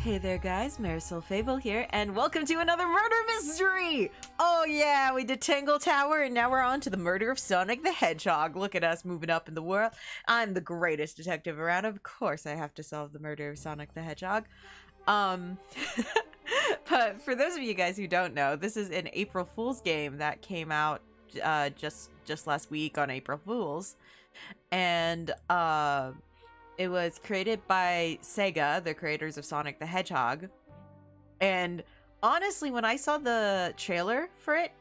Hey there guys, Marisol Fable here, and welcome to another murder mystery! Oh yeah, we did Tangle Tower, and now we're on to the murder of Sonic the Hedgehog. Look at us moving up in the world. I'm the greatest detective around. Of course I have to solve the murder of Sonic the Hedgehog. But for those of you guys who don't know, this is an April Fool's game that came out just last week on April Fool's. And it was created by Sega, the creators of Sonic the Hedgehog. And honestly, when I saw the trailer for it,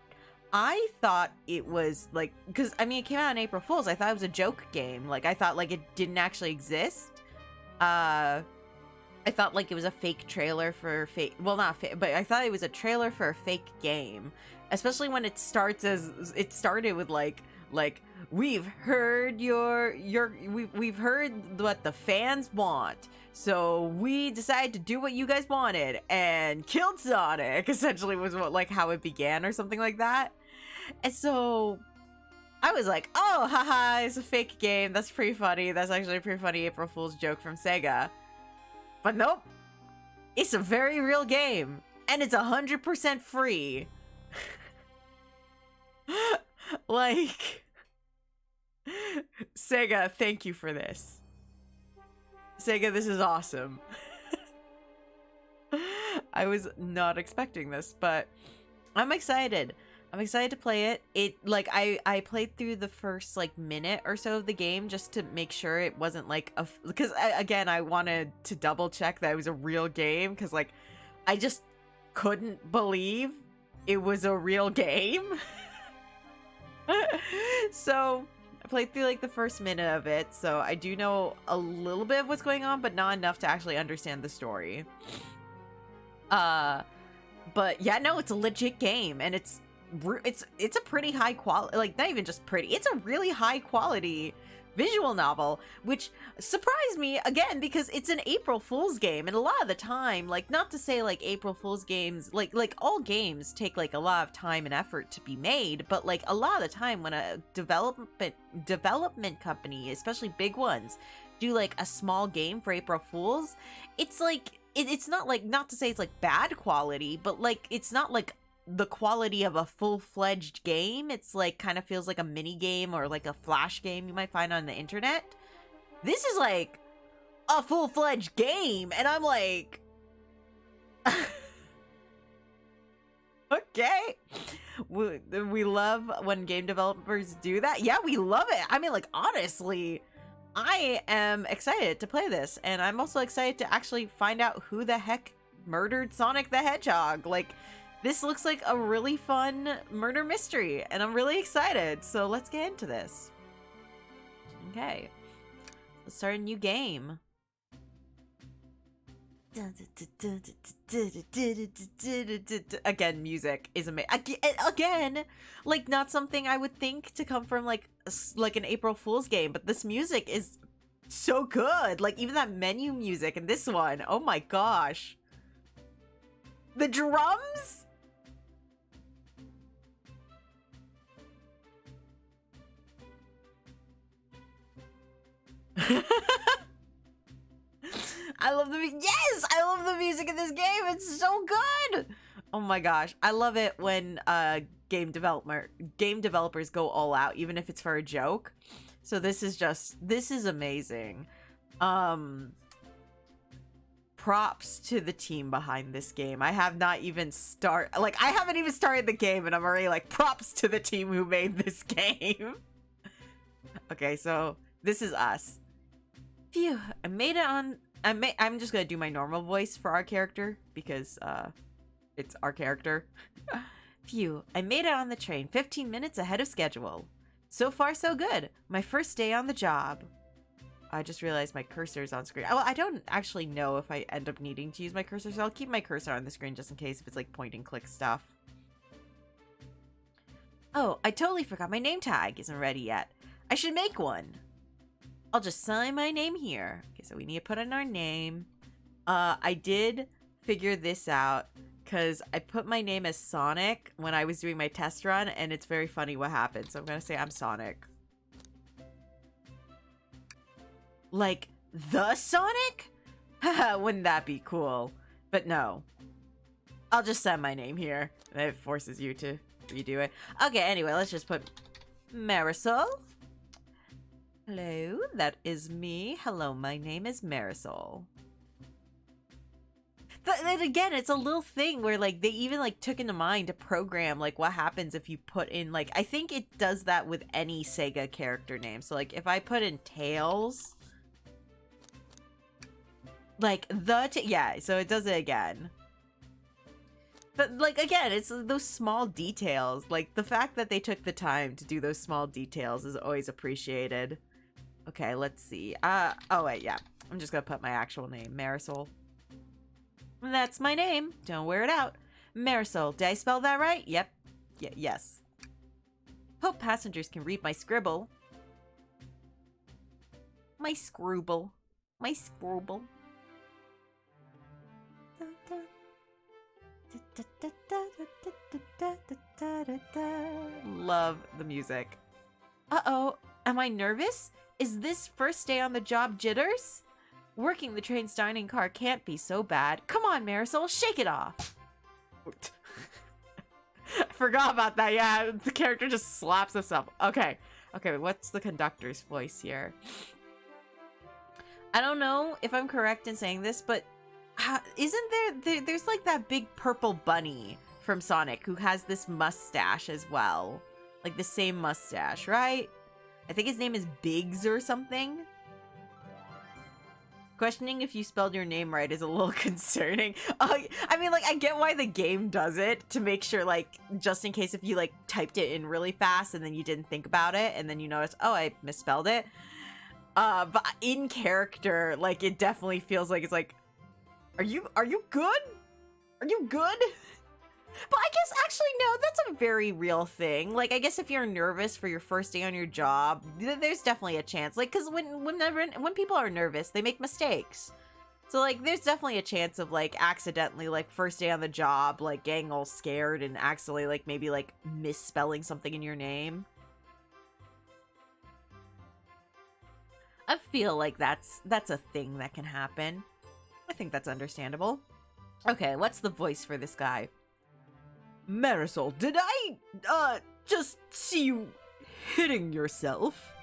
I thought it was like, because I mean, it came out on April Fool's. I thought it was a joke game. Like, I thought like it didn't actually exist. I thought like it was a fake trailer for fake. Well, not fake, but I thought it was a trailer for a fake game. Especially when it starts as it started with like we've heard we've heard what the fans want, so we decided to do what you guys wanted and killed Sonic, essentially was what, like, how it began or something like that. And so I was like, oh haha, it's a fake game, that's pretty funny, that's actually a pretty funny April Fool's joke from Sega. But nope, it's a very real game, and it's 100% free. Like, Sega, thank you for this. Sega, this is awesome. I was not expecting this, but I'm excited. I'm excited to play it. I played through the first like minute or so of the game just to make sure it wasn't like because I wanted to double check that it was a real game, because like I just couldn't believe it was a real game. So I played through like the first minute of it, so I do know a little bit of what's going on, but not enough to actually understand the story. But yeah, no, it's a legit game, and it's a pretty high quality, like not even just pretty, it's a really high quality visual novel, which surprised me again because it's an April Fool's game, and a lot of the time, like, not to say like April Fool's games, like all games take like a lot of time and effort to be made, but like a lot of the time when a development company, especially big ones, do like a small game for April Fool's, it's like it's not like, not to say it's like bad quality, but like it's not like the quality of a full-fledged game. It's like kind of feels like a mini game or like a flash game you might find on the internet. This is like a full-fledged game, and I'm like, okay, we love when game developers do that. Yeah, we love it. I mean, like, honestly, I am excited to play this, and I'm also excited to actually find out who the heck murdered Sonic the Hedgehog. Like, this looks like a really fun murder mystery, and I'm really excited. So let's get into this. Okay, let's start a new game. Again, music is amazing. Again, like, not something I would think to come from like an April Fool's game, but this music is so good. Like, even that menu music in this one, oh my gosh. The drums? I love I love the music in this game. It's so good. Oh my gosh, I love it when game developers go all out, even if it's for a joke. So this is amazing. Props to the team behind this game. I haven't even started the game, and I'm already like, props to the team who made this game. Okay, so this is us. Phew, I made it on. I'm just gonna do my normal voice for our character because it's our character. Phew, I made it on the train 15 minutes ahead of schedule. So far, so good. My first day on the job. I just realized my cursor is on screen. Well, I don't actually know if I end up needing to use my cursor, so I'll keep my cursor on the screen just in case if it's like point and click stuff. Oh, I totally forgot my name tag isn't ready yet. I should make one. I'll just sign my name here. Okay, so we need to put in our name. I did figure this out because I put my name as Sonic when I was doing my test run, and it's very funny what happened. So I'm gonna say I'm Sonic. Like, the Sonic? Haha, wouldn't that be cool? But no. I'll just send my name here. It forces you to redo it. Okay, anyway, let's just put Marisol. Hello, that is me. Hello, my name is Marisol. Then again, it's a little thing where, like, they even, like, took into mind to program, like, what happens if you put in, like, I think it does that with any Sega character name. So, like, if I put in Tails, like, yeah, so it does it again. But, like, again, it's those small details. Like, the fact that they took the time to do those small details is always appreciated. Okay, let's see. Oh, wait, yeah. I'm just gonna put my actual name, Marisol. That's my name. Don't wear it out. Marisol. Did I spell that right? Yep. Yes. Hope passengers can read my scribble. My scrooble. My scrooble. Love the music. Uh-oh. Am I nervous? Is this first day on the job jitters? Working the train's dining car can't be so bad. Come on, Marisol, shake it off. I forgot about that. Yeah, the character just slaps himself. Okay. Okay, what's the conductor's voice here? I don't know if I'm correct in saying this, but isn't there's like that big purple bunny from Sonic who has this mustache as well. Like the same mustache, right? I think his name is Biggs or something. Questioning if you spelled your name right is a little concerning. I mean, like, I get why the game does it, to make sure, like, just in case if you, like, typed it in really fast and then you didn't think about it and then you notice, oh, I misspelled it. But in character, like, it definitely feels like it's like, are you good? Are you good? But I guess, actually, no, that's a very real thing. Like, I guess if you're nervous for your first day on your job, there's definitely a chance. Like, because when people are nervous, they make mistakes. So, like, there's definitely a chance of, like, accidentally, like, first day on the job, like, getting all scared and accidentally, like, maybe, like, misspelling something in your name. I feel like that's a thing that can happen. I think that's understandable. Okay, what's the voice for this guy? Marisol, did I, just see you hitting yourself?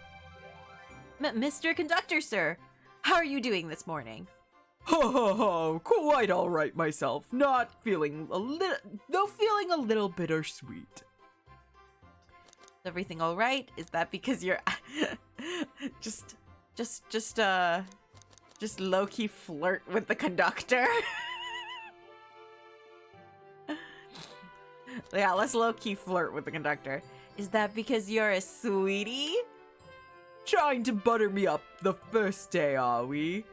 Mr. Conductor, sir, how are you doing this morning? Ha, quite all right myself. Feeling a little bittersweet. Everything all right? Is that because you're just low-key flirt with the conductor? Yeah, let's low-key flirt with the conductor. Is that because you're a sweetie? Trying to butter me up the first day, are we?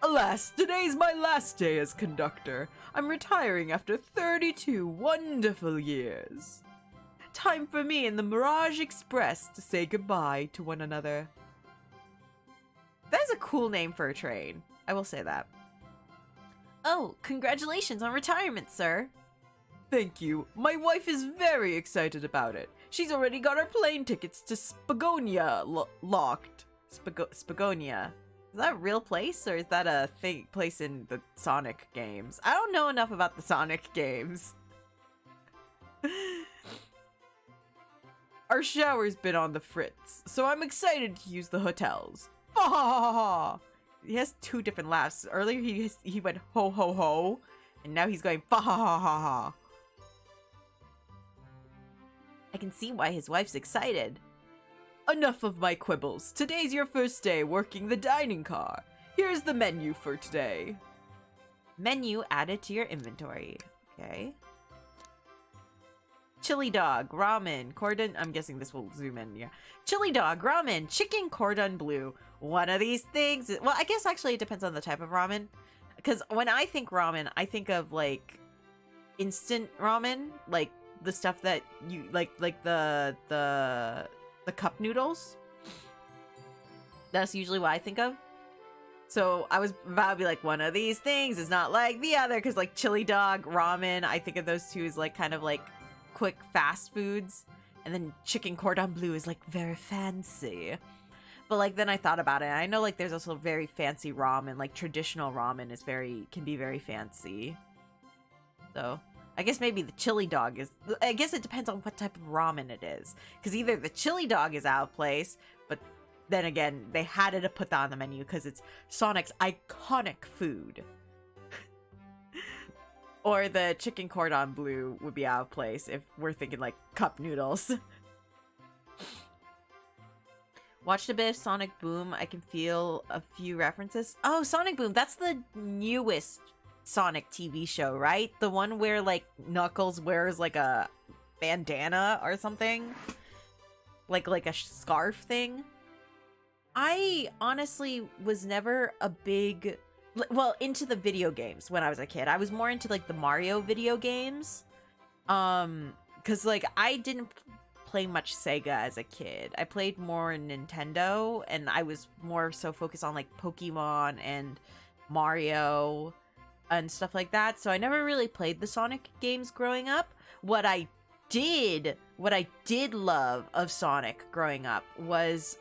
Alas, today's my last day as conductor. I'm retiring after 32 wonderful years. Time for me and the Mirage Express to say goodbye to one another. That is a cool name for a train. I will say that. Oh, congratulations on retirement, sir. Thank you. My wife is very excited about it. She's already got her plane tickets to Spagonia locked. Spagonia. Is that a real place, or is that a place in the Sonic games? I don't know enough about the Sonic games. Our shower's been on the fritz, so I'm excited to use the hotels. Ha ha ha ha! He has two different laughs. Earlier he went ho ho ho, and now he's going fa ha ha ha ha. I can see why his wife's excited. Enough of my quibbles. Today's your first day working the dining car. Here's the menu for today. Menu added to your inventory. Okay. Chili dog, ramen, cordon. I'm guessing this will zoom in. Yeah. Chili dog, ramen, chicken cordon bleu. One of these things. Well, I guess actually it depends on the type of ramen. Because when I think ramen, I think of like instant ramen, like the stuff that you like the cup noodles. That's usually what I think of. So I was about to be like, one of these things is not like the other, because like chili dog, ramen, I think of those two as like kind of like quick fast foods, and then chicken cordon bleu is like very fancy. But like then I thought about it, I know like there's also very fancy ramen, like traditional ramen can be very fancy. So I guess maybe the chili dog is... I guess it depends on what type of ramen it is. Because either the chili dog is out of place, but then again, they had to put that on the menu because it's Sonic's iconic food. Or the chicken cordon bleu would be out of place if we're thinking like cup noodles. Watched a bit of Sonic Boom. I can feel a few references. Oh, Sonic Boom. That's the newest Sonic TV show, right? The one where like Knuckles wears like a bandana or something, like a scarf thing. I honestly was never a big, well, into the video games when I was a kid. I was more into like the Mario video games, because like I didn't play much Sega as a kid. I played more Nintendo, and I was more so focused on like Pokemon and Mario and stuff like that. So I never really played the Sonic games growing up. What I did love of Sonic growing up was,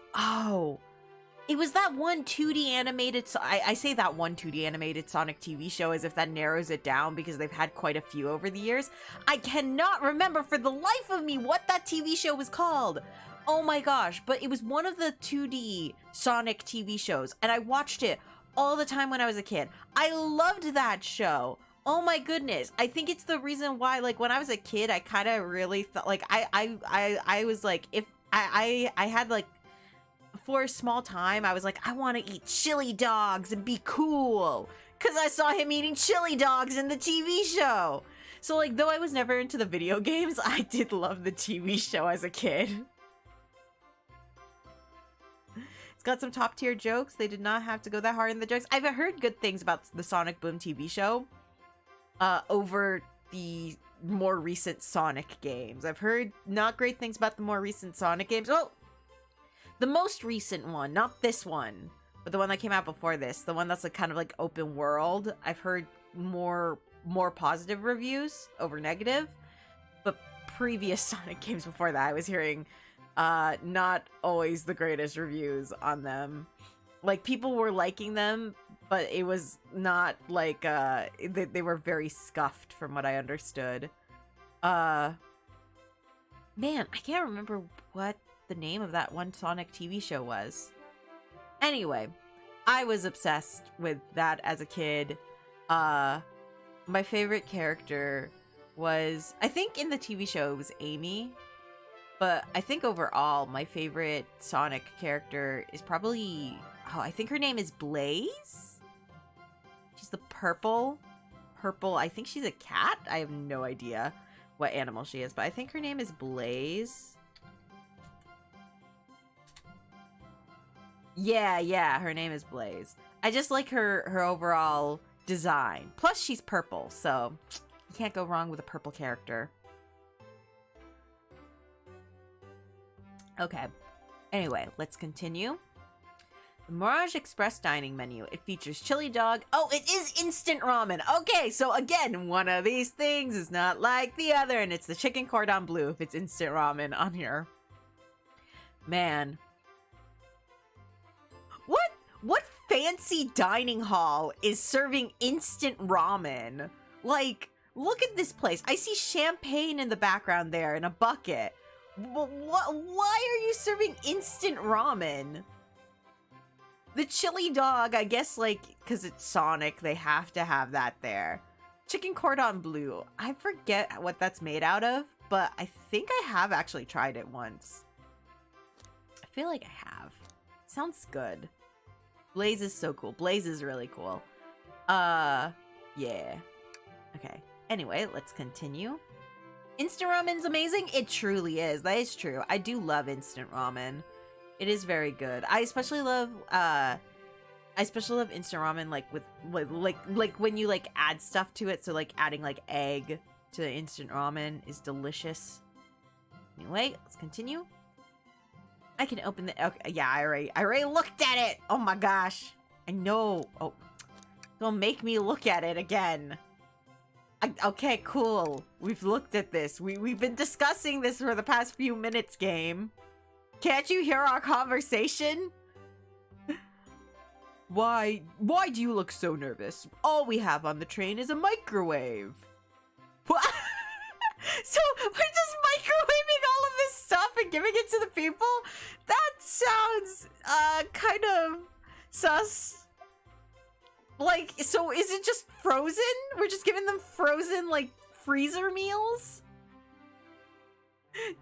it was that one 2D animated, I say that one 2D animated Sonic TV show as if that narrows it down because they've had quite a few over the years. I cannot remember for the life of me what that TV show was called. Oh my gosh, but it was one of the 2D Sonic TV shows, and I watched it all the time when I was a kid. I loved that show. Oh my goodness. I think it's the reason why, like, when I was a kid, I kind of really thought, like, I was like, if I had, like, for a small time, I was like, I want to eat chili dogs and be cool. Because I saw him eating chili dogs in the TV show. So, like, though I was never into the video games, I did love the TV show as a kid. It's got some top tier jokes. They did not have to go that hard in the jokes. I've heard good things about the Sonic Boom TV show over the more recent Sonic games. I've heard not great things about the more recent Sonic games. Oh, the most recent one, not this one, but the one that came out before this, the one that's like kind of like open world. I've heard more positive reviews over negative, but previous Sonic games before that, I was hearing not always the greatest reviews on them. Like, people were liking them, but it was not like they were very scuffed from what I understood. Man, I can't remember what the name of that one Sonic TV show was. Anyway, I was obsessed with that as a kid. My favorite character was, I think in the TV show it was Amy, but I think overall my favorite Sonic character is probably, I think her name is Blaze. She's the purple, I think she's a cat. I have no idea what animal she is, but I think her name is Blaze. Yeah, her name is Blaze. I just like her overall design. Plus, she's purple, so you can't go wrong with a purple character. Okay. Anyway, let's continue. The Mirage Express dining menu. It features chili dog. Oh, it is instant ramen. Okay, so again, one of these things is not like the other, and it's the chicken cordon bleu if it's instant ramen on here. Man. What fancy dining hall is serving instant ramen? Like, look at this place. I see champagne in the background there in a bucket. Why are you serving instant ramen? The chili dog, I guess, like, because it's Sonic, they have to have that there. Chicken cordon bleu. I forget what that's made out of, but I think I have actually tried it once. I feel like I have. It sounds good. Blaze is so cool. Blaze is really cool. Yeah. Okay. Anyway, let's continue. Instant ramen's amazing. It truly is. That is true. I do love instant ramen. It is very good. I especially love instant ramen like with like when you like add stuff to it. So like adding like egg to the instant ramen is delicious. Anyway, let's continue. I can open the... Okay, yeah, I already looked at it! Oh my gosh. I know. Oh. Don't make me look at it again. Okay, cool. We've looked at this. We've been discussing this for the past few minutes, game. Can't you hear our conversation? Why do you look so nervous? All we have on the train is a microwave. So we're just microwaving all of this stuff and giving it to the people? That sounds kind of sus. Like, so is it just frozen? We're just giving them frozen, like, freezer meals?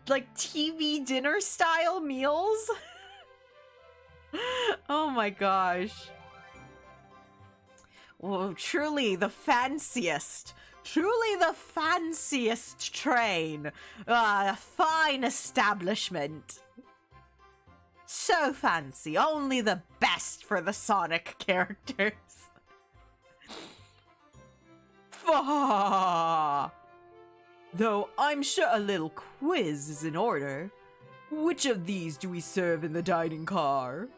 Like TV dinner style meals? Oh my gosh. Well, truly the fanciest. Truly the fanciest train. A fine establishment. So fancy. Only the best for the Sonic characters. Though I'm sure a little quiz is in order. Which of these do we serve in the dining car?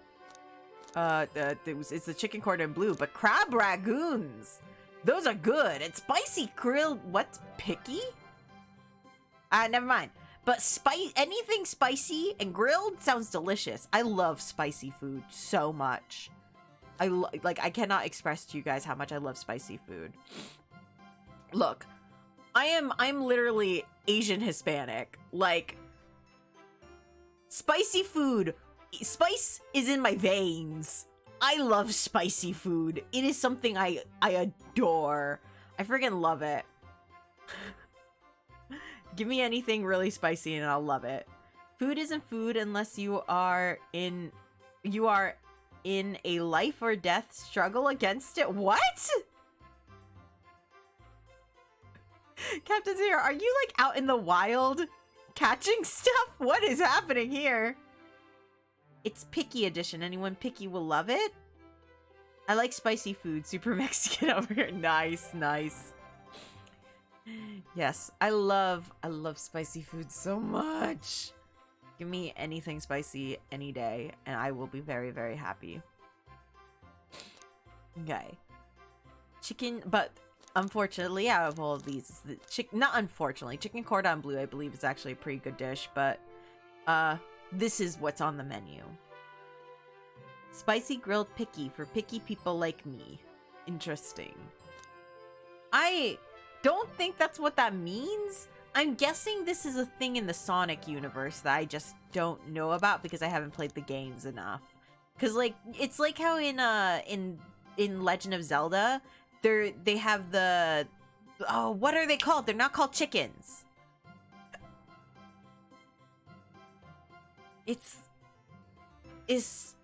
It's the chicken cordon bleu, but crab ragoons. Those are good. And spicy grilled, what? Picky? Never mind. But anything spicy and grilled sounds delicious. I love spicy food so much. I cannot express to you guys how much I love spicy food. Look, I'm literally Asian Hispanic. Like, spicy food, spice is in my veins. I love spicy food. It is something I adore. I freaking love it. Give me anything really spicy and I'll love it. Food isn't food unless you are in a life or death struggle against it. What? Captain Zero, are you like out in the wild catching stuff? What is happening here? It's picky edition. Anyone picky will love it. I like spicy food. Super Mexican over here. Nice, nice. Yes, I love spicy food so much. Give me anything spicy any day, and I will be very, very happy. Okay. Chicken, but unfortunately, out of all of these, not unfortunately, chicken cordon bleu, I believe, is actually a pretty good dish, but this is what's on the menu. Spicy grilled picky for picky people like me. Interesting. I don't think that's what that means. I'm guessing this is a thing in the Sonic universe that I just don't know about because I haven't played the games enough. Cause like it's like how in Legend of Zelda, they have the what are they called? They're not called chickens.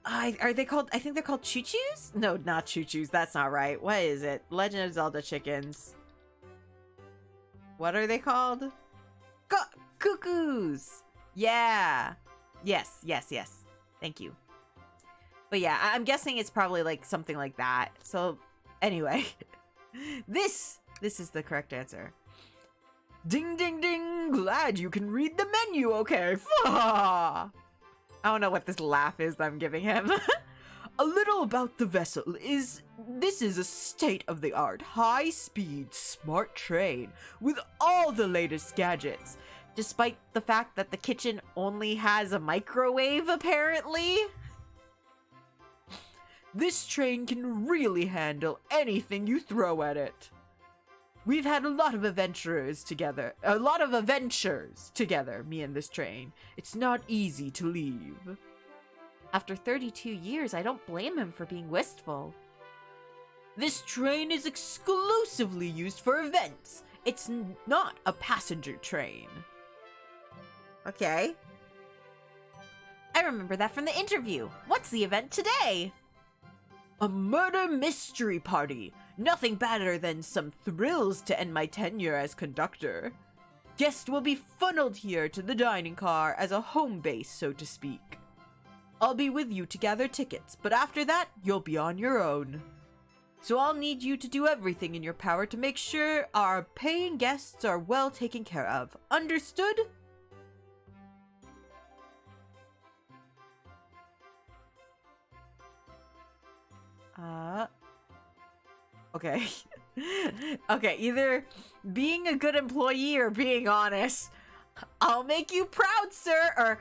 Are they called? I think they're called choo-choos? No, not choo-choos. That's not right. What is it? Legend of Zelda chickens. What are they called? Cuckoos! Yeah! Yes. Thank you. But yeah, I'm guessing it's probably like something like that. So, anyway. This is the correct answer. Ding ding ding! Glad you can read the menu, okay? I don't know what this laugh is that I'm giving him. A little about the vessel is... This is a state-of-the-art, high-speed, smart train with all the latest gadgets. Despite the fact that the kitchen only has a microwave, apparently. This train can really handle anything you throw at it. We've had a lot of adventures together, me and this train. It's not easy to leave. After 32 years, I don't blame him for being wistful. This train is exclusively used for events. It's not a passenger train. Okay. I remember that from the interview. What's the event today? A murder mystery party. Nothing better than some thrills to end my tenure as conductor. Guests will be funneled here to the dining car as a home base, so to speak. I'll be with you to gather tickets, but after that, you'll be on your own. So I'll need you to do everything in your power to make sure our paying guests are well taken care of. Understood? Okay. Okay, either being a good employee or being honest. I'll make you proud, sir, or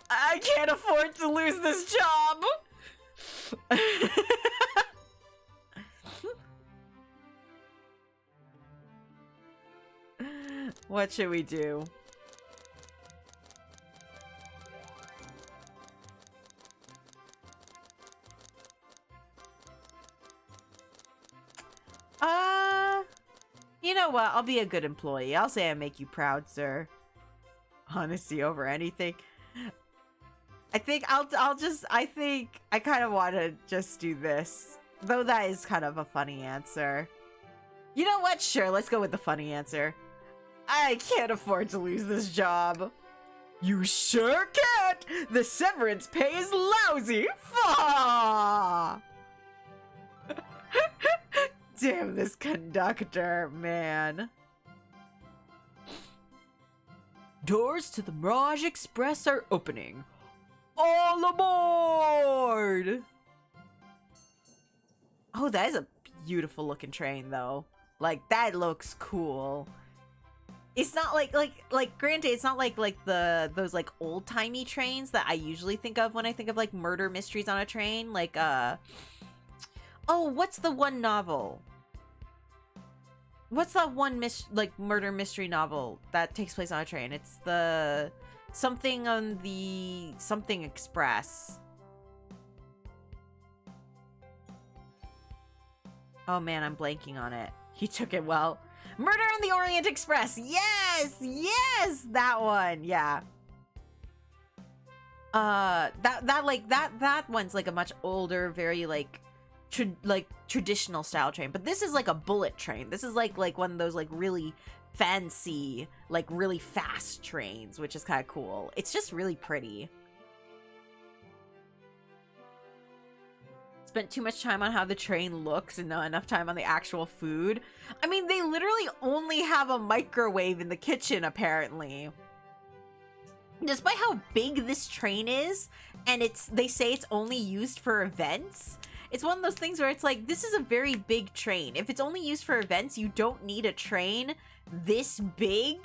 I can't afford to lose this job. What should we do? You know what? I'll be a good employee. I'll say I make you proud, sir. Honesty over anything. I think I kind of want to just do this. Though that is kind of a funny answer. You know what? Sure, let's go with the funny answer. I can't afford to lose this job. You sure can't! The severance pay is lousy! Faw! Damn this conductor, man. Doors to the Mirage Express are opening. All aboard! Oh, that is a beautiful looking train, though. Like, that looks cool. It's not like granted, it's not like those like old-timey trains that I usually think of when I think of like murder mysteries on a train. Like, oh, what's the one novel? What's that one murder mystery novel that takes place on a train? It's the something on the something express. Oh man, I'm blanking on it. You took it well. Murder on the Orient Express. Yes, yes, that one. Yeah. That one's like a much older, very like traditional style train. But this is like a bullet train. This is like one of those like really fancy, like really fast trains, which is kind of cool. It's just really pretty. Spent too much time on how the train looks and not enough time on the actual food. I mean, they literally only have a microwave in the kitchen, apparently. Despite how big this train is, and they say it's only used for events, it's one of those things where it's like, this is a very big train. If it's only used for events, you don't need a train this big.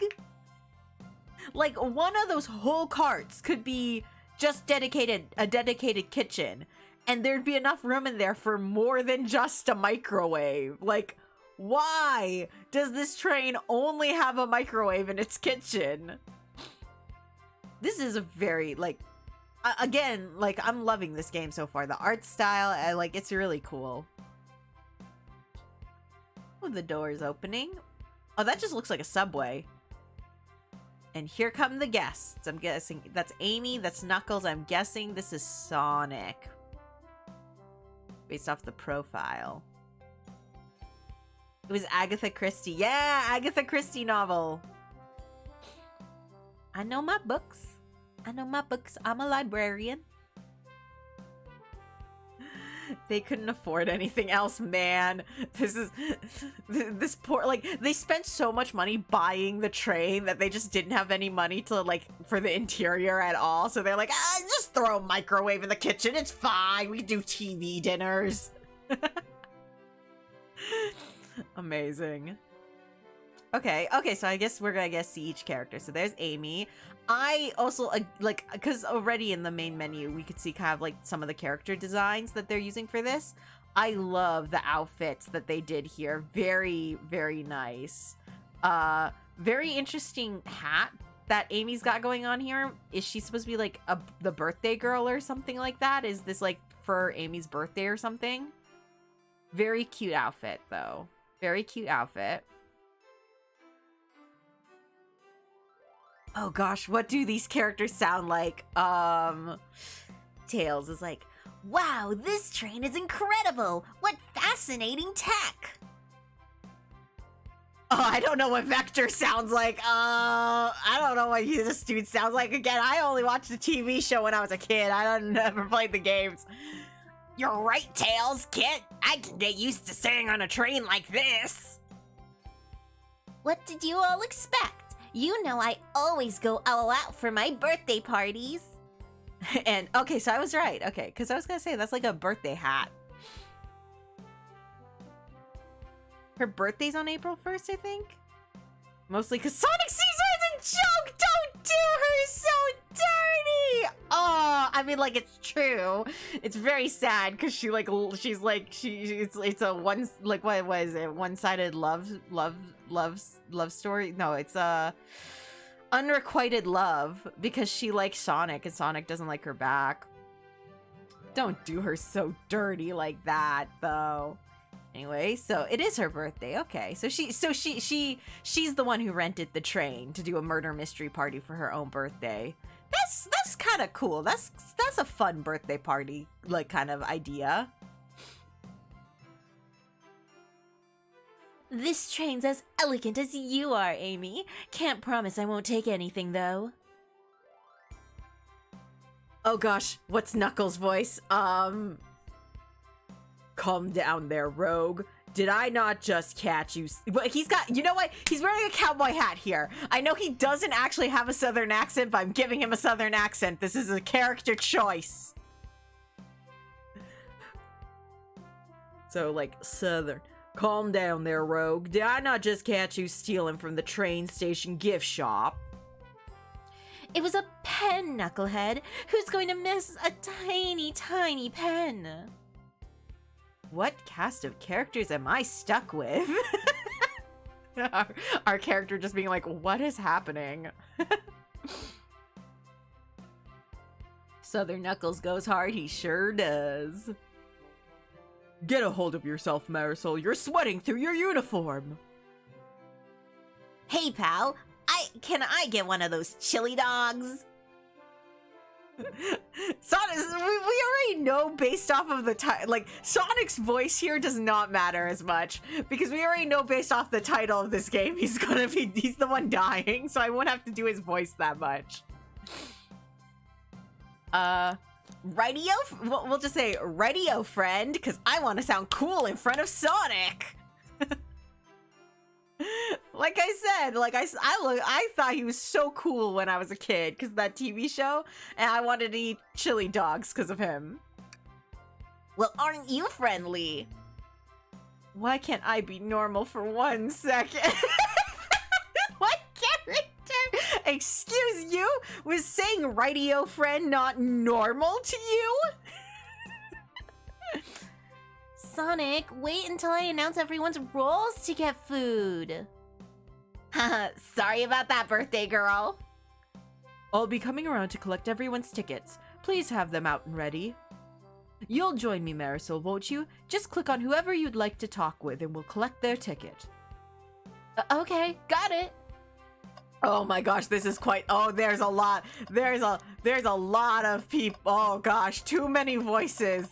Like, one of those whole carts could be just a dedicated kitchen. And there'd be enough room in there for more than just a microwave. Like, why does this train only have a microwave in its kitchen? This is a very, like, again, like, I'm loving this game so far. The art style, like, it's really cool. Oh, the door is opening. Oh, that just looks like a subway. And here come the guests. I'm guessing that's Amy, that's Knuckles. I'm guessing this is Sonic. Based off the profile. It was Agatha Christie. Yeah, Agatha Christie novel. I know my books. I know my books. I'm a librarian. They couldn't afford anything else, man. This poor, like, they spent so much money buying the train that they just didn't have any money to, like, for the interior at all. So they're like, just throw a microwave in the kitchen. It's fine. We do TV dinners. Amazing. Okay, so I guess we're gonna see each character. So there's Amy. I also, like, because already in the main menu, we could see kind of, like, some of the character designs that they're using for this. I love the outfits that they did here. Very, very nice. Very interesting hat that Amy's got going on here. Is she supposed to be, like, the birthday girl or something like that? Is this, like, for Amy's birthday or something? Very cute outfit, though. Very cute outfit. Oh gosh, what do these characters sound like? Tails is like, wow, this train is incredible! What fascinating tech! Oh, I don't know what Vector sounds like. I don't know what this dude sounds like. Again, I only watched the TV show when I was a kid. I never played the games. You're right, Tails, kid. I can get used to sitting on a train like this. What did you all expect? You know I always go all out for my birthday parties. And, okay, so I was right. Okay, because I was going to say, that's like a birthday hat. Her birthday's on April 1st, I think? Mostly because Sonic Caesar is in joke! Don't do her so dirty! Oh, I mean, like, it's true. It's very sad because it's a what is it? One-sided love story? No, it's a unrequited love because she likes Sonic and Sonic doesn't like her back. Don't do her so dirty like that, though. Anyway, so it is her birthday. Okay, so she's the one who rented the train to do a murder mystery party for her own birthday. That's kind of cool. That's a fun birthday party like kind of idea. This train's as elegant as you are, Amy. Can't promise I won't take anything though. Oh gosh, what's Knuckles' voice? Calm down there, Rogue. Did I not just catch you? But he's got, you know what? He's wearing a cowboy hat here. I know he doesn't actually have a southern accent, but I'm giving him a southern accent. This is a character choice. So, like, southern. Calm down there, Rogue. Did I not just catch you stealing from the train station gift shop? It was a pen, Knucklehead. Who's going to miss a tiny, tiny pen? What cast of characters am I stuck with? Our character just being like, what is happening? Southern Knuckles goes hard, he sure does. Get a hold of yourself, Marisol. You're sweating through your uniform. Hey, pal. Can I get one of those chili dogs? Sonic, we already know based off of the title, like, Sonic's voice here does not matter as much, because we already know based off the title of this game, he's the one dying, so I won't have to do his voice that much. Radio? We'll just say radio friend, because I want to sound cool in front of Sonic! Like I said, like I thought he was so cool when I was a kid because of that TV show, and I wanted to eat chili dogs because of him. Well, aren't you friendly? Why can't I be normal for 1 second? What character? Excuse you? Was saying radio friend not normal to you? Sonic, wait until I announce everyone's roles to get food. Sorry about that, birthday girl. I'll be coming around to collect everyone's tickets. Please have them out and ready. You'll join me, Marisol, won't you? Just click on whoever you'd like to talk with and we'll collect their ticket. Okay, got it. Oh my gosh, this is quite, oh, there's a lot of people. Oh gosh, too many voices.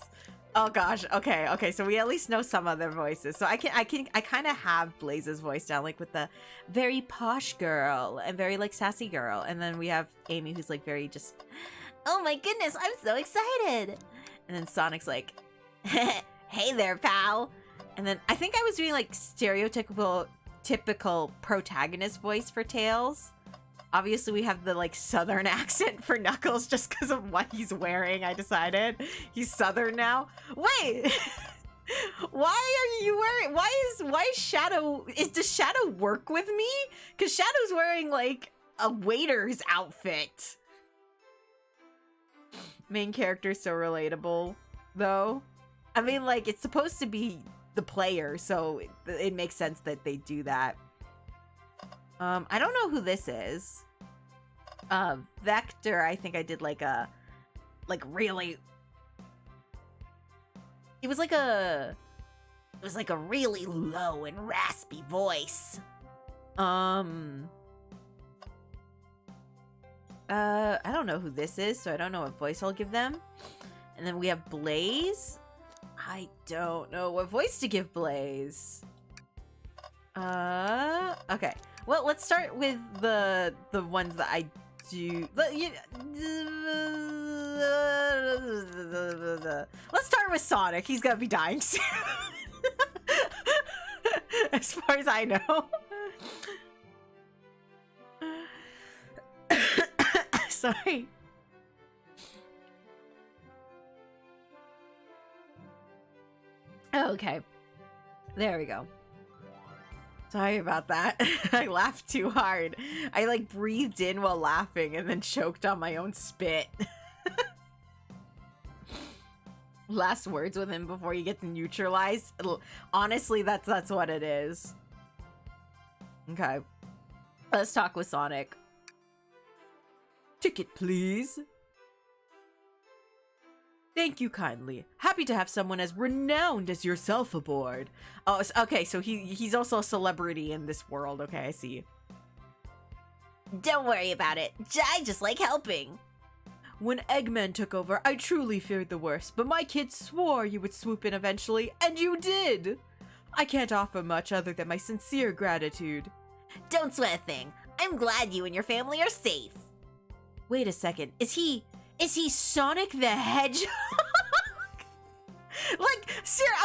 Oh gosh, okay, so we at least know some of their voices. So I kind of have Blaze's voice down, like with the very posh girl and very like sassy girl. And then we have Amy who's like very just, oh my goodness, I'm so excited. And then Sonic's like, hey there, pal. And then I think I was doing like typical protagonist voice for Tails. Obviously, we have the, like, southern accent for Knuckles just because of what he's wearing, I decided. He's southern now. Wait! Why are you wearing... Why is Shadow... Does Shadow work with me? Because Shadow's wearing, like, a waiter's outfit. Main character's so relatable, though. I mean, like, it's supposed to be the player, so it makes sense that they do that. I don't know who this is. Vector, I think I did like a, really... It was like a really low and raspy voice. I don't know who this is, so I don't know what voice I'll give them. And then we have Blaze. I don't know what voice to give Blaze. Okay. Well, let's start with the ones that I do. Let's start with Sonic. He's gonna be dying soon. As far as I know. Sorry. Okay. There we go. Sorry about that. I laughed too hard. I like breathed in while laughing and then choked on my own spit. Last words with him before you get neutralized. Honestly, that's what it is. Okay. Let's talk with Sonic. Ticket, please. Thank you kindly. Happy to have someone as renowned as yourself aboard. Oh, okay, so he's also a celebrity in this world. Okay, I see. Don't worry about it. I just like helping. When Eggman took over, I truly feared the worst, but my kids swore you would swoop in eventually, and you did! I can't offer much other than my sincere gratitude. Don't sweat a thing. I'm glad you and your family are safe. Wait a second. Is he Sonic the Hedgehog? Like,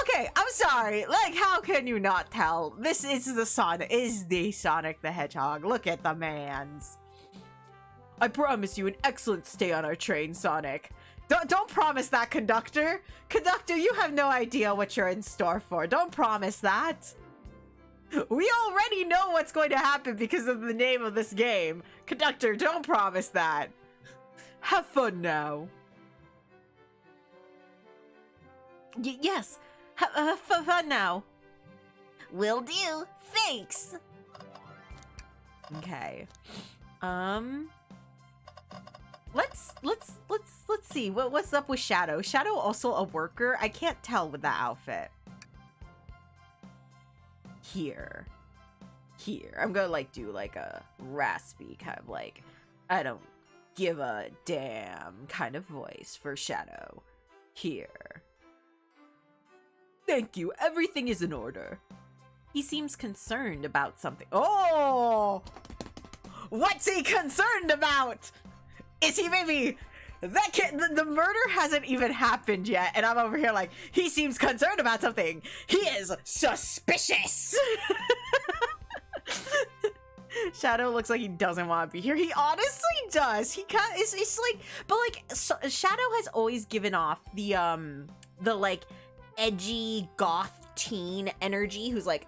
okay, I'm sorry. Like, how can you not tell? This is the Sonic the Hedgehog. Look at the man's. I promise you an excellent stay on our train, Sonic. Don't promise that, Conductor. Conductor, you have no idea what you're in store for. Don't promise that. We already know what's going to happen because of the name of this game. Conductor, don't promise that. Have fun now. Yes. Have fun now. Will do. Thanks. Okay. Let's see. What's up with Shadow? Shadow also a worker? I can't tell with that outfit. Here. I'm gonna like do like a raspy kind of like I don't give a damn kind of voice for Shadow. Here. Thank you. Everything is in order. He seems concerned about something. Oh! What's he concerned about? Is he maybe... That kid, the murder hasn't even happened yet, and I'm over here like, he seems concerned about something. He is suspicious. Shadow looks like he doesn't want to be here. He honestly does. He kind of, it's like, but like, Shadow has always given off the like edgy goth teen energy who's like,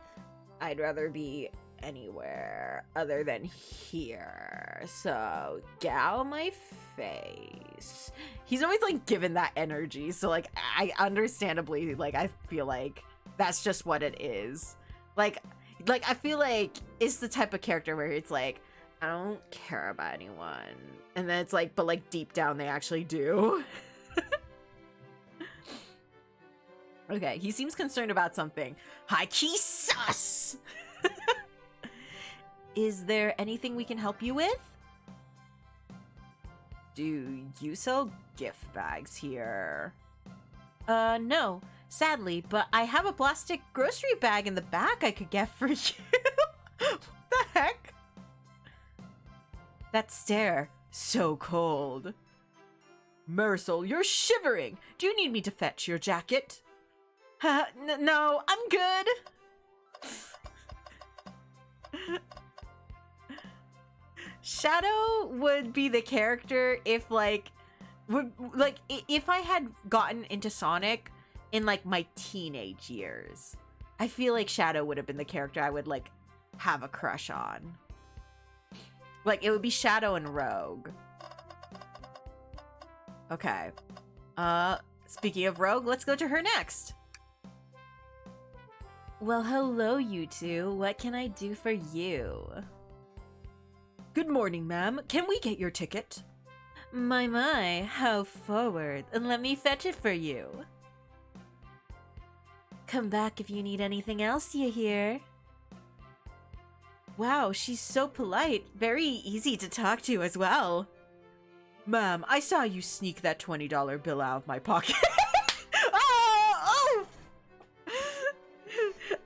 I'd rather be anywhere other than here, so get out of my face. He's always like given that energy, so like I understandably like I feel like that's just what it is. Like I feel like it's the type of character where it's like, I don't care about anyone, and then it's like, but like deep down they actually do. Okay, he seems concerned about something. High key sus. Is there anything we can help you with? Do you sell gift bags here? No, sadly, but I have a plastic grocery bag in the back I could get for you. What the heck? That stare, so cold. Marisol, you're shivering. Do you need me to fetch your jacket? No, I'm good. Shadow would be the character if if I had gotten into Sonic in like my teenage years. I feel like Shadow would have been the character I would like have a crush on. Like it would be Shadow and Rogue. Okay. Speaking of Rogue, let's go to her next. Well, hello, you two. What can I do for you? Good morning, ma'am. Can we get your ticket? My, how forward. And let me fetch it for you. Come back if you need anything else, you hear? Wow, she's so polite. Very easy to talk to as well. Ma'am, I saw you sneak that $20 bill out of my pocket. Oh!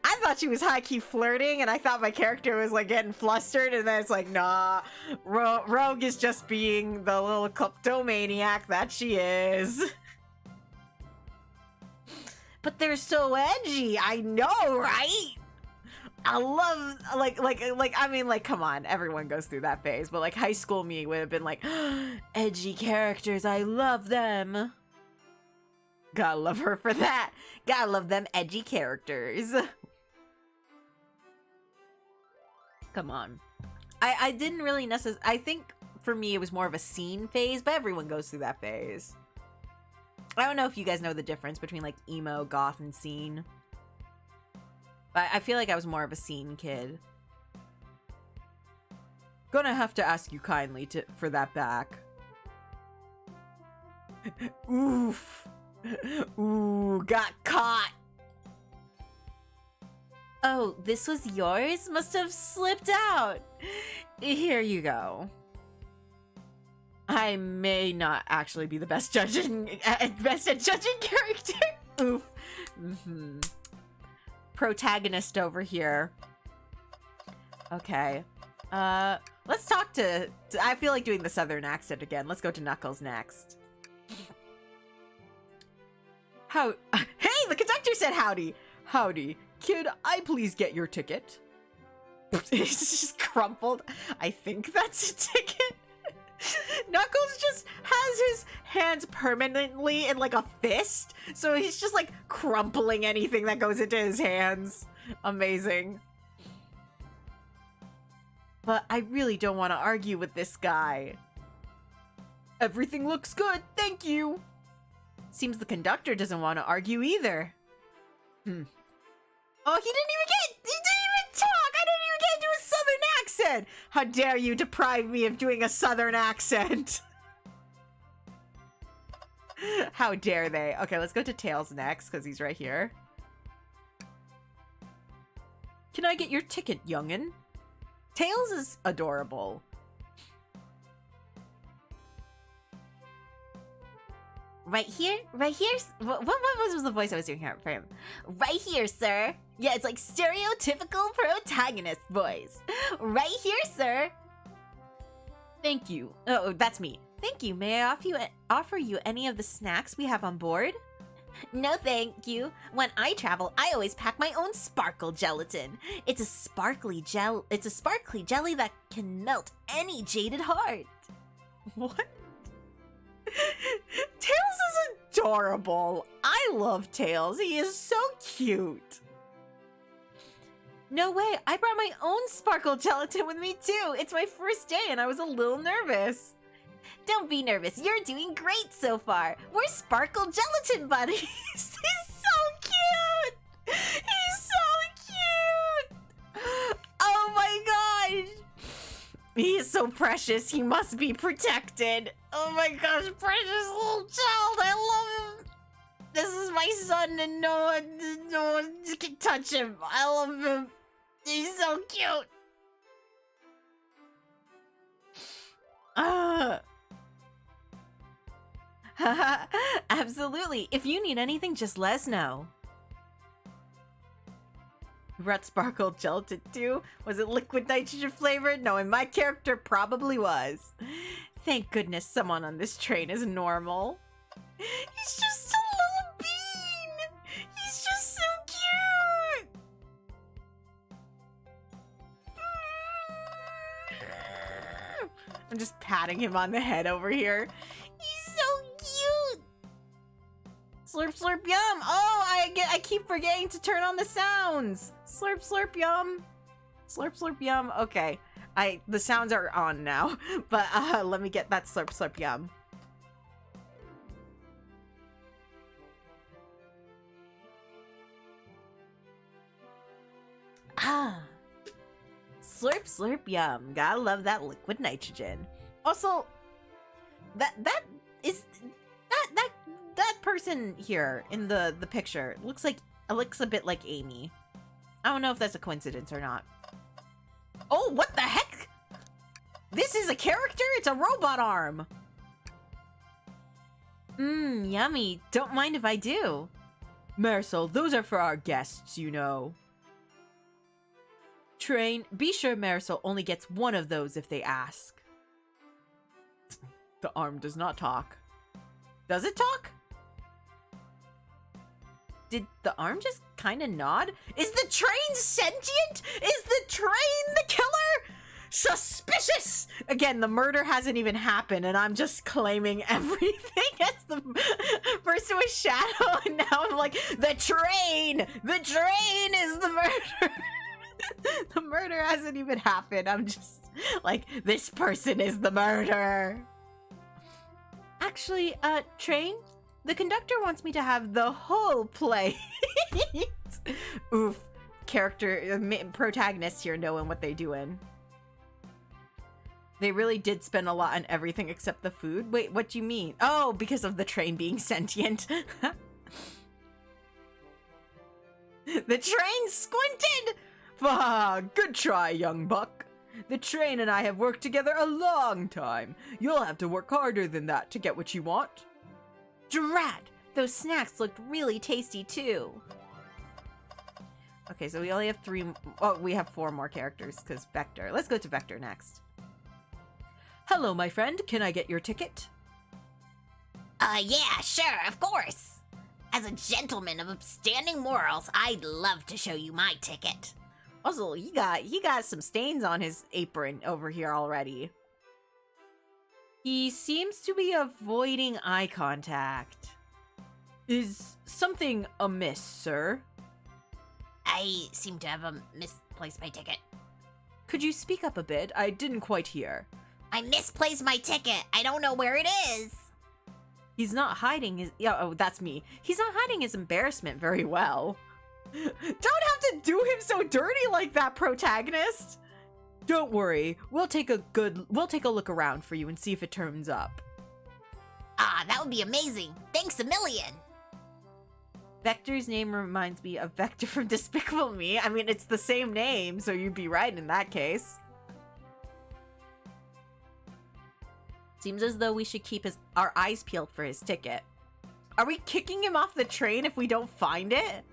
I thought she was high-key flirting, and I thought my character was like getting flustered, and then it's like, nah, Rogue is just being the little kleptomaniac that she is. But they're so edgy, I know, right? I love, I mean, like, come on, everyone goes through that phase, but like high school me would have been like, edgy characters, I love them. Gotta love her for that. Gotta love them edgy characters. Come on. I didn't really necessarily... I think for me it was more of a scene phase, but everyone goes through that phase. I don't know if you guys know the difference between like emo, goth, and scene. But I feel like I was more of a scene kid. Gonna have to ask you kindly for that back. Oof. Ooh, got caught. Oh, this was yours? Must have slipped out. Here you go. I may not actually be the best best at judging character. Oof. Protagonist over here. Okay. Let's talk to... I feel like doing the southern accent again. Let's go to Knuckles next. How? Hey, the conductor said howdy. Howdy. Kid, I please get your ticket? It's just crumpled. I think that's a ticket. Knuckles just has his hands permanently in like a fist. So he's just like crumpling anything that goes into his hands. Amazing. But I really don't want to argue with this guy. Everything looks good, thank you. Seems the conductor doesn't want to argue either. Oh, he didn't even talk! I didn't even get into a southern accent! How dare you deprive me of doing a southern accent? How dare they? Okay, let's go to Tails next, because he's right here. Can I get your ticket, youngin'? Tails is adorable. Right here? Right here? What was the voice I was doing here for him? Right here, sir. Yeah, it's like stereotypical protagonist voice. Right here, sir. Thank you. Oh, that's me. Thank you. May I offer you any of the snacks we have on board? No, thank you. When I travel, I always pack my own sparkle gelatin. It's a sparkly jelly that can melt any jaded heart. What? Tails is adorable. I love Tails. He is so cute. No way. I brought my own sparkle gelatin with me too. It's my first day and I was a little nervous. Don't be nervous. You're doing great so far. We're sparkle gelatin buddies. He's so cute. He's so cute. Oh my gosh. He is so precious. He must be protected. Oh my gosh, precious little child. I love him. This is my son and no one can touch him. I love him. He's so cute. Absolutely. If you need anything, just let us know. Brought sparkle gelatin too? Was it liquid nitrogen flavored? No, and my character probably was. Thank goodness someone on this train is normal. He's just a little bean! He's just so cute! I'm just patting him on the head over here. He's so cute! Slurp, slurp, yum! Oh, I keep forgetting to turn on the sounds! Slurp, slurp, yum! Slurp, slurp, yum. Okay. The sounds are on now, but let me get that slurp, slurp, yum. Ah. Slurp, slurp, yum. Gotta love that liquid nitrogen. Also, that person here in the picture looks a bit like Amy. I don't know if that's a coincidence or not. Oh, what the heck? This is a character? It's a robot arm. Mmm, yummy. Don't mind if I do. Marisol, those are for our guests, you know. Train, be sure Marisol only gets one of those if they ask. The arm does not talk. Does it talk? Did the arm just kind of nod? Is the train sentient? Is the train the killer? Suspicious! Again, the murder hasn't even happened, and I'm just claiming everything as the... First it was Shadow, and now I'm like, the train! The train is the murder! The murder hasn't even happened. I'm just like, this person is the murderer. Actually, Train, the conductor wants me to have the whole play. Oof. Protagonists here knowing what they doing. They really did spend a lot on everything except the food. Wait, what do you mean? Oh, because of the train being sentient. The train squinted! Ah, good try, young buck. The train and I have worked together a long time. You'll have to work harder than that to get what you want. Drat! Those snacks looked really tasty too. Okay, so we only have we have 4 more characters because Vector. Let's go to Vector next. Hello, my friend. Can I get your ticket? Yeah, sure, of course. As a gentleman of upstanding morals, I'd love to show you my ticket. Also, he got some stains on his apron over here already. He seems to be avoiding eye contact. Is something amiss, sir? I seem to have misplaced my ticket. Could you speak up a bit? I didn't quite hear. I misplaced my ticket. I don't know where it is. He's not hiding his... oh, that's me. He's not hiding his embarrassment very well. Don't have to do him so dirty like that, protagonist. Don't worry. We'll take a look around for you and see if it turns up. Ah, that would be amazing. Thanks a million. Vector's name reminds me of Vector from Despicable Me. I mean, it's the same name, so you'd be right in that case. Seems as though we should keep our eyes peeled for his ticket. Are we kicking him off the train if we don't find it?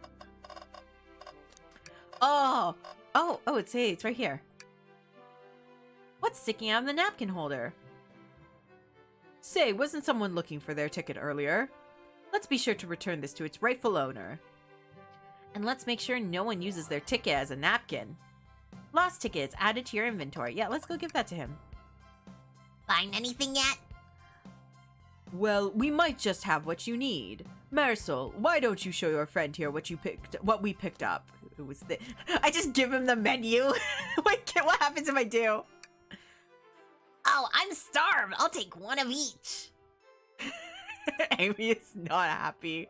Oh, it's right here. What's sticking out of the napkin holder? Say, wasn't someone looking for their ticket earlier? Let's be sure to return this to its rightful owner. And let's make sure no one uses their ticket as a napkin. Lost tickets added to your inventory. Yeah, let's go give that to him. Find anything yet? Well, we might just have what you need. Marisol, why don't you show your friend here what we picked up? It was I just give him the menu. Wait, what happens if I do? Oh, I'm starved. I'll take one of each. Amy is not happy.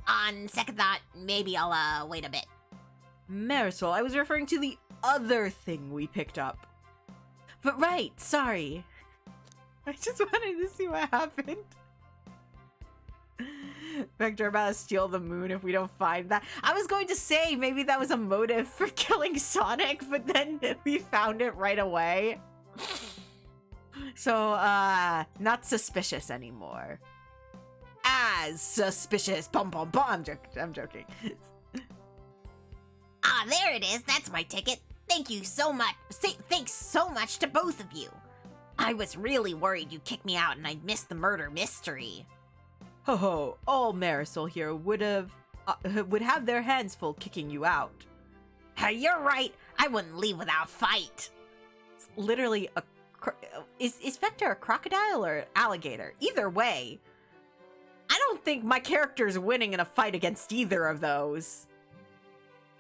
On second thought, maybe I'll wait a bit. Marisol, I was referring to the other thing we picked up. But right, sorry. I just wanted to see what happened. Vector about to steal the moon if we don't find that. I was going to say maybe that was a motive for killing Sonic, but then we found it right away. So, not suspicious anymore. As suspicious. Bum, bum, bum. I'm joking. Ah, there it is. That's my ticket. Thank you so much. Thanks so much to both of you. I was really worried you'd kick me out and I'd miss the murder mystery. Ho ho, all Marisol here would have their hands full kicking you out. You're right. I wouldn't leave without a fight. It's literally a... Is Vector a crocodile or alligator? Either way, I don't think my character's winning in a fight against either of those.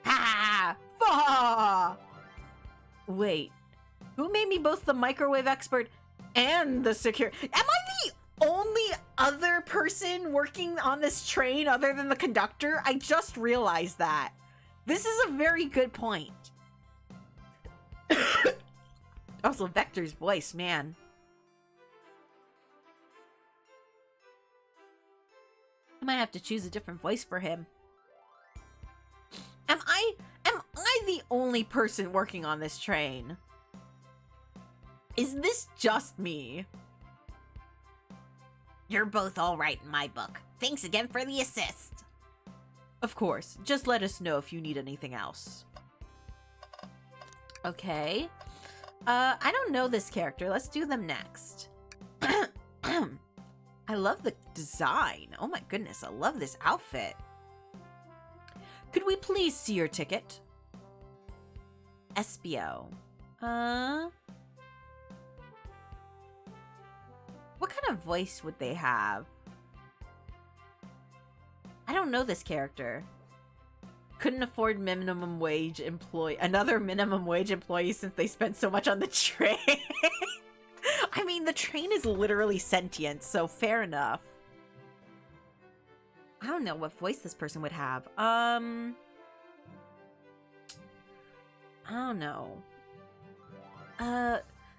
Ha! Ha! Wait, who made me both the microwave expert and the secure? Am I the only other person working on this train other than the conductor? I just realized that. This is a very good point. Also, Vector's voice, man. I might have to choose a different voice for him. Am I the only person working on this train? Is this just me? You're both all right in my book. Thanks again for the assist. Of course. Just let us know if you need anything else. Okay. I don't know this character. Let's do them next. I love the design. Oh my goodness, I love this outfit. Could we please see your ticket? SBO. What kind of voice would they have? I don't know this character. Couldn't afford another minimum wage employee since they spent so much on the train. I mean, the train is literally sentient, so fair enough. I don't know what voice this person would have. I don't know.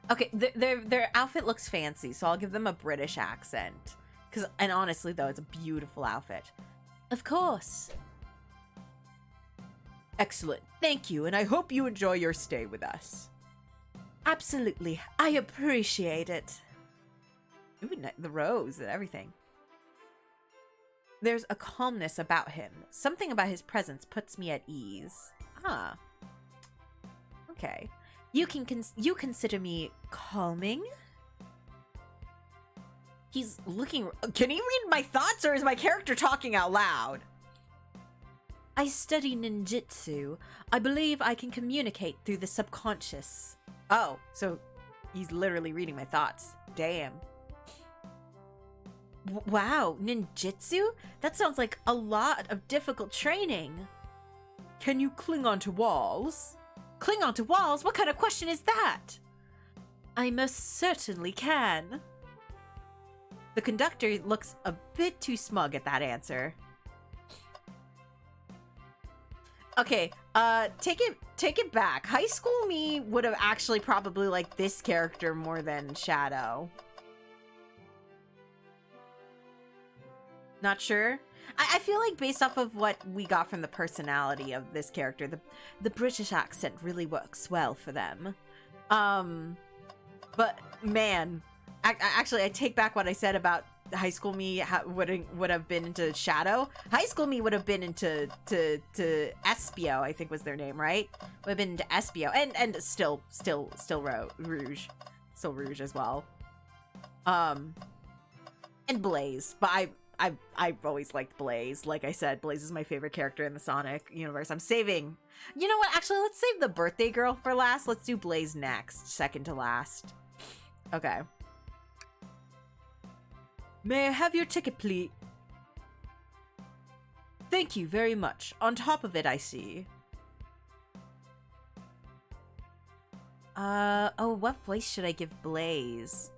Okay, their outfit looks fancy, so I'll give them a British accent. And honestly, though, it's a beautiful outfit. Of course. Excellent. Thank you, and I hope you enjoy your stay with us. Absolutely. I appreciate it. Ooh, the rose and everything. There's a calmness about him. Something about his presence puts me at ease. Ah. Okay. You consider me calming? He's looking... Can he read my thoughts, or is my character talking out loud? I study ninjutsu. I believe I can communicate through the subconscious. Oh, so he's literally reading my thoughts. Damn. Wow, ninjutsu? That sounds like a lot of difficult training. Can you cling onto walls? Cling onto walls? What kind of question is that? I most certainly can. The conductor looks a bit too smug at that answer. Okay, take it back. High school me would have actually probably liked this character more than Shadow. Not sure. I feel like based off of what we got from the personality of this character, the British accent really works well for them. But man, actually, I take back what I said about high school me would have been into Shadow. High school me would have been into Espio, I think was their name, right? Would have been into Espio, and still Rouge, still Rouge as well. And Blaze, but I've always liked Blaze. Like I said, Blaze is my favorite character in the Sonic universe. I'm saving... You know what? Actually, let's save the birthday girl for last. Let's do Blaze next. Second to last. Okay. May I have your ticket, please? Thank you very much. On top of it, I see. Oh, what voice should I give Blaze?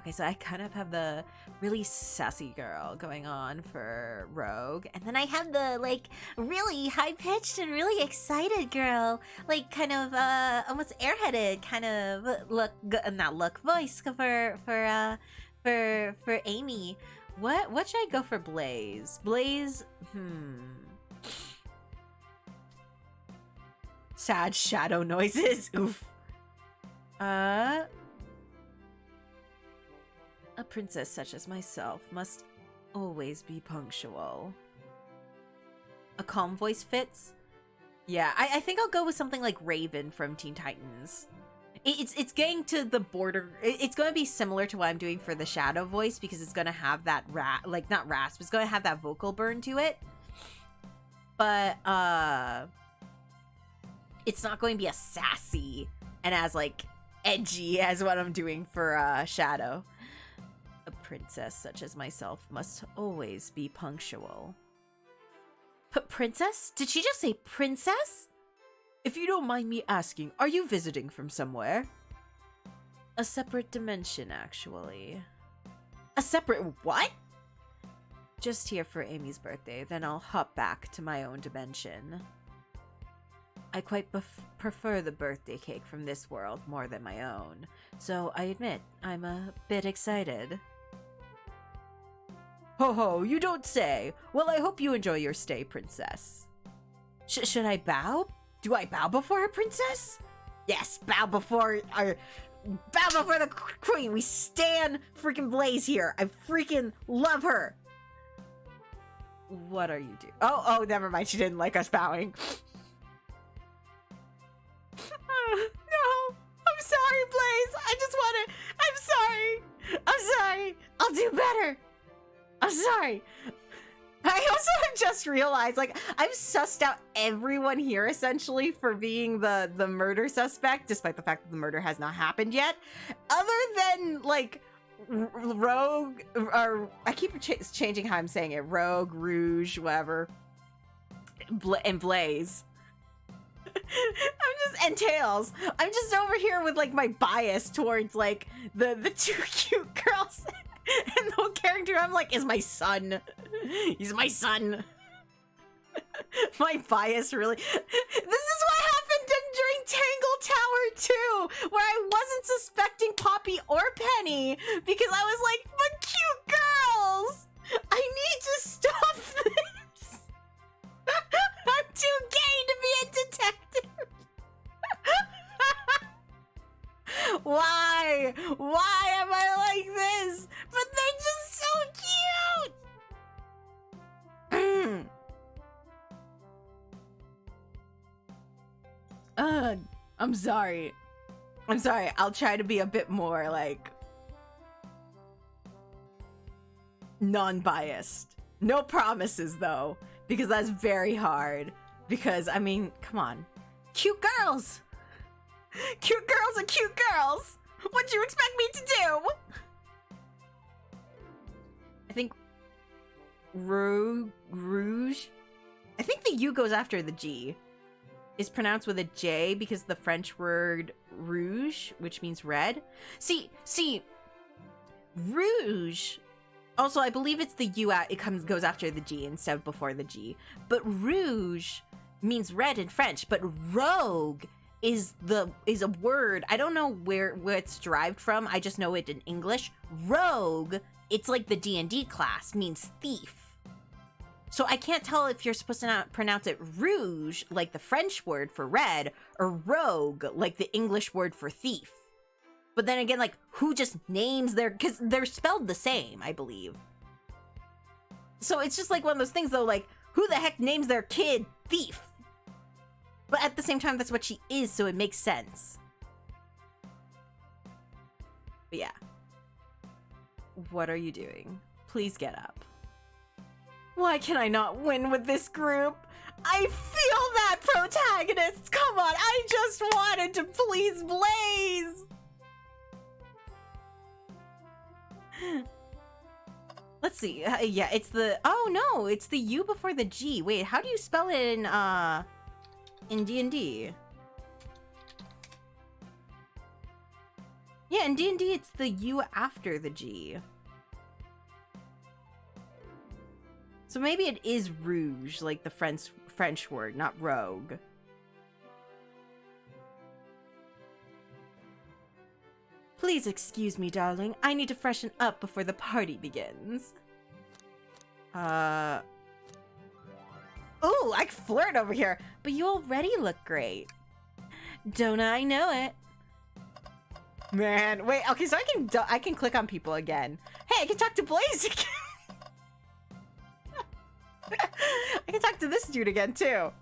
Okay, so I kind of have the really sassy girl going on for Rogue. And then I have the, like, really high-pitched and really excited girl. Like, kind of, almost airheaded kind of voice for Amy. What should I go for Blaze? Blaze, Sad shadow noises, oof. A princess such as myself must always be punctual. A calm voice fits? Yeah, I think I'll go with something like Raven from Teen Titans. It's getting to the border. It's going to be similar to what I'm doing for the Shadow voice because it's going to have that not rasp. It's going to have that vocal burn to it. But it's not going to be as sassy and as like edgy as what I'm doing for Shadow. A princess such as myself must always be punctual. Princess? Did she just say princess? If you don't mind me asking, are you visiting from somewhere? A separate dimension, actually. A separate what? Just here for Amy's birthday, then I'll hop back to my own dimension. I quite prefer the birthday cake from this world more than my own, so I admit I'm a bit excited. Ho ho, you don't say! Well, I hope you enjoy your stay, princess. Should I bow? Do I bow before a princess? Yes, bow before the queen. We stan freaking Blaze here. I freaking love her. What are you doing? Oh, never mind. She didn't like us bowing. No, I'm sorry, Blaze. I'm sorry. I'll do better. I'm sorry. I also have just realized, like, I've sussed out everyone here, essentially, for being the murder suspect, despite the fact that the murder has not happened yet. Other than, like, Rogue, or I keep changing how I'm saying it. Rogue, Rouge, whatever. and Blaze. And Tails. I'm just over here with like my bias towards like the two cute girls. And the whole character I'm like is my son. He's my son. My bias really. This is what happened during Tangle Tower 2, where I wasn't suspecting Poppy or Penny because I was like, but cute girls! I need to stop this! I'm too gay to be a detective! Why? Why am I like this? But they're just so cute! I'm sorry. I'm sorry. I'll try to be a bit more, like, non-biased. No promises, though, because that's very hard. Because, I mean, come on. Cute girls! Cute girls are cute girls! What do you expect me to do? I think Rouge? I think the U goes after the G. Is pronounced with a J because the French word rouge, which means red. See, rouge. Also, I believe it's the U. Goes after the G instead of before the G. But rouge means red in French. But rogue is a word. I don't know where it's derived from. I just know it in English. Rogue. It's like the D&D class means thief. So I can't tell if you're supposed to pronounce it rouge, like the French word for red, or rogue, like the English word for thief. But then again, like, who just names because they're spelled the same, I believe. So it's just like one of those things, though, like, who the heck names their kid Thief? But at the same time, that's what she is, so it makes sense. But yeah. What are you doing? Please get up. Why can I not win with this group? I feel that, protagonist! Come on, I just wanted to please Blaze! Let's see. Yeah, it's the... Oh, no, it's the U before the G. Wait, how do you spell it in D&D? Yeah, in D&D, it's the U after the G. So maybe it is rouge, like the French word, not rogue. Please excuse me, darling. I need to freshen up before the party begins. Ooh, I can flirt over here, but you already look great. Don't I know it? Man, wait, okay, so I can click on people again. Hey, I can talk to Blaze again. I can talk to this dude again, too.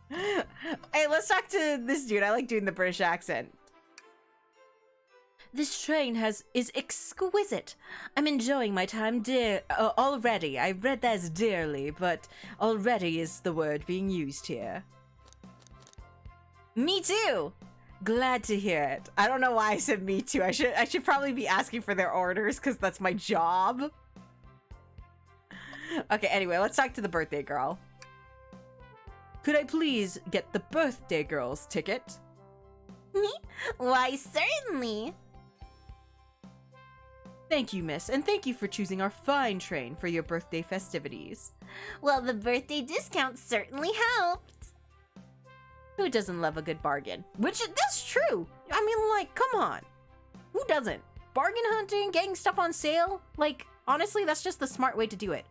Hey, let's talk to this dude. I like doing the British accent. This train is exquisite. I'm enjoying my time already. I read that as dearly, but already is the word being used here. Me too. Glad to hear it. I don't know why I said me too. I should probably be asking for their orders because that's my job. Okay, anyway, let's talk to the birthday girl. Could I please get the birthday girl's ticket? Why, certainly. Thank you, miss, and thank you for choosing our fine train for your birthday festivities. Well, the birthday discount certainly helped. Who doesn't love a good bargain? That's true. I mean, like, come on. Who doesn't? Bargain hunting, getting stuff on sale? Like, honestly, that's just the smart way to do it.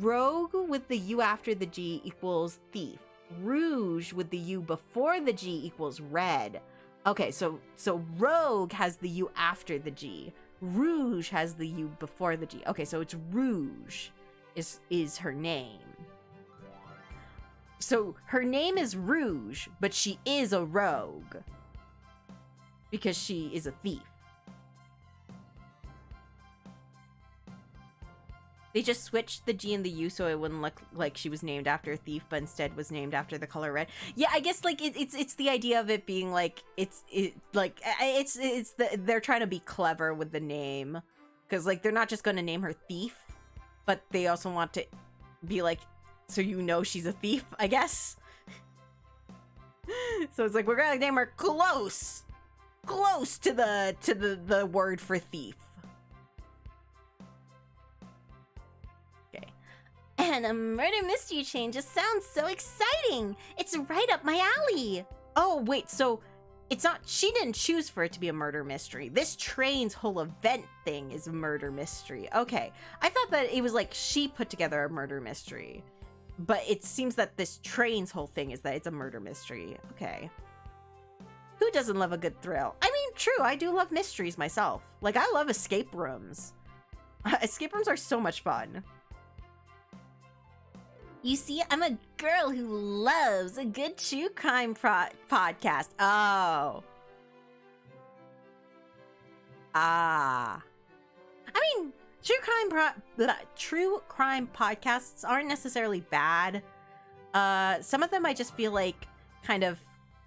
Rogue with the U after the G equals thief. Rouge with the U before the G equals red. Okay, so rogue has the U after the G. Rouge has the U before the G. Okay, so it's Rouge is her name. So her name is Rouge, but she is a rogue. Because she is a thief. They just switched the G and the U so it wouldn't look like she was named after a thief, but instead was named after the color red. Yeah, I guess like it's the idea of it being like they're trying to be clever with the name, because like they're not just going to name her Thief, but they also want to be like So you know she's a thief, I guess. So it's like, we're gonna name her Close. Close to the word for thief. Okay. And a murder mystery train just sounds so exciting. It's right up my alley. Oh, wait, so it's not, she didn't choose for it to be a murder mystery. This train's whole event thing is a murder mystery. Okay. I thought that it was like she put together a murder mystery. But it seems that this train's whole thing is that it's a murder mystery. Okay. Who doesn't love a good thrill? I mean, true, I do love mysteries myself. Like, I love escape rooms. Escape rooms are so much fun. You see, I'm a girl who loves a good true crime podcast. Oh. Ah. I mean, true crime podcasts aren't necessarily bad. Some of them I just feel like kind of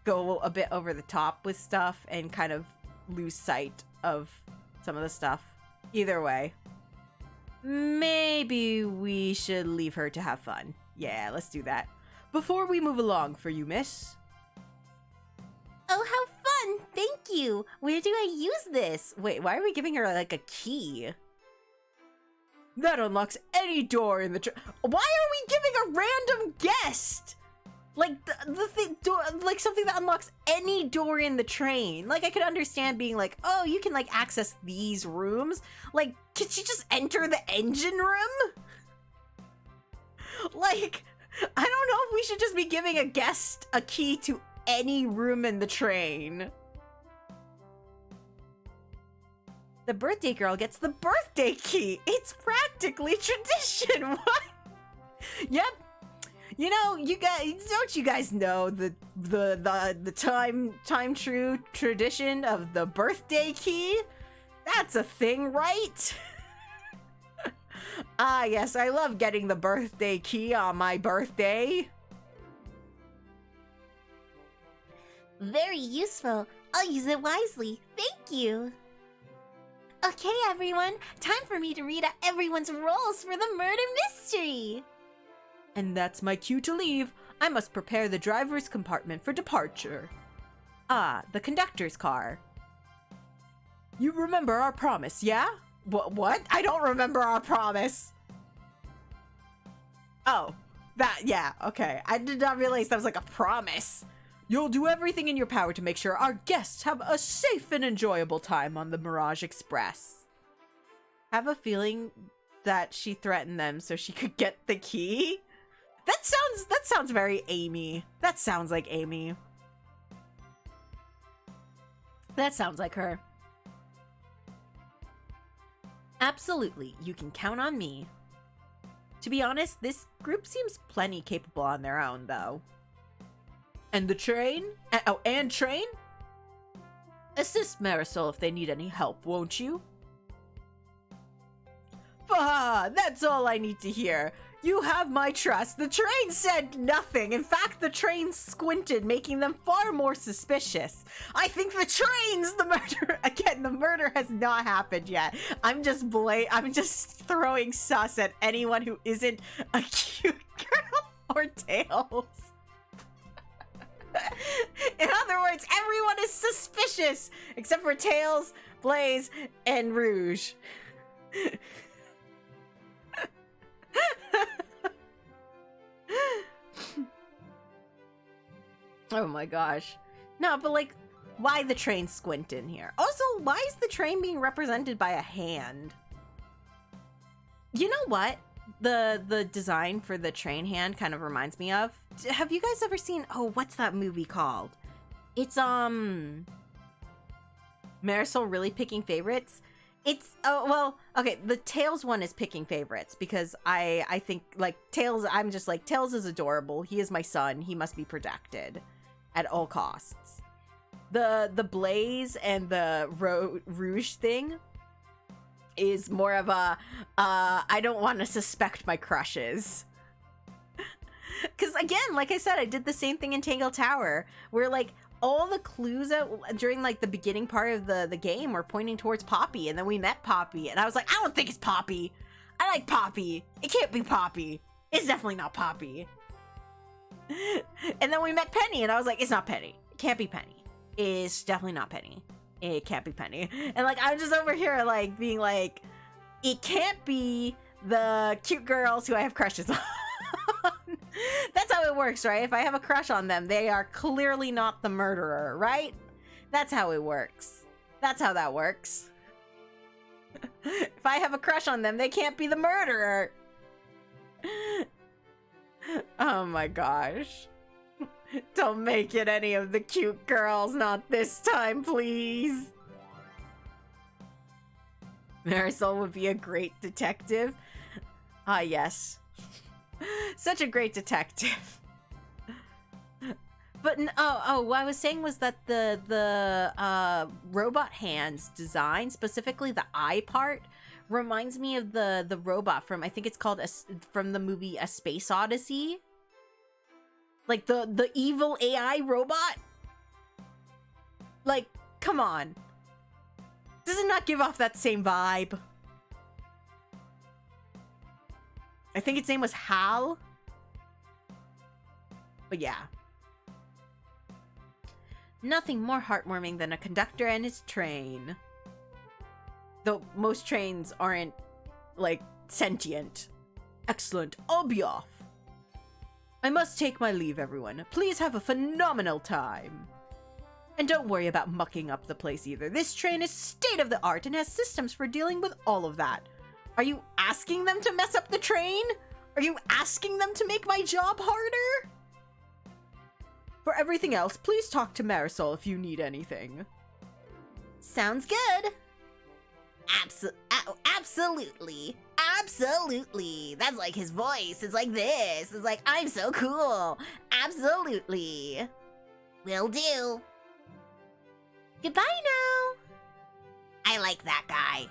go a bit over the top with stuff and kind of lose sight of some of the stuff. Either way, maybe we should leave her to have fun. Yeah, let's do that. Before we move along for you, miss. Oh, how fun! Thank you! Where do I use this? Wait, why are we giving her like a key? That unlocks any door in the Why are we giving a random guest? Like the thing, like something that unlocks any door in the train. Like I could understand being like, oh, you can like access these rooms. Like, could she just enter the engine room? Like, I don't know if we should just be giving a guest a key to any room in the train. The birthday girl gets the birthday key. It's practically tradition. What? Yep. You know, you guys, don't you guys know the time true tradition of the birthday key? That's a thing, right? Ah, yes, I love getting the birthday key on my birthday. Very useful. I'll use it wisely. Thank you. Okay, everyone. Time for me to read out everyone's roles for the murder mystery. And that's my cue to leave. I must prepare the driver's compartment for departure. Ah, the conductor's car. You remember our promise, yeah? What? I don't remember our promise. Oh, yeah, okay. I did not realize that was like a promise. You'll do everything in your power to make sure our guests have a safe and enjoyable time on the Mirage Express. Have a feeling that she threatened them so she could get the key? That sounds very Amy. That sounds like Amy. That sounds like her. Absolutely, you can count on me. To be honest, this group seems plenty capable on their own, though. And the train? And train? Assist Marisol if they need any help, won't you? Bah, that's all I need to hear. You have my trust. The train said nothing. In fact, the train squinted, making them far more suspicious. I think the train's the murder. Again, the murder has not happened yet. I'm just throwing sus at anyone who isn't a cute girl or Tails. In other words, everyone is suspicious except for Tails, Blaze, and Rouge. Oh my gosh. No, but like, why the train squint in here? Also, why is the train being represented by a hand? You know what the design for the train hand kind of reminds me of? Have you guys ever seen, oh, what's that movie called? It's Marisol Really Picking Favorites. It's, oh, well, okay, the Tails one is Picking Favorites because I think, like, Tails, I'm just like, Tails is adorable. He is my son. He must be protected at all costs. The Blaze and the Rouge thing is more of a, I don't want to suspect my crushes. Because, again, like I said, I did the same thing in Tangle Tower, where, like, all the clues during like the beginning part of the game were pointing towards Poppy, and then we met Poppy, and I was like, I don't think it's Poppy. I like Poppy. It can't be Poppy. It's definitely not Poppy. And then we met Penny, and I was like, it's not Penny. It can't be Penny. It's definitely not Penny. It can't be Penny. And like, I'm just over here like being like, it can't be the cute girls who I have crushes on. That's how it works, right? If I have a crush on them, they are clearly not the murderer, right? That's how it works. That's how that works. If I have a crush on them, they can't be the murderer. Oh my gosh. Don't make it any of the cute girls, not this time, please. Marisol would be a great detective. Ah, yes. Such a great detective. But what I was saying was that the robot hands design, specifically the eye part, reminds me of the robot from, I think it's called from the movie A Space Odyssey. Like the evil AI robot. Like, come on. Does it not give off that same vibe? I think its name was Hal. But yeah. Nothing more heartwarming than a conductor and his train. Though most trains aren't, like, sentient. Excellent. I'll be off. I must take my leave, everyone. Please have a phenomenal time. And don't worry about mucking up the place either. This train is state-of-the-art and has systems for dealing with all of that. Are you asking them to mess up the train? Are you asking them to make my job harder? For everything else, please talk to Marisol if you need anything. Sounds good. Absolutely. Absolutely. That's like his voice. It's like this. It's like, I'm so cool. Absolutely. Will do. Goodbye now. I like that guy.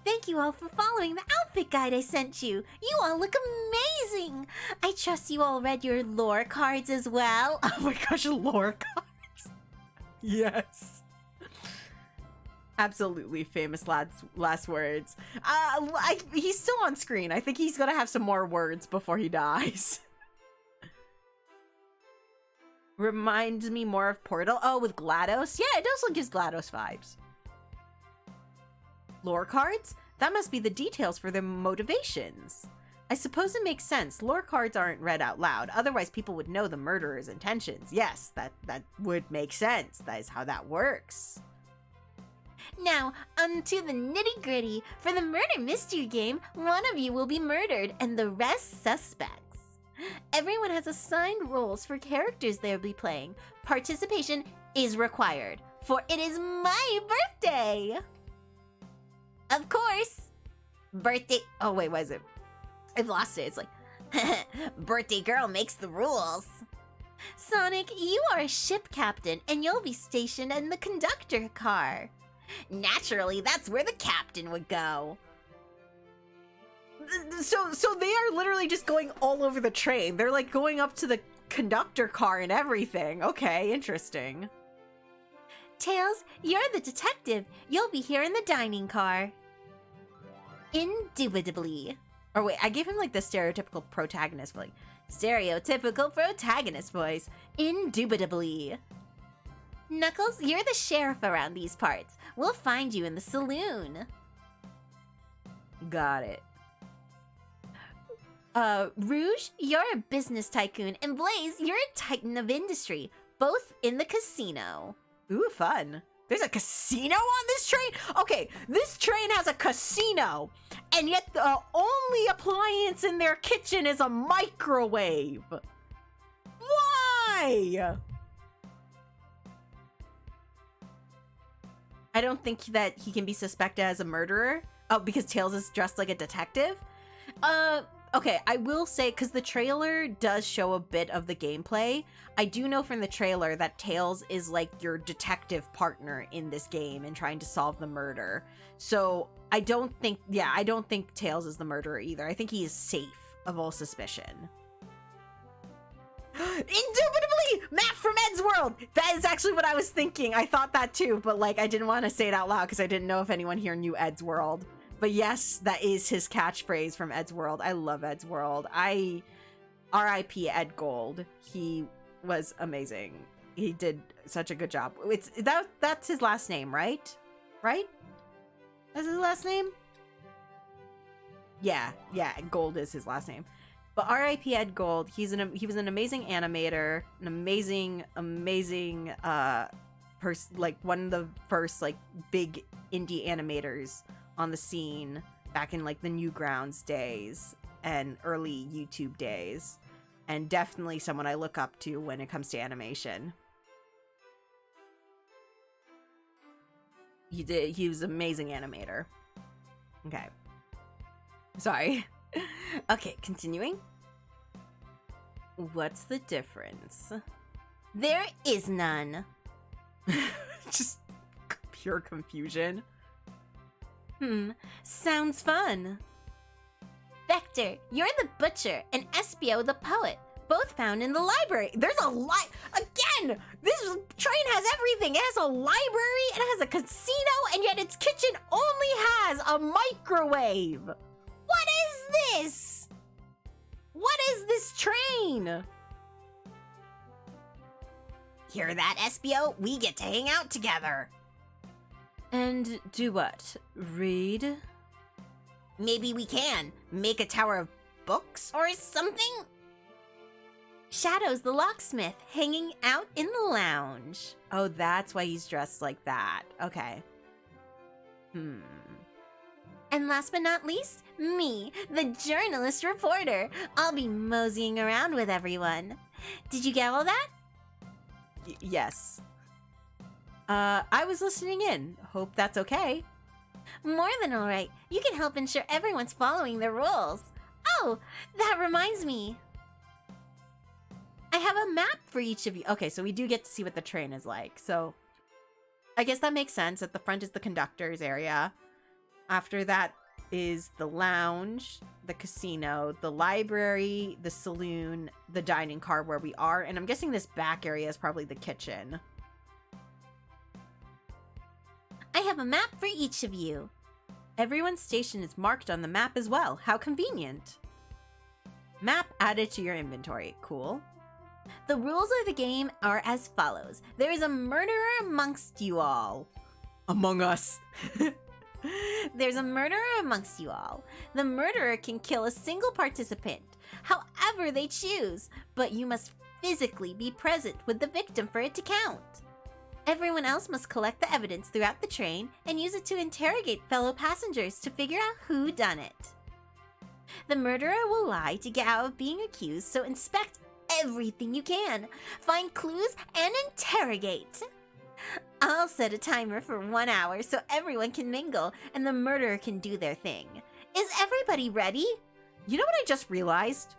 Thank you all for following the outfit guide I sent you. You all look amazing. I trust you all read your lore cards as well. Oh my gosh, lore cards. Yes. Absolutely famous last words. He's still on screen. I think he's gonna have some more words before he dies. Reminds me more of Portal. Oh, with GLaDOS? Yeah, it also gives GLaDOS vibes. Lore cards? That must be the details for their motivations. I suppose it makes sense. Lore cards aren't read out loud. Otherwise, people would know the murderer's intentions. Yes, that would make sense. That is how that works. Now, onto the nitty-gritty. For the murder mystery game, one of you will be murdered and the rest suspects. Everyone has assigned roles for characters they'll be playing. Participation is required, for it is my birthday! Of course! Birthday... Oh, wait, what is it? I've lost it. It's like... Birthday girl makes the rules. Sonic, you are a ship captain, and you'll be stationed in the conductor car. Naturally, that's where the captain would go. So they are literally just going all over the train. They're like going up to the conductor car and everything. Okay, interesting. Tails, you're the detective. You'll be here in the dining car. Indubitably. Or wait, I gave him like the stereotypical protagonist voice. Stereotypical protagonist voice. Indubitably. Knuckles, you're the sheriff around these parts. We'll find you in the saloon. Got it. Rouge, you're a business tycoon, and Blaze, you're a titan of industry, both in the casino. Ooh, fun. There's a casino on this train? Okay, this train has a casino, and yet the only appliance in their kitchen is a microwave. Why? I don't think that he can be suspected as a murderer. Oh, because Tails is dressed like a detective? Okay, I will say, because the trailer does show a bit of the gameplay, I do know from the trailer that Tails is like your detective partner in this game and trying to solve the murder. So I don't think Tails is the murderer either. I think he is safe of all suspicion. Indubitably! Matt from Ed's World! That is actually what I was thinking. I thought that too, but like I didn't want to say it out loud because I didn't know if anyone here knew Ed's World. But yes, that is his catchphrase from Ed's World. I love Ed's World. R.I.P. Ed Gold. He was amazing. He did such a good job. That's his last name, right? Right? That's his last name? Yeah, Gold is his last name. But R.I.P. Ed Gold, he was an amazing animator, an amazing like one of the first like big indie animators on the scene back in like the Newgrounds days and early YouTube days, and definitely someone I look up to when it comes to animation. He was an amazing animator. Okay. Sorry. Okay, continuing. What's the difference? There is none. Just pure confusion. Sounds fun. Vector, you're the butcher, and Espio the poet. Both found in the library. There's a again! This train has everything. It has a library, it has a casino, and yet its kitchen only has a microwave. What is this? What is this train? Hear that, Espio? We get to hang out together. And do what? Read? Maybe we can make a tower of books or something? Shadow's the locksmith hanging out in the lounge. Oh, that's why he's dressed like that. Okay. And last but not least, me, the journalist reporter. I'll be moseying around with everyone. Did you get all that? Yes. I was listening in. Hope that's okay. More than all right. You can help ensure everyone's following the rules. Oh, that reminds me. I have a map for each of you. Okay, so we do get to see what the train is like. So I guess that makes sense. At the front is the conductor's area. After that is the lounge, the casino, the library, the saloon, the dining car where we are. And I'm guessing this back area is probably the kitchen. I have a map for each of you. Everyone's station is marked on the map as well. How convenient. Map added to your inventory. Cool. The rules of the game are as follows. There is a murderer amongst you all. Among us. There's a murderer amongst you all. The murderer can kill a single participant, however they choose, but you must physically be present with the victim for it to count. Everyone else must collect the evidence throughout the train and use it to interrogate fellow passengers to figure out who done it. The murderer will lie to get out of being accused, so inspect everything you can, find clues, and interrogate. I'll set a timer for 1 hour so everyone can mingle and the murderer can do their thing. Is everybody ready? You know what I just realized?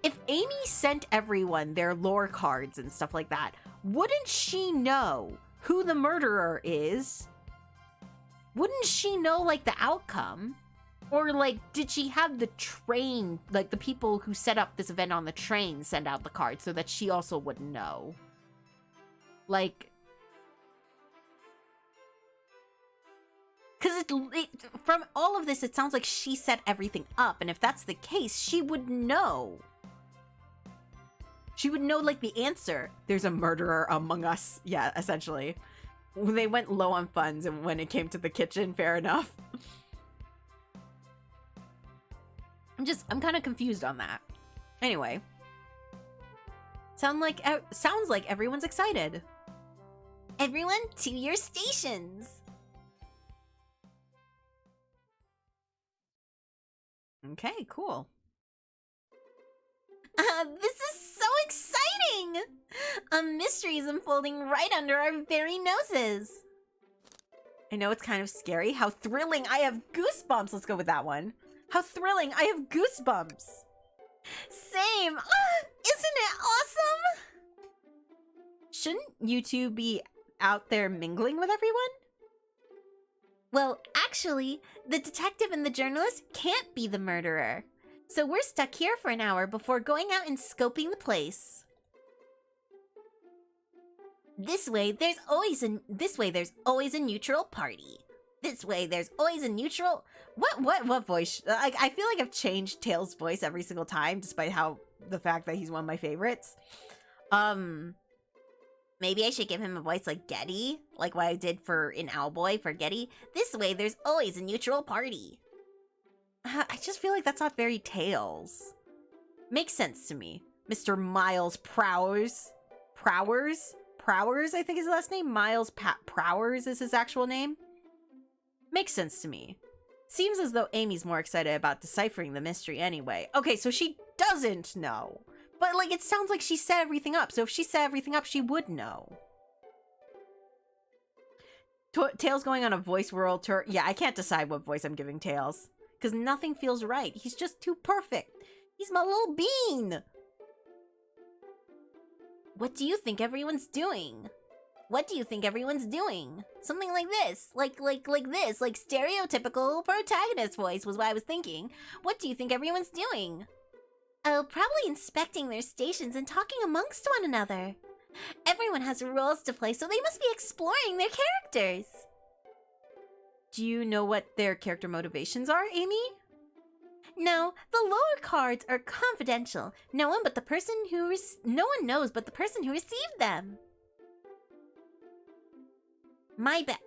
If Amy sent everyone their lore cards and stuff like that, wouldn't she know who the murderer is? Wouldn't she know, like, the outcome? Or, like, did she have the train, like, the people who set up this event on the train send out the cards so that she also wouldn't know? Like, because from all of this, it sounds like she set everything up. And if that's the case, she would know. She would know, like, the answer. There's a murderer among us. Yeah, essentially. They went low on funds, and when it came to the kitchen, fair enough. I'm kind of confused on that. Anyway. Sounds like everyone's excited. Everyone to your stations. Okay, cool. This is so exciting! A mystery is unfolding right under our very noses. I know it's kind of scary. How thrilling! I have goosebumps! Let's go with that one. How thrilling! I have goosebumps! Same! Isn't it awesome? Shouldn't you two be out there mingling with everyone? Well, actually, the detective and the journalist can't be the murderer. So we're stuck here for an hour before going out and scoping the place. This way, there's always a neutral party. This way, there's always a neutral. What voice? Like, I feel like I've changed Tails' voice every single time, despite the fact that he's one of my favorites. Maybe I should give him a voice like Getty, like what I did in Owlboy for Getty. This way, there's always a neutral party. I just feel like that's not very Tails. Makes sense to me. Mr. Miles Prowers, I think is his last name. Miles Prowers is his actual name. Makes sense to me. Seems as though Amy's more excited about deciphering the mystery anyway. Okay, so she doesn't know. But, like, it sounds like she set everything up. So if she set everything up, she would know. Tails going on a voice world tour. Yeah, I can't decide what voice I'm giving Tails. Because nothing feels right. He's just too perfect. He's my little bean. What do you think everyone's doing? What do you think everyone's doing? Something like this. Like this. Like stereotypical protagonist voice was what I was thinking. What do you think everyone's doing? Oh, probably inspecting their stations and talking amongst one another. Everyone has roles to play, so they must be exploring their characters. Do you know what their character motivations are, Amy? No, the lower cards are confidential. No one knows but the person who received them. My bad.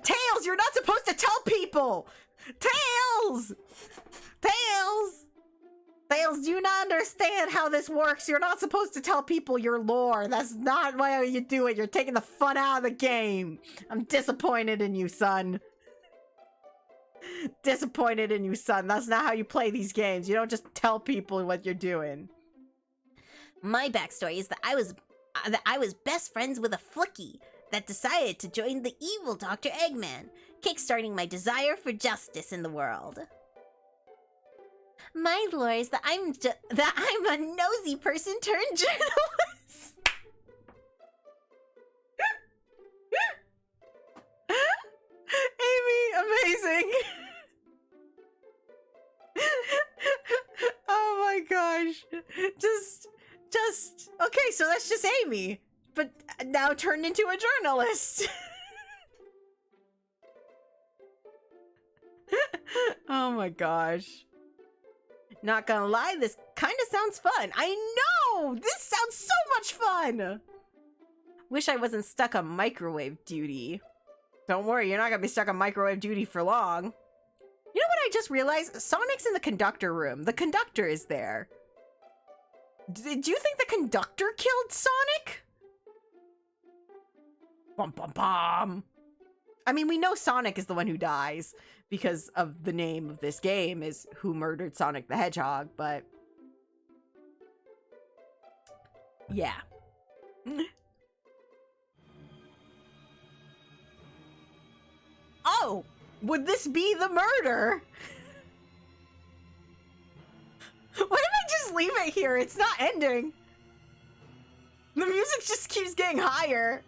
Tails, you're not supposed to tell people! Tails! Tails, do you not understand how this works? You're not supposed to tell people your lore. That's not why you do it. You're taking the fun out of the game. I'm disappointed in you, son. Disappointed in you, son. That's not how you play these games. You don't just tell people what you're doing. My backstory is that I was best friends with a Flicky that decided to join the evil Dr. Eggman, kickstarting my desire for justice in the world. My lore is that I'm a nosy person turned journalist. Amy, amazing. Oh my gosh. Just okay, so that's just Amy, but now turned into a journalist. Oh my gosh. Not gonna lie, this kind of sounds fun. I know! This sounds so much fun! Wish I wasn't stuck on microwave duty. Don't worry, you're not gonna be stuck on microwave duty for long. You know what I just realized? Sonic's in the conductor room. The conductor is there. Did you think the conductor killed Sonic? Bum bum bum. I mean, we know Sonic is the one who dies because of the name of this game is Who Murdered Sonic the Hedgehog, but yeah. Oh, would this be the murder? What if I just leave it here? It's not ending. The music just keeps getting higher.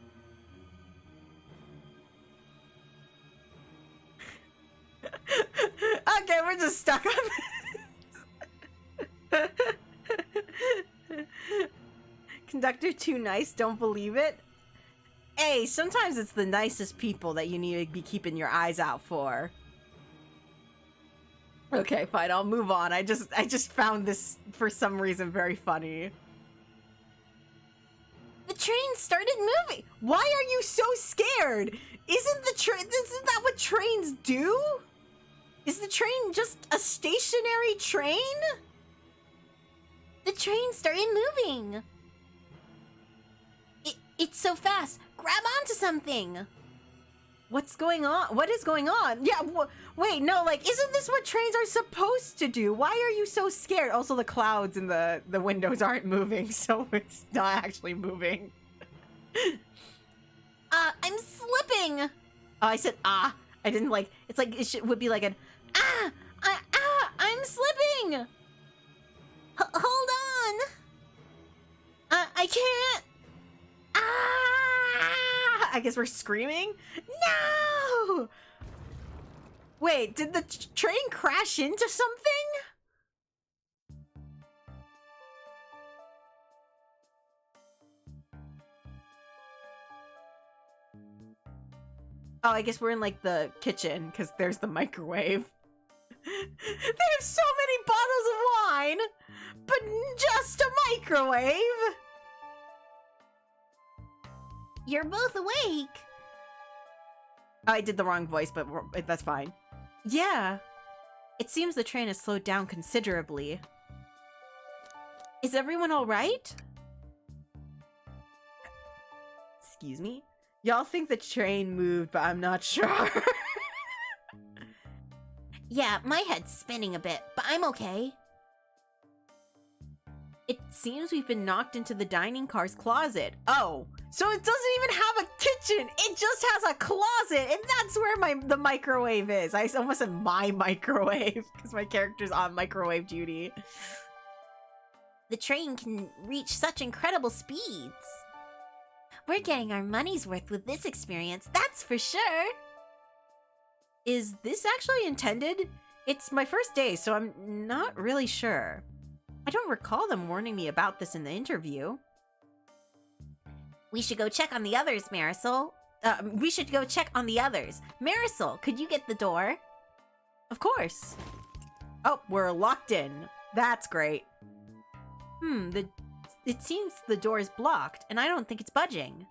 Okay, we're just stuck on this. Conductor too nice, don't believe it. Hey, sometimes it's the nicest people that you need to be keeping your eyes out for. Okay, fine, I'll move on. I just found this for some reason very funny. The train started moving. Why are you so scared? Isn't that what trains do? Is the train just a stationary train? The train started moving. It's so fast. Grab onto something. What's going on? What is going on? Yeah, wait, no, like, isn't this what trains are supposed to do? Why are you so scared? Also, the clouds in the windows aren't moving, so it's not actually moving. I'm slipping. Oh, I said, ah. I didn't like, it's like, would be like an, I'm slipping. Hold on. I can't. I guess we're screaming? No! Wait, did the train crash into something? Oh, I guess we're in, like, the kitchen, because there's the microwave. They have so many bottles of wine, but just a microwave! You're both awake. I did the wrong voice, but that's fine. Yeah. It seems the train has slowed down considerably. Is everyone all right? Excuse me? Y'all think the train moved, but I'm not sure. Yeah, my head's spinning a bit, but I'm okay. It seems we've been knocked into the dining car's closet. Oh, so it doesn't even have a kitchen. It just has a closet, and that's where the microwave is. I almost said my microwave, because my character's on microwave duty. The train can reach such incredible speeds. We're getting our money's worth with this experience, that's for sure. Is this actually intended? It's my first day, so I'm not really sure. I don't recall them warning me about this in the interview. We should go check on the others, Marisol. Marisol, could you get the door? Of course. Oh, we're locked in. That's great. It seems the door is blocked, and I don't think it's budging.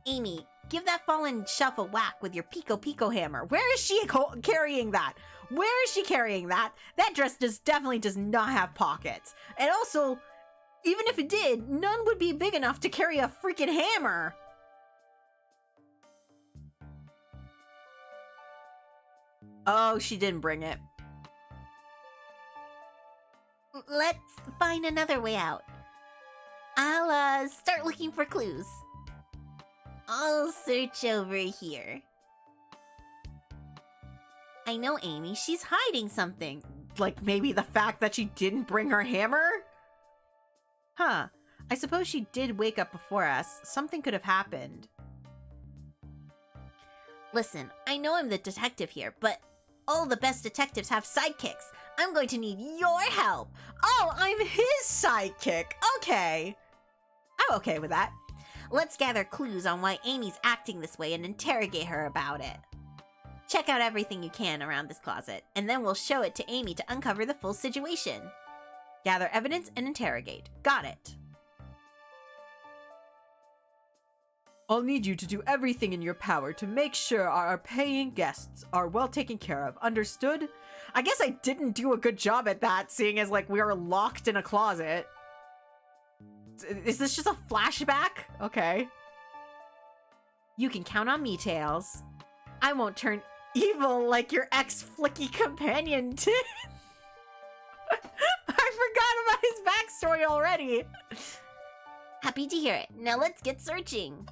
Amy, give that fallen shelf a whack with your Pico hammer. Where is she carrying that? Where is she carrying that? That dress definitely does not have pockets. And also, even if it did, none would be big enough to carry a freaking hammer. Oh, she didn't bring it. Let's find another way out. I'll start looking for clues. I'll search over here. I know Amy, she's hiding something. Like maybe the fact that she didn't bring her hammer? Huh. I suppose she did wake up before us. Something could have happened. Listen, I know I'm the detective here, but all the best detectives have sidekicks. I'm going to need your help. Oh, I'm his sidekick. Okay. I'm okay with that. Let's gather clues on why Amy's acting this way and interrogate her about it. Check out everything you can around this closet, and then we'll show it to Amy to uncover the full situation. Gather evidence and interrogate. Got it. I'll need you to do everything in your power to make sure our paying guests are well taken care of. Understood? I guess I didn't do a good job at that, seeing as, like, we are locked in a closet. Is this just a flashback? Okay. You can count on me, Tails. I won't turn evil like your ex-flicky companion did. I forgot about his backstory already. Happy to hear it. Now let's get searching.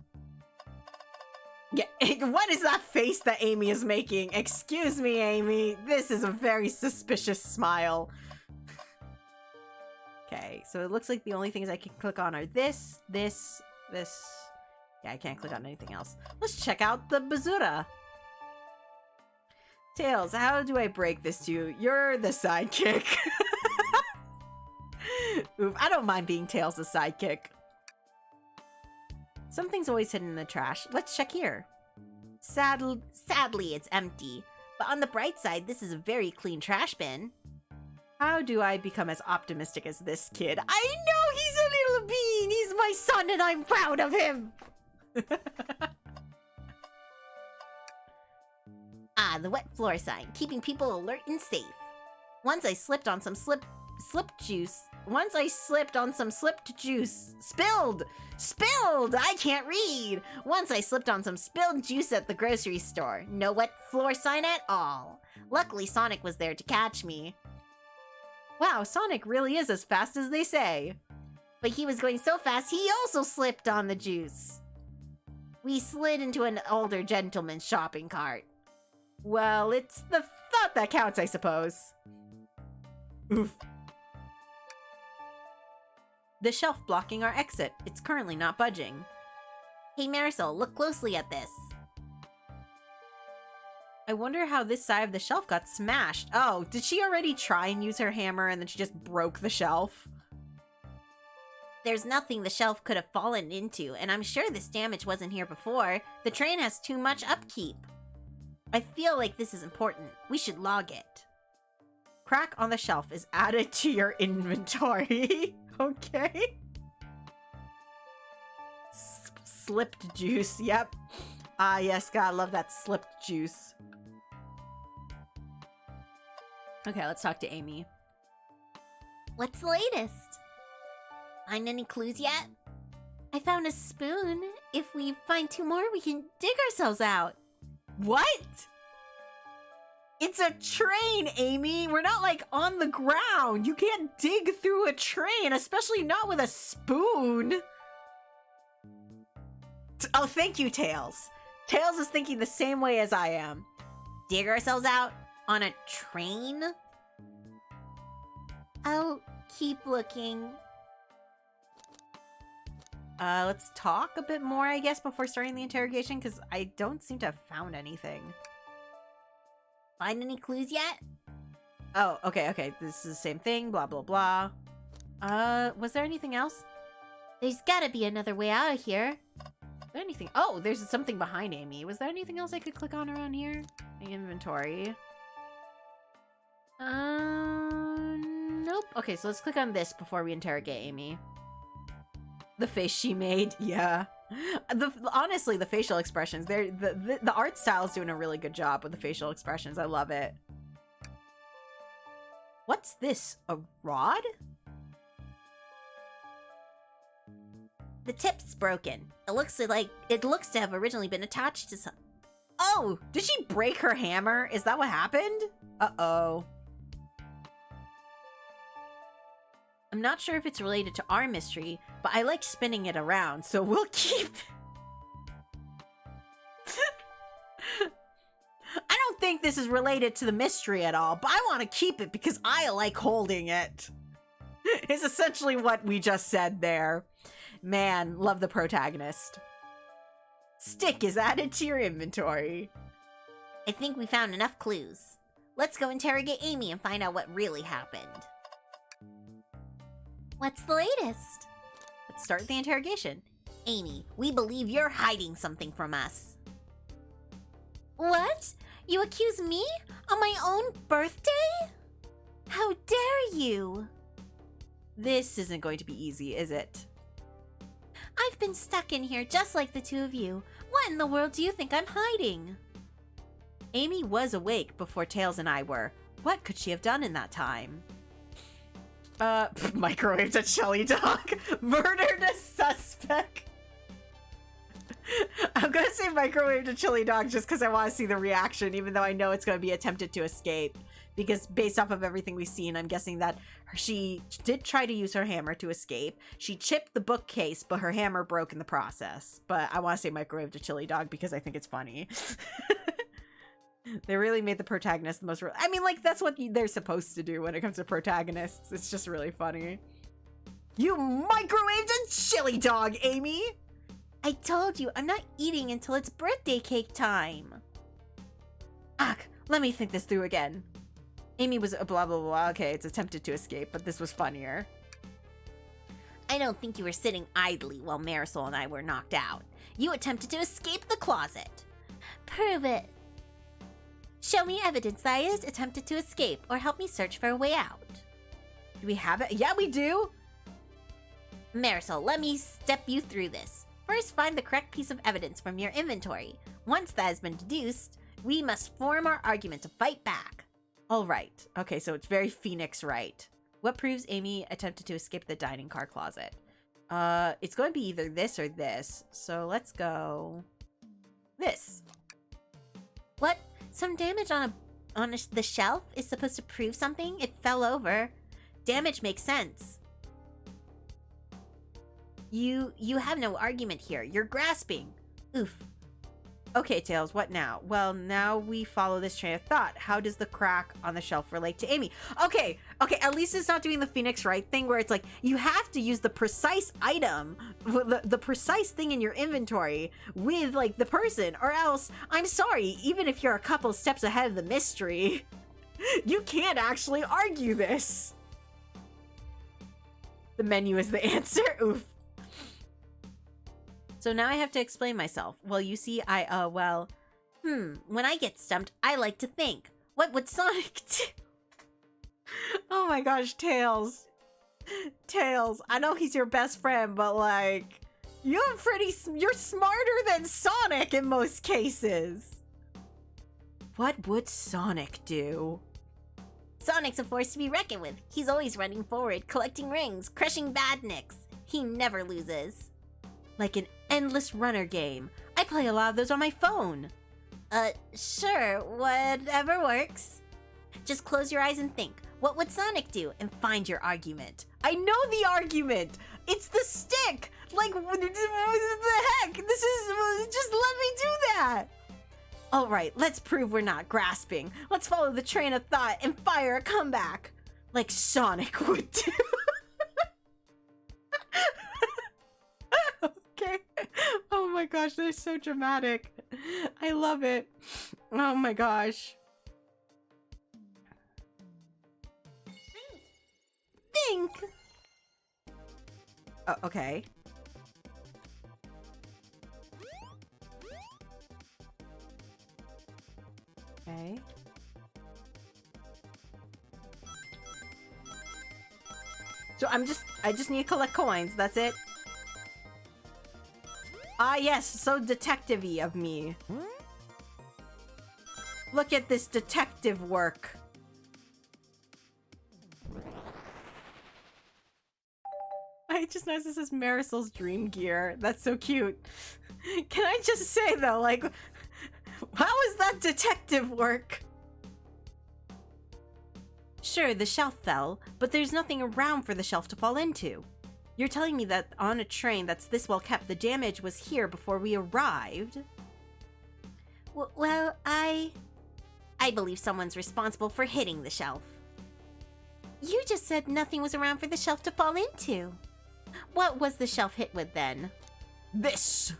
Yeah, what is that face that Amy is making? Excuse me, Amy. This is a very suspicious smile. Okay, so it looks like the only things I can click on are this. Yeah, I can't click on anything else. Let's check out the Bazooka. Tails, how do I break this to you? You're the sidekick. Oof, I don't mind being Tails the sidekick. Something's always hidden in the trash. Let's check here. Sadly, it's empty. But on the bright side, this is a very clean trash bin. How do I become as optimistic as this kid? I know he's a little bean! He's my son and I'm proud of him! Ah, the wet floor sign, keeping people alert and safe. Once I slipped on some slipped juice. Spilled! I can't read! Once I slipped on some spilled juice at the grocery store. No wet floor sign at all. Luckily, Sonic was there to catch me. Wow, Sonic really is as fast as they say. But he was going so fast, he also slipped on the juice. We slid into an older gentleman's shopping cart. Well, it's the thought that counts, I suppose. Oof. The shelf blocking our exit. It's currently not budging. Hey Marisol, look closely at this. I wonder how this side of the shelf got smashed. Oh, did she already try and use her hammer and then she just broke the shelf? There's nothing the shelf could have fallen into, and I'm sure this damage wasn't here before. The train has too much upkeep. I feel like this is important. We should log it. Crack on the shelf is added to your inventory. Okay. Slipped juice. Yep. Ah, yes, God, I love that slipped juice. Okay, let's talk to Amy. What's the latest? Find any clues yet? I found a spoon. If we find 2 more, we can dig ourselves out. What? It's a train, Amy. We're not like on the ground. You can't dig through a train, especially not with a spoon. Oh, thank you, Tails. Tails is thinking the same way as I am. Dig ourselves out on a train? I'll keep looking. Let's talk a bit more, I guess, before starting the interrogation, because I don't seem to have found anything. Find any clues yet? Oh, okay. This is the same thing, blah, blah, blah. Was there anything else? There's gotta be another way out of here. Is there anything? Oh, there's something behind Amy. Was there anything else I could click on around here? The inventory. Nope. Okay, so let's click on this before we interrogate Amy. The face she made, yeah. Honestly, the facial expressions, the art style is doing a really good job with the facial expressions. I love it. What's this? A rod? The tip's broken. It looks to have originally been attached to some. Oh, did she break her hammer? Is that what happened? Uh-oh. I'm not sure if it's related to our mystery, but I like spinning it around, so we'll keep... I don't think this is related to the mystery at all, but I want to keep it because I like holding it. It's essentially what we just said there. Man, love the protagonist. Stick is added to your inventory. I think we found enough clues. Let's go interrogate Amy and find out what really happened. What's the latest? Let's start the interrogation. Amy, we believe you're hiding something from us. What? You accuse me on my own birthday? How dare you? This isn't going to be easy, is it? I've been stuck in here just like the 2 of you. What in the world do you think I'm hiding? Amy was awake before Tails and I were. What could she have done in that time? Microwaved a chili dog. Murdered a suspect. I'm gonna say microwaved a chili dog just because I want to see the reaction, even though I know it's gonna be attempted to escape. Because based off of everything we've seen, I'm guessing that she did try to use her hammer to escape. She chipped the bookcase, but her hammer broke in the process. But I want to say microwaved a chili dog because I think it's funny. They really made the protagonist the most... I mean, like, that's what they're supposed to do when it comes to protagonists. It's just really funny. You microwaved a chili dog, Amy! I told you, I'm not eating until it's birthday cake time. Ugh, let me think this through again. Amy was blah, blah, blah. Okay, it's attempted to escape, but this was funnier. I don't think you were sitting idly while Marisol and I were knocked out. You attempted to escape the closet. Prove it. Show me evidence that I attempted to escape, or help me search for a way out. Do we have it? Yeah, we do! Marisol, let me step you through this. First, find the correct piece of evidence from your inventory. Once that has been deduced, we must form our argument to fight back. All right. Okay, so it's very Phoenix right. What proves Amy attempted to escape the dining car closet? It's going to be either this or this. So let's go... this. What? Some damage on the shelf is supposed to prove something? It fell over. Damage makes sense. You have no argument here. You're grasping. Oof. Okay, Tails, what now? Well, now we follow this train of thought. How does the crack on the shelf relate to Amy? Okay, at least it's not doing the Phoenix Wright thing where it's like, you have to use the precise item, the precise thing in your inventory with, like, the person, or else, I'm sorry, even if you're a couple steps ahead of the mystery, you can't actually argue this. The menu is the answer? Oof. So now I have to explain myself. Well, you see, well... When I get stumped, I like to think. What would Sonic do? Oh my gosh, Tails. Tails, I know he's your best friend, but like, you're smarter than Sonic in most cases. What would Sonic do? Sonic's a force to be reckoned with. He's always running forward, collecting rings, crushing badniks. He never loses. Like an endless runner game. I play a lot of those on my phone. Sure, whatever works. Just close your eyes and think. What would Sonic do? And find your argument. I know the argument! It's the stick! Like, what the heck? This is... Just let me do that! Alright, let's prove we're not grasping. Let's follow the train of thought and fire a comeback. Like Sonic would do. Okay. Oh my gosh, they're so dramatic. I love it. Oh my gosh. Think! Okay. Okay. So I just need to collect coins, that's it. Ah yes, so detective-y of me. Look at this detective work. I just noticed this is Marisol's dream gear. That's so cute. Can I just say though, like, how is that detective work? Sure, the shelf fell, but there's nothing around for the shelf to fall into. You're telling me that on a train that's this well kept, the damage was here before we arrived? Well, I believe someone's responsible for hitting the shelf. You just said nothing was around for the shelf to fall into. What was the shelf hit with then? This!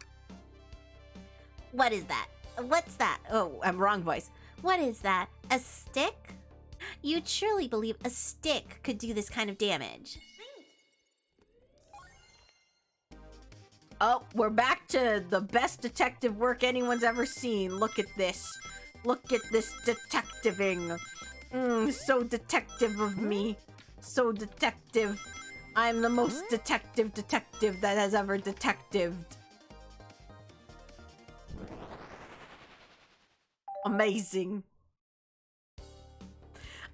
What is that? What's that? Oh, I'm wrong voice. What is that? A stick? You truly believe a stick could do this kind of damage? Oh, we're back to the best detective work anyone's ever seen. Look at this. Look at this detectiving. So detective of me. So detective. I'm the most detective that has ever detectived. Amazing.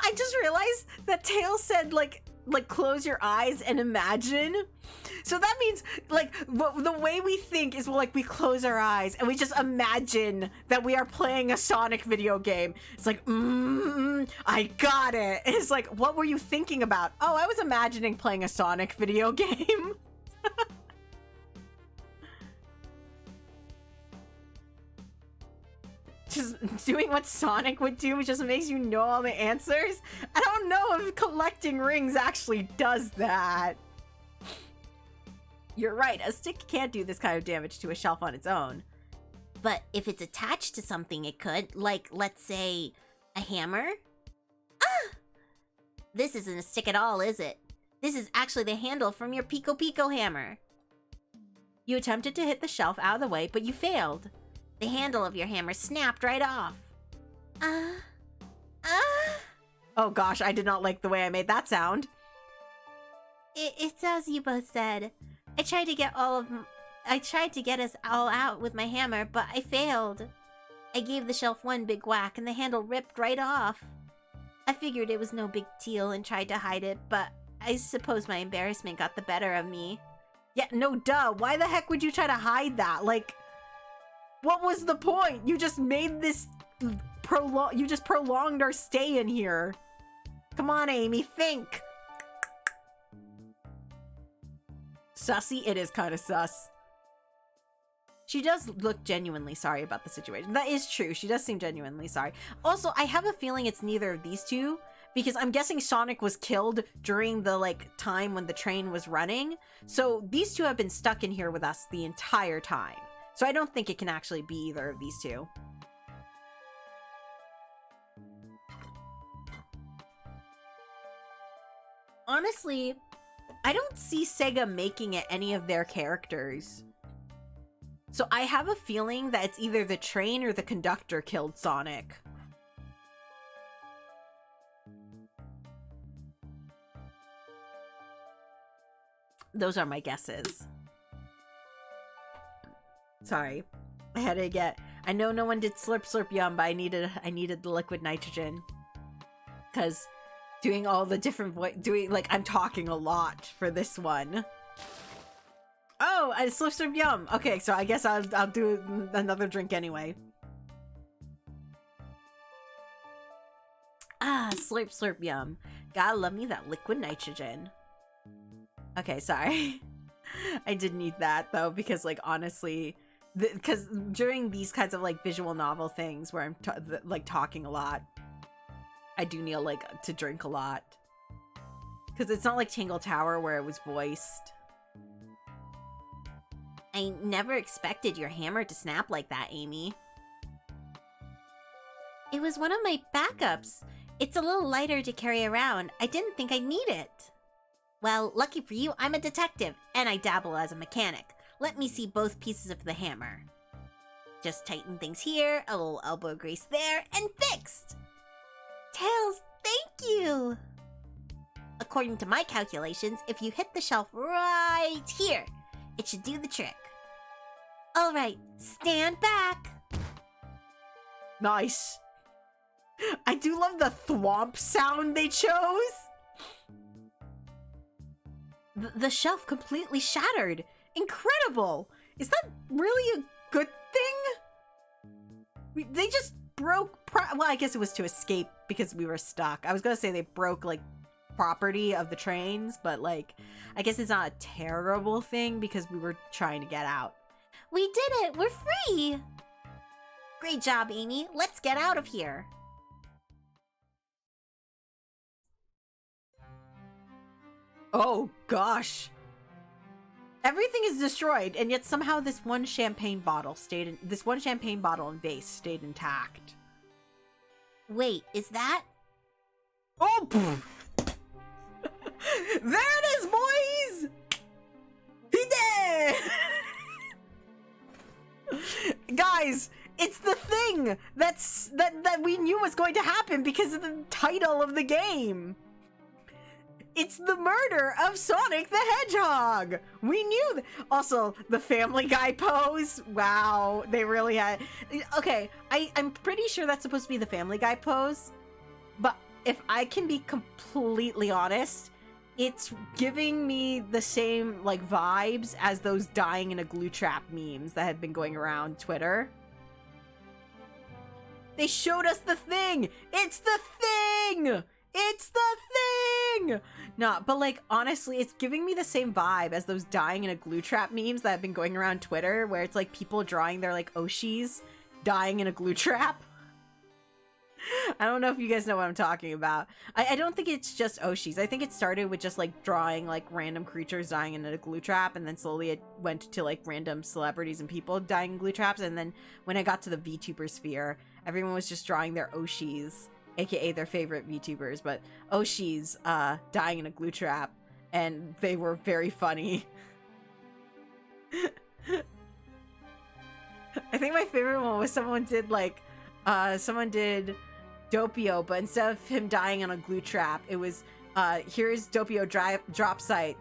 I just realized that Tails said, like close your eyes and imagine. So that means, like, the way we think is, like, we close our eyes and we just imagine that we are playing a Sonic video game. It's like, I got it. It's like, what were you thinking about? Oh, I was imagining playing a Sonic video game. Just doing what Sonic would do just makes you know all the answers. I don't know if collecting rings actually does that. You're right, a stick can't do this kind of damage to a shelf on its own. But if it's attached to something, it could. Like, let's say, a hammer? Ah! This isn't a stick at all, is it? This is actually the handle from your Pico Pico hammer. You attempted to hit the shelf out of the way, but you failed. The handle of your hammer snapped right off. Oh gosh, I did not like the way I made that sound. It's as you both said. I tried to get us all out with my hammer, but I failed. I gave the shelf one big whack and the handle ripped right off. I figured it was no big deal and tried to hide it, but I suppose my embarrassment got the better of me. Yeah, no duh. Why the heck would you try to hide that? Like, what was the point? You just made this you just prolonged our stay in here. Come on, Amy, think. Sussy? It is kind of sus. She does look genuinely sorry about the situation. That is true. She does seem genuinely sorry. Also, I have a feeling it's neither of these two, because I'm guessing Sonic was killed during the, like, time when the train was running. So these two have been stuck in here with us the entire time. So I don't think it can actually be either of these two. Honestly, I don't see Sega making it any of their characters. So I have a feeling that it's either the train or the conductor killed Sonic. Those are my guesses. Sorry. I had to get... I know no one did Slurp Slurp Yum, but I needed the liquid nitrogen. Because doing all the different I'm talking a lot for this one. Oh, I Slurp Slurp Yum. Okay, so I guess I'll do another drink anyway. Ah, Slurp Slurp Yum. Gotta love me that liquid nitrogen. Okay, sorry. I did need that though, because like honestly, because during these kinds of like visual novel things where I'm like talking a lot, I do need like to drink a lot. Because it's not like Tangle Tower where it was voiced. I never expected your hammer to snap like that, Amy. It was one of my backups. It's a little lighter to carry around. I didn't think I'd need it. Well, lucky for you, I'm a detective, and I dabble as a mechanic. Let me see both pieces of the hammer. Just tighten things here, a little elbow grease there, and fixed! Tails, thank you! According to my calculations, if you hit the shelf right here, it should do the trick. Alright, stand back! Nice. I do love the thwomp sound they chose. The shelf completely shattered. Incredible! Is that really a good thing? They just broke... well, I guess it was to escape because we were stuck. I was gonna say they broke, like, property of the trains, but, like, I guess it's not a terrible thing because we were trying to get out. We did it! We're free! Great job, Amy. Let's get out of here. Oh, gosh. Everything is destroyed, and yet somehow this one champagne bottle and vase stayed intact. Wait, is that? Oh! There it is, boys! He did! Guys, it's the thing that we knew was going to happen because of the title of the game. It's the murder of Sonic the Hedgehog! We knew also, the Family Guy pose. Wow, they really had... Okay, I'm pretty sure that's supposed to be the Family Guy pose. But if I can be completely honest, it's giving me the same, like, vibes as those dying in a glue trap memes that had been going around Twitter. They showed us the thing! It's the thing! It's the thing! No, but like, honestly, it's giving me the same vibe as those dying in a glue trap memes that have been going around Twitter, where it's like people drawing their like Oshis dying in a glue trap. I don't know if you guys know what I'm talking about. I don't think it's just Oshis. I think it started with just like drawing like random creatures dying in a glue trap, and then slowly it went to like random celebrities and people dying in glue traps, and then when I got to the VTuber sphere, everyone was just drawing their Oshis, aka their favorite VTubers, but Oshis dying in a glue trap, and they were very funny. I think my favorite one was someone did Doppio, but instead of him dying on a glue trap, it was here's Doppio drop site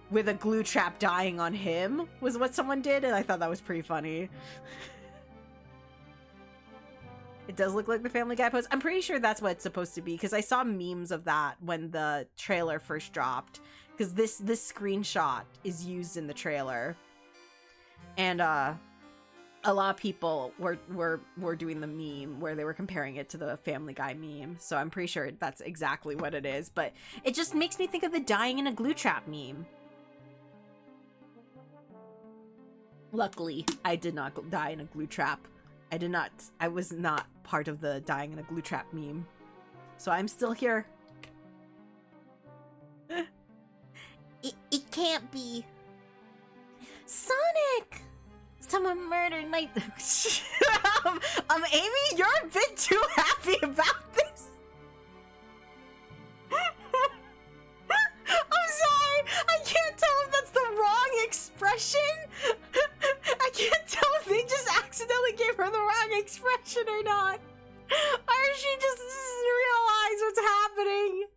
with a glue trap dying on him was what someone did, and I thought that was pretty funny. It does look like the Family Guy pose. I'm pretty sure that's what it's supposed to be, because I saw memes of that when the trailer first dropped, because this screenshot is used in the trailer, and a lot of people were doing the meme where they were comparing it to the Family Guy meme, so I'm pretty sure that's exactly what it is, but it just makes me think of the dying in a glue trap meme. Luckily, I did not die in a glue trap. I was not part of the dying in a glue trap meme. So I'm still here. It can't be. Sonic! Someone murdered my... Amy, you're a bit too happy about this. I'm sorry. I can't tell if that's the wrong expression. I can't tell if expression or not. Or she just doesn't realize what's happening.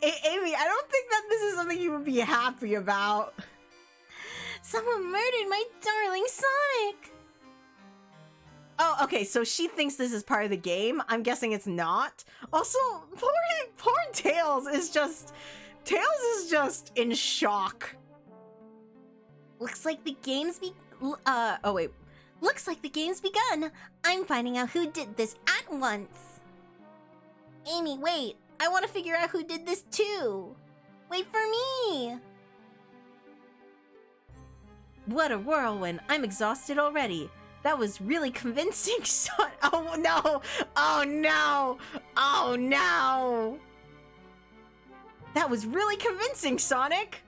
Amy, I don't think that this is something you would be happy about. Someone murdered my darling Sonic! Oh, okay, so she thinks this is part of the game. I'm guessing it's not. Also, poor Tails is just in shock. Looks like the game's Looks like the game's begun. I'm finding out who did this at once. Amy, wait. I want to figure out who did this too. Wait for me. What a whirlwind. I'm exhausted already. That was really convincing, son. Oh no! Oh no! Oh no! That was really convincing, Sonic!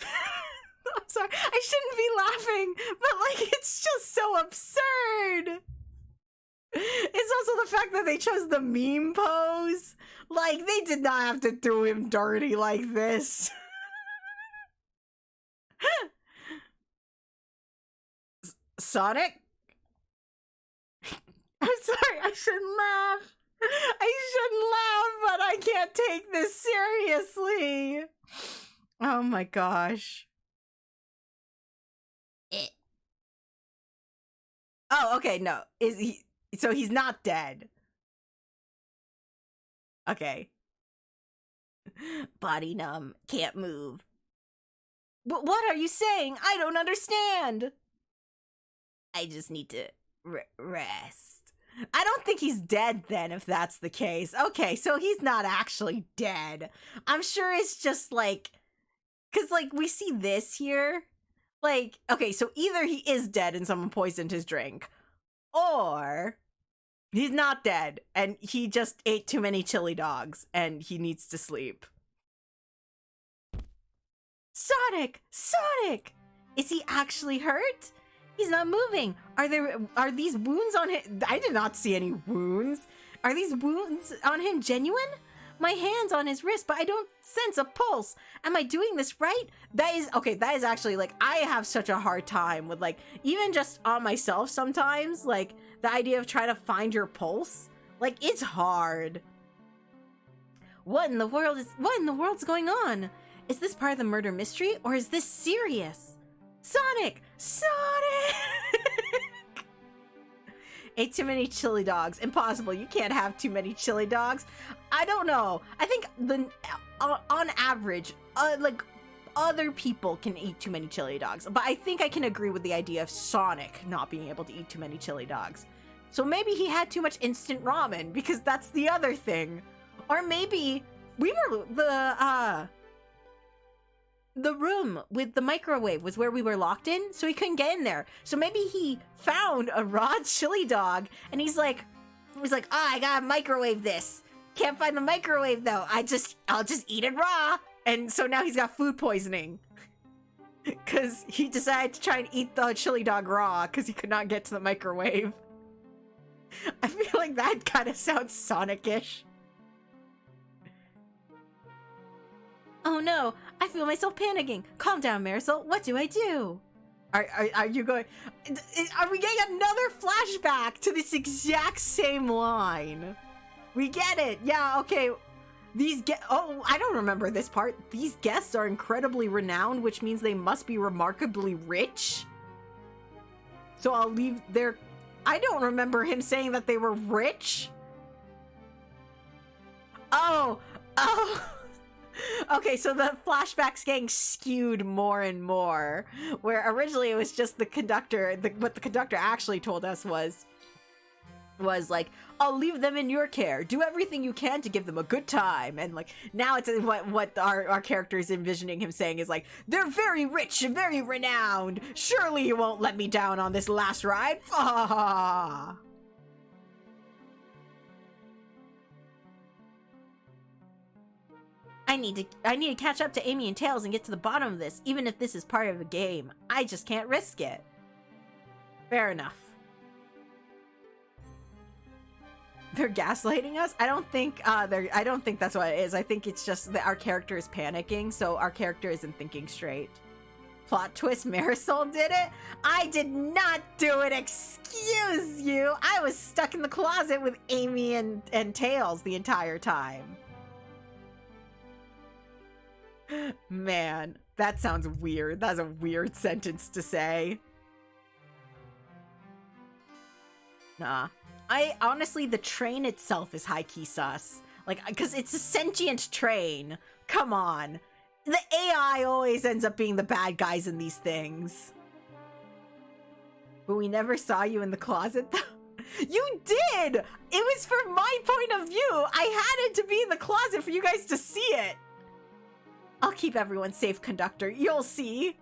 I'm sorry, I shouldn't be laughing, but like, it's just so absurd! It's also the fact that they chose the meme pose. Like, they did not have to do him dirty like this. Sonic? I'm sorry, I shouldn't laugh. I shouldn't laugh, but I can't take this seriously. Oh my gosh. Oh, okay, no. Is he... So he's not dead. Okay. Body numb, can't move. But what are you saying? I don't understand. I just need to rest. I don't think he's dead then, if that's the case. Okay, so he's not actually dead. I'm sure it's just like... Because, like, we see this here. Like, okay, so either he is dead and someone poisoned his drink, or he's not dead and he just ate too many chili dogs and he needs to sleep. Sonic! Sonic! Is he actually hurt? He's not moving. Are these wounds on him? I did not see any wounds. Are these wounds on him genuine? My hand's on his wrist, but I don't sense a pulse. Am I doing this right? That is actually, like, I have such a hard time with, like, even just on myself sometimes, like, the idea of trying to find your pulse. Like, it's hard. What in the world's going on? Is this part of the murder mystery, or is this serious? Sonic! Sonic! Ate too many chili dogs. Impossible. You can't have too many chili dogs. I don't know. I think on average, like, other people can eat too many chili dogs. But I think I can agree with the idea of Sonic not being able to eat too many chili dogs. So maybe he had too much instant ramen, because that's the other thing. Or maybe we were the room with the microwave was where we were locked in, so he couldn't get in there. So maybe he found a raw chili dog, and he's like, I gotta microwave this. Can't find the microwave though. I'll just eat it raw. And so now he's got food poisoning. Because he decided to try and eat the chili dog raw because he could not get to the microwave. I feel like that kind of sounds Sonic-ish. Oh no, I feel myself panicking. Calm down, Marisol. What do I do? Are you going... Are we getting another flashback to this exact same line? We get it. Yeah, okay. Oh, I don't remember this part. These guests are incredibly renowned, which means they must be remarkably rich. So I'll leave their... I don't remember him saying that they were rich. Oh. Okay, so the flashback's getting skewed more and more. Where originally it was just the conductor, what the conductor actually told us was like, I'll leave them in your care. Do everything you can to give them a good time. And like, now it's what our character is envisioning him saying is like, they're very rich and very renowned. Surely you won't let me down on this last ride. Ah. I need to catch up to Amy and Tails and get to the bottom of this, even if this is part of a game. I just can't risk it. Fair enough. They're gaslighting us? I don't think that's what it is. I think it's just that our character is panicking, so our character isn't thinking straight. Plot twist, Marisol did it? I did not do it, excuse you! I was stuck in the closet with Amy and Tails the entire time. Man, that sounds weird. That's a weird sentence to say. Nah. Honestly, the train itself is high-key sus. Like, because it's a sentient train. Come on. The AI always ends up being the bad guys in these things. But we never saw you in the closet, though. You did! It was from my point of view. I had it to be in the closet for you guys to see it. I'll keep everyone safe, conductor. You'll see.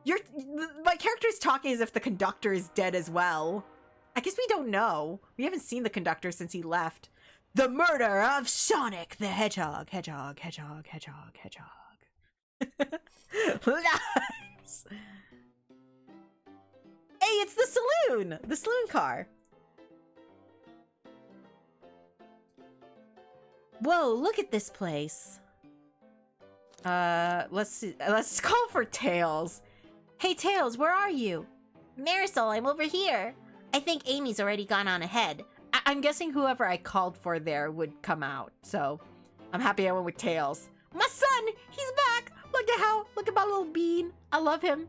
My character's talking as if the conductor is dead as well. I guess we don't know. We haven't seen the conductor since he left. The murder of Sonic the Hedgehog. Hedgehog, Hedgehog, Hedgehog, Hedgehog. Nice. Hey, it's the saloon! The saloon car. Whoa, look at this place. Let's see. Let's call for Tails. Hey, Tails, where are you? Marisol, I'm over here. I think Amy's already gone on ahead. I'm guessing whoever I called for there would come out, so I'm happy I went with Tails. My son, he's back! Look at my little bean. I love him.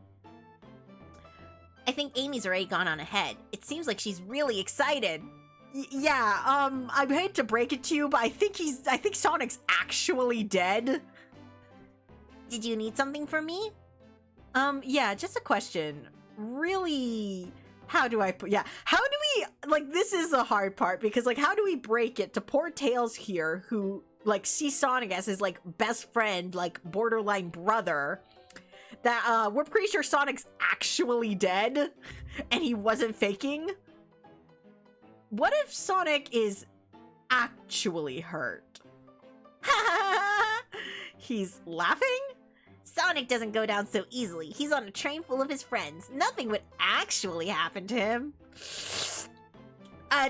I think Amy's already gone on ahead. It seems like she's really excited. Yeah, I hate to break it to you, but I think Sonic's actually dead. Did you need something from me? Yeah, just a question. Really, how do we, like, this is the hard part, because, like, how do we break it to poor Tails here, who, like, sees Sonic as his, like, best friend, like, borderline brother, that, we're pretty sure Sonic's actually dead, and he wasn't faking? What if Sonic is actually hurt? He's laughing? Sonic doesn't go down so easily. He's on a train full of his friends. Nothing would actually happen to him.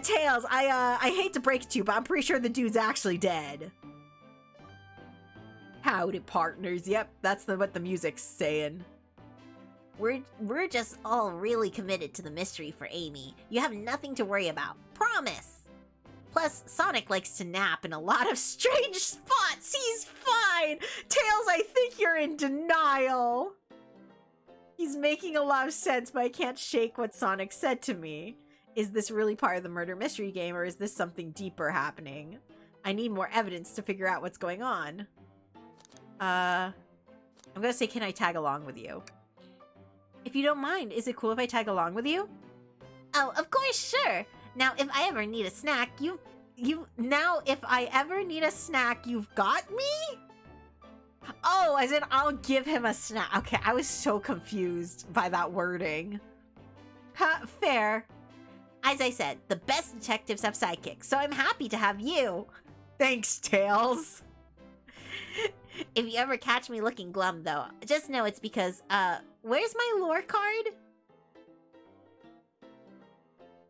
Tails, I hate to break it to you, but I'm pretty sure the dude's actually dead. Howdy, partners. Yep, that's what the music's saying. We're just all really committed to the mystery for Amy. You have nothing to worry about. Promise! Plus, Sonic likes to nap in a lot of strange spots. He's fine! Tails, I think you're in denial. He's making a lot of sense, but I can't shake what Sonic said to me. Is this really part of the murder mystery game, or is this something deeper happening? I need more evidence to figure out what's going on. I'm gonna say, can I tag along with you? If you don't mind, is it cool if I tag along with you? Oh, of course, sure. Now, if I ever need a snack, if I ever need a snack, you've got me? Oh, as in I'll give him a snack. Okay, I was so confused by that wording. Fair. As I said, the best detectives have sidekicks, so I'm happy to have you. Thanks, Tails. If you ever catch me looking glum, though, just know it's because, where's my lore card?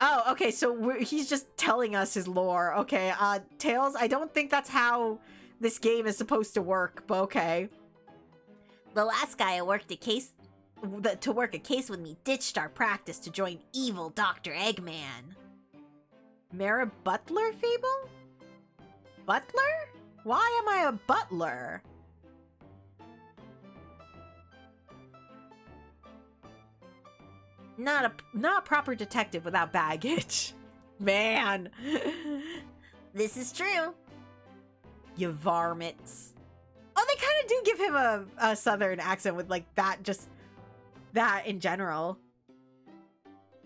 Oh, okay, so he's just telling us his lore. Okay, Tails, I don't think that's how this game is supposed to work, but okay. The last guy I worked to work a case with me ditched our practice to join evil Dr. Eggman. Mara Butler Fable? Butler? Why am I a butler? Not a proper detective without baggage. Man. This is true. You varmints. Oh, they kind of do give him a southern accent with, like, that in general.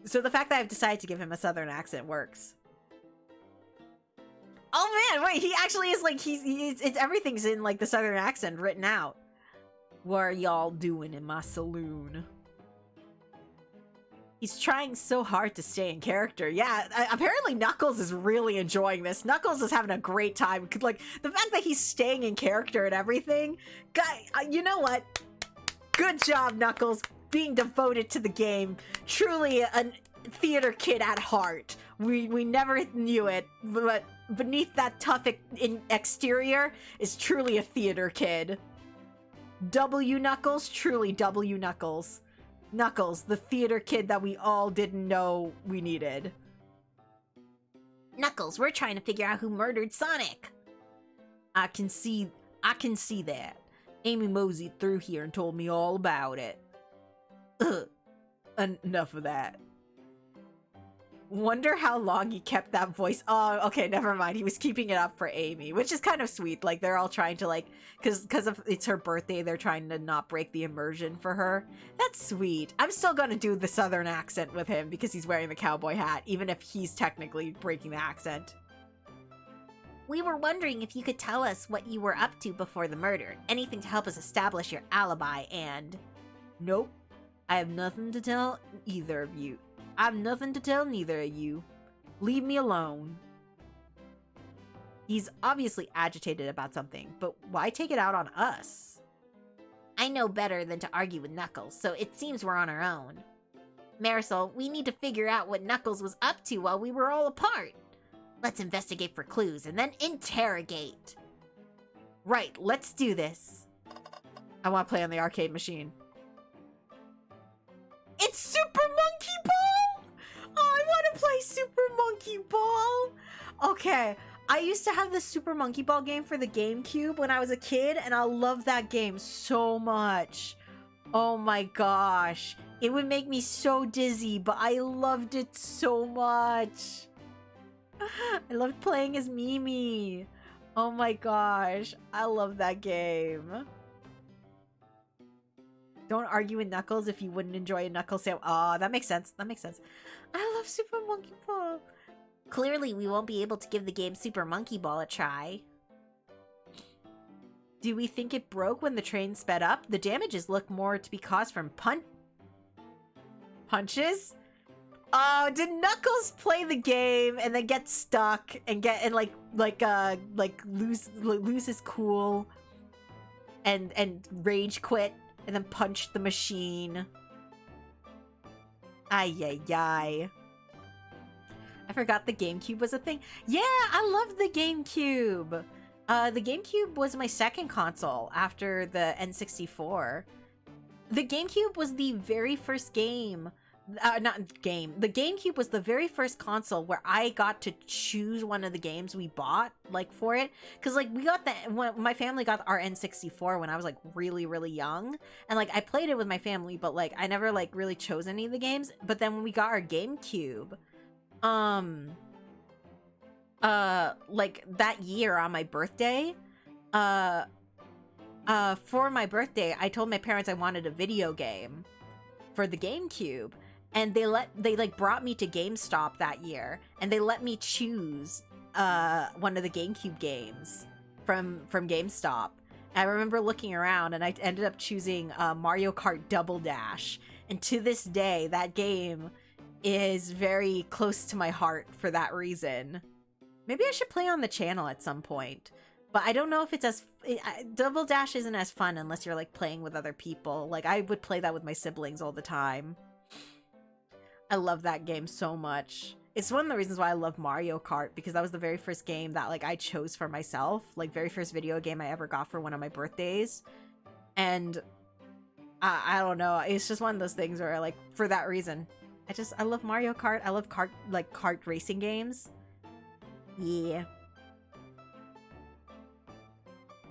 So the fact that I've decided to give him a southern accent works. Oh man, wait, he actually is like, it's everything's in, like, the southern accent written out. What are y'all doing in my saloon? He's trying so hard to stay in character. Yeah, apparently Knuckles is really enjoying this. Knuckles is having a great time. Like, the fact that he's staying in character and everything. Guy, you know what? Good job, Knuckles, being devoted to the game. Truly a theater kid at heart. We never knew it, but beneath that tough exterior is truly a theater kid. W Knuckles, truly W Knuckles. Knuckles, the theater kid that we all didn't know we needed. Knuckles, we're trying to figure out who murdered Sonic. I can see that. Amy moseyed through here and told me all about it. Ugh. Enough of that. Wonder how long he kept that voice. Oh, okay, never mind. He was keeping it up for Amy, which is kind of sweet. Like, they're all trying to, like, because of it's her birthday, they're trying to not break the immersion for her. That's sweet. I'm still gonna do the southern accent with him because he's wearing the cowboy hat, even if he's technically breaking the accent. We were wondering if you could tell us what you were up to before the murder. Anything to help us establish your alibi and... Nope. I have nothing to tell either of you. I have nothing to tell neither of you. Leave me alone. He's obviously agitated about something, but why take it out on us? I know better than to argue with Knuckles, so it seems we're on our own. Marisol, we need to figure out what Knuckles was up to while we were all apart. Let's investigate for clues and then interrogate. Right, let's do this. I want to play on the arcade machine. It's Super Monkey Ball! Oh, I want to play Super Monkey Ball! Okay, I used to have the Super Monkey Ball game for the GameCube when I was a kid, and I loved that game so much. Oh my gosh. It would make me so dizzy, but I loved it so much. I loved playing as Mimi. Oh my gosh. I love that game. Don't argue with Knuckles if you wouldn't enjoy a Knuckles sandwich. Oh, that makes sense. That makes sense. I love Super Monkey Ball. Clearly, we won't be able to give the game Super Monkey Ball a try. Do we think it broke when the train sped up? The damages look more to be caused from punches? Oh, did Knuckles play the game and then get stuck and lose his cool and rage quit and then punch the machine? Ay, ay, ay. I forgot the GameCube was a thing. Yeah, I loved the GameCube. The GameCube was my second console after the N64. The GameCube was the very first game. The GameCube was the very first console where I got to choose one of the games we bought, like, for it. Because, like, my family got our N64 when I was, like, really, really young. And, like, I played it with my family, but, like, I never, like, really chose any of the games. But then when we got our GameCube, like, that year on my birthday, for my birthday, I told my parents I wanted a video game for the GameCube. And they brought me to GameStop that year, and they let me choose one of the GameCube games from GameStop. And I remember looking around, and I ended up choosing Mario Kart Double Dash. And to this day, that game is very close to my heart for that reason. Maybe I should play on the channel at some point. But I don't know if it's Double Dash isn't as fun unless you're, like, playing with other people. Like, I would play that with my siblings all the time. I love that game so much. It's one of the reasons why I love Mario Kart, because that was the very first game that, like, I chose for myself. Like, very first video game I ever got for one of my birthdays. And I don't know. It's just one of those things where, like, for that reason, I love Mario Kart. I love kart racing games. Yeah.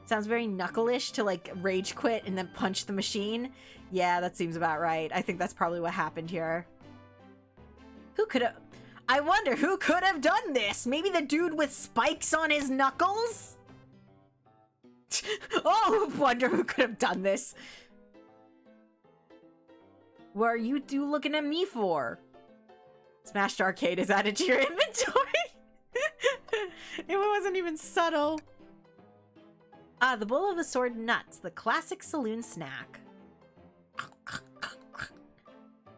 Sounds very Knuckle-ish to, like, rage quit and then punch the machine. Yeah, that seems about right. I think that's probably what happened here. I wonder who could have done this? Maybe the dude with spikes on his knuckles? Oh, wonder who could have done this? What are you two looking at me for? Smashed Arcade is added to your inventory. It wasn't even subtle. Ah, the bowl of assorted nuts, the classic saloon snack.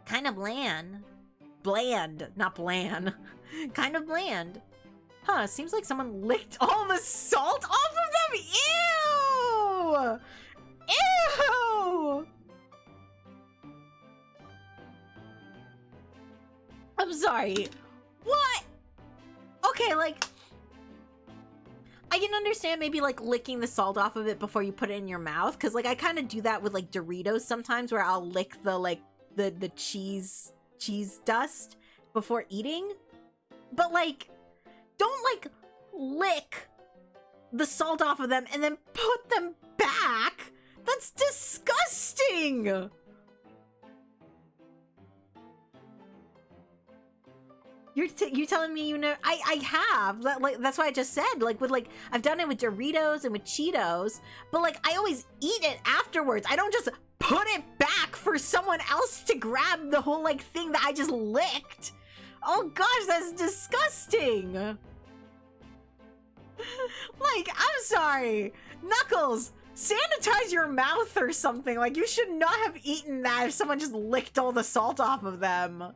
Kind of bland. Bland, not bland. Kind of bland. Huh, seems like someone licked all the salt off of them. Ew! Ew! I'm sorry. What? Okay, like, I can understand maybe like licking the salt off of it before you put it in your mouth, because like I kind of do that with like Doritos sometimes, where I'll lick the like the cheese dust before eating. But like, don't like lick the salt off of them and then put them back. That's disgusting. You telling me you know? I have that, like, that's why I just said, like, with like I've done it with Doritos and with Cheetos, but like I always eat it afterwards. I don't just put it back for someone else to grab the whole like thing that I just licked. Oh gosh, that's disgusting. Like, I'm sorry, Knuckles, sanitize your mouth or something. Like, you should not have eaten that if someone just licked all the salt off of them.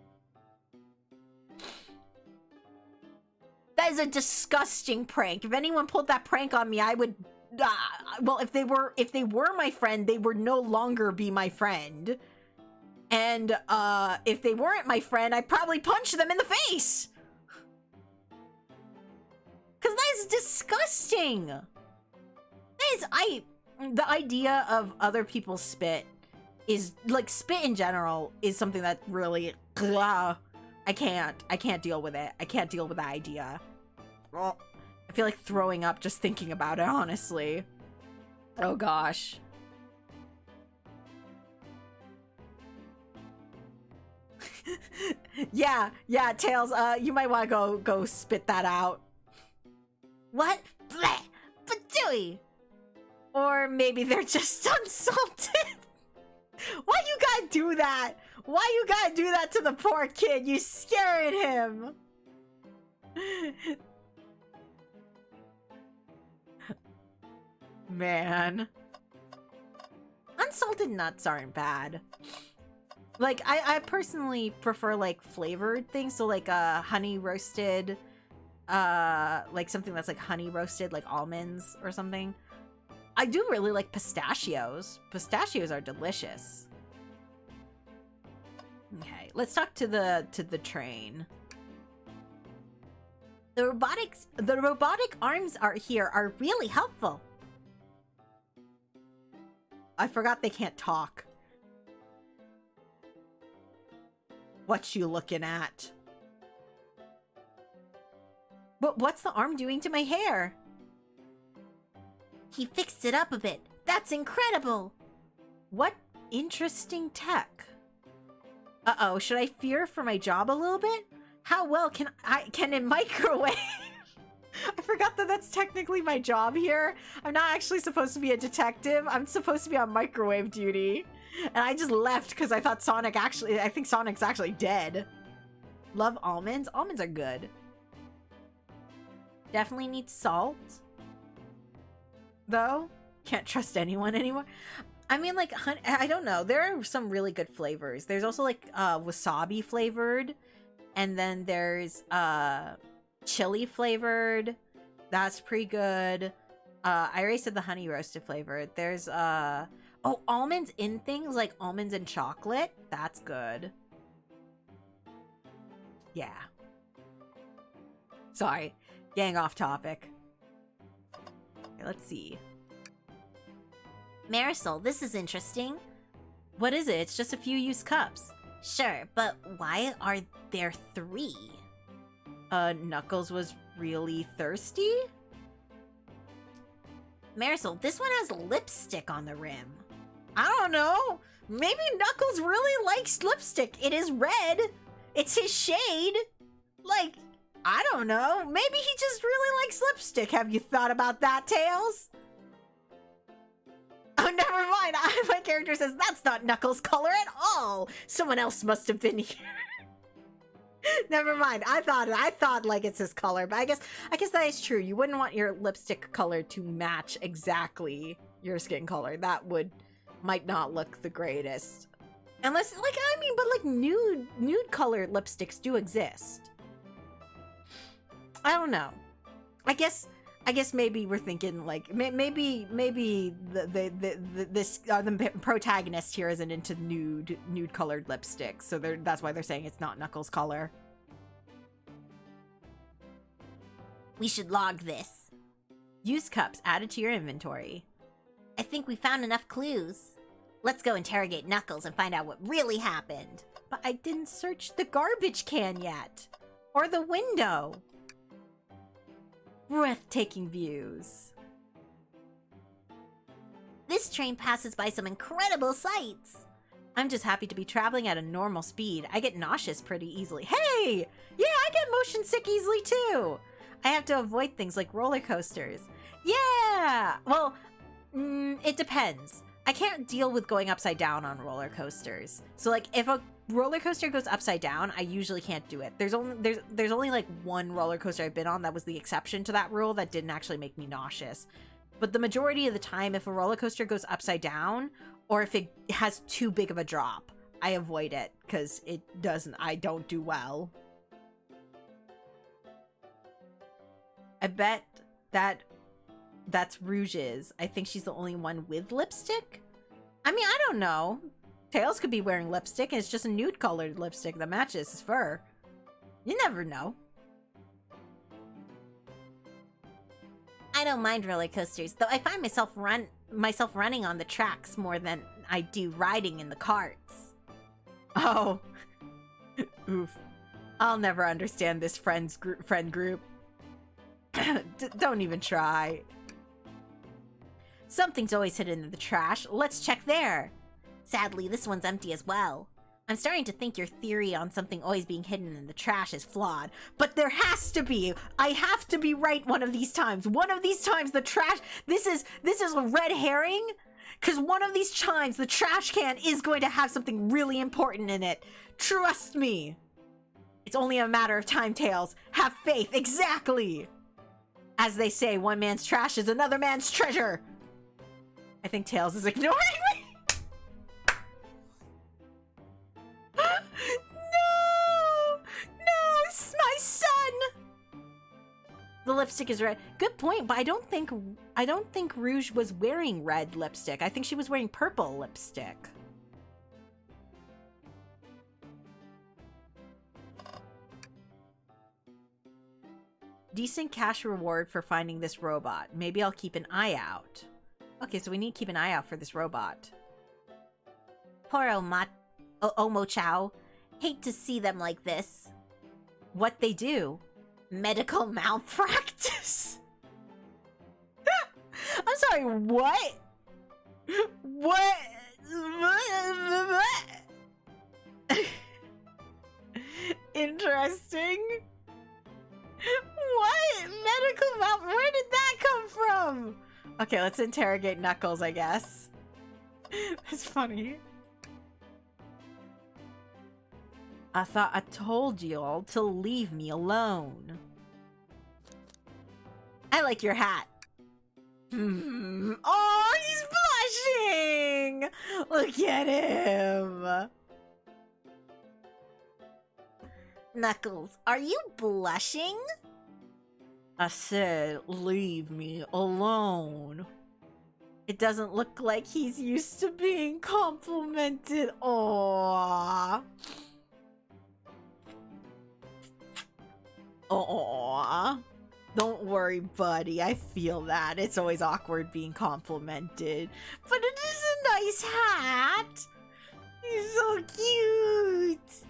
That is a disgusting prank. If anyone pulled that prank on me, I would, well, if they were my friend, they would no longer be my friend. And, if they weren't my friend, I'd probably punch them in the face. Cause that is disgusting. That is, the idea of other people's spit is, like, spit in general is something that really, I can't deal with it. I can't deal with that idea. I feel like throwing up just thinking about it, honestly. Oh gosh. yeah, Tails, you might want to go spit that out. What? Bleh! Badooey! Or maybe they're just unsalted. Why you gotta do that? Why you gotta do that to the poor kid? You scaring him. Man. Unsalted nuts aren't bad. Like, I personally prefer, like, flavored things. So, like, honey roasted, like, something that's, like, honey roasted, like almonds or something. I do really like pistachios. Pistachios are delicious. Okay, let's talk to the train. The robotic arms are really helpful. I forgot they can't talk. What you looking at? But what's the arm doing to my hair? He fixed it up a bit. That's incredible. What interesting tech. Uh-oh, should I fear for my job a little bit? How well can it microwave? I forgot that that's technically my job here. I'm not actually supposed to be a detective. I'm supposed to be on microwave duty. And I just left because I thought I think Sonic's actually dead. Love almonds? Almonds are good. Definitely need salt. Though. Can't trust anyone anymore. I mean, like, I don't know. There are some really good flavors. There's also, like, wasabi flavored. And then there's, chili flavored. That's pretty good. I already said the honey roasted flavored. There's, oh, almonds in things, like almonds and chocolate. That's good. Yeah. Sorry. Getting off topic. Okay, let's see. Marisol, this is interesting. What is it? It's just a few used cups. Sure, but why are there 3? Knuckles was really thirsty? Marisol, this one has lipstick on the rim. I don't know. Maybe Knuckles really likes lipstick. It is red. It's his shade. Like, I don't know. Maybe he just really likes lipstick. Have you thought about that, Tails? Oh, never mind. My character says that's not Knuckles' color at all. Someone else must have been here. Never mind. I thought like it's his color, but I guess that is true. You wouldn't want your lipstick color to match exactly your skin color. That might not look the greatest. Unless, like, I mean, but like nude colored lipsticks do exist. I don't know. I guess maybe we're thinking like maybe the protagonist here isn't into nude colored lipsticks, so that's why they're saying it's not Knuckles' color. We should log this. Used cups added to your inventory. I think we found enough clues. Let's go interrogate Knuckles and find out what really happened. But I didn't search the garbage can yet. Or the window. Breathtaking views. This train passes by some incredible sights. I'm just happy to be traveling at a normal speed. I get nauseous pretty easily. Hey! Yeah, I get motion sick easily too. I have to avoid things like roller coasters. Yeah! Well, it depends. I can't deal with going upside down on roller coasters. So like if a roller coaster goes upside down, I usually can't do it. There's only like one roller coaster I've been on that was the exception to that rule that didn't actually make me nauseous. But the majority of the time, if a roller coaster goes upside down, or if it has too big of a drop, I avoid it because I don't do well. I bet that's Rouge's. I think she's the only one with lipstick. I mean, I don't know. Tails could be wearing lipstick and it's just a nude colored lipstick that matches his fur. You never know. I don't mind roller coasters, though I find myself running on the tracks more than I do riding in the carts. Oh. Oof. I'll never understand this friend group. Don't even try. Something's always hidden in the trash. Let's check there. Sadly, this one's empty as well. I'm starting to think your theory on something always being hidden in the trash is flawed. But there has to be. I have to be right one of these times. One of these times the trash... This is a red herring. Because one of these times the trash can is going to have something really important in it. Trust me. It's only a matter of time, Tails. Have faith. Exactly. As they say, one man's trash is another man's treasure. I think Tails is ignoring me. No, it's my son. The lipstick is red. Good point, but I don't think Rouge was wearing red lipstick. I think she was wearing purple lipstick. Decent cash reward for finding this robot. Maybe I'll keep an eye out. Okay, so we need to keep an eye out for this robot. Poor Omo Chow. Hate to see them like this. What they do? Medical malpractice. I'm sorry, what? What? Interesting. What? Medical where did that come from? Okay, let's interrogate Knuckles, I guess. That's funny. I thought I told you all to leave me alone. I like your hat. Oh, he's blushing! Look at him. Knuckles, are you blushing? I said, leave me alone. It doesn't look like he's used to being complimented. Aww. Aww. Don't worry, buddy. I feel that. It's always awkward being complimented. But it is a nice hat. He's so cute.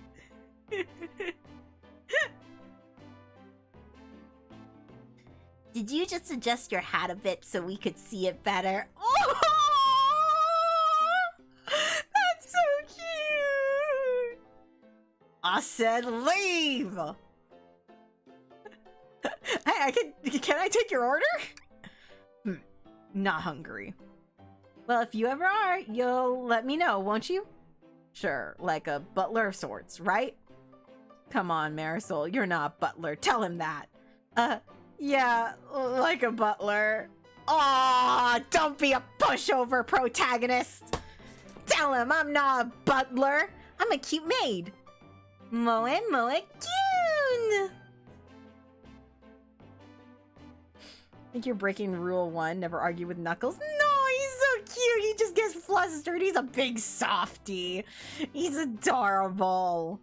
Did you just adjust your hat a bit so we could see it better? Oh! That's so cute. I said leave. Hey, can I take your order? Not hungry. Well, if you ever are, you'll let me know, won't you? Sure, like a butler of sorts, right? Come on, Marisol, you're not a butler. Tell him that. Yeah, like a butler. Aw, don't be a pushover, protagonist. Tell him I'm not a butler. I'm a cute maid. Moe Kyun. I think you're breaking rule 1. Never argue with Knuckles. No, he's so cute. He just gets flustered. He's a big softie. He's adorable.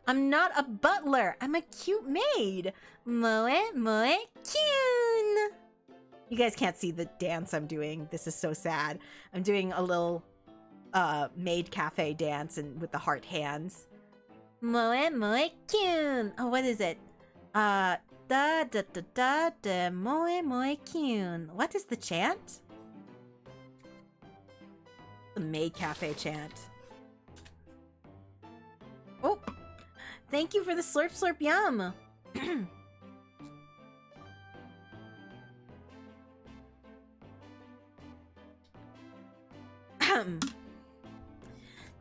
I'm not a butler. I'm a cute maid. Moe Kyun. You guys can't see the dance I'm doing. This is so sad. I'm doing a little maid cafe dance and with the heart hands. Moe moe kyun. Oh, what is it? Da da da da da moe moe kyun. What is the chant? The maid cafe chant. Oh, thank you for the slurp slurp yum.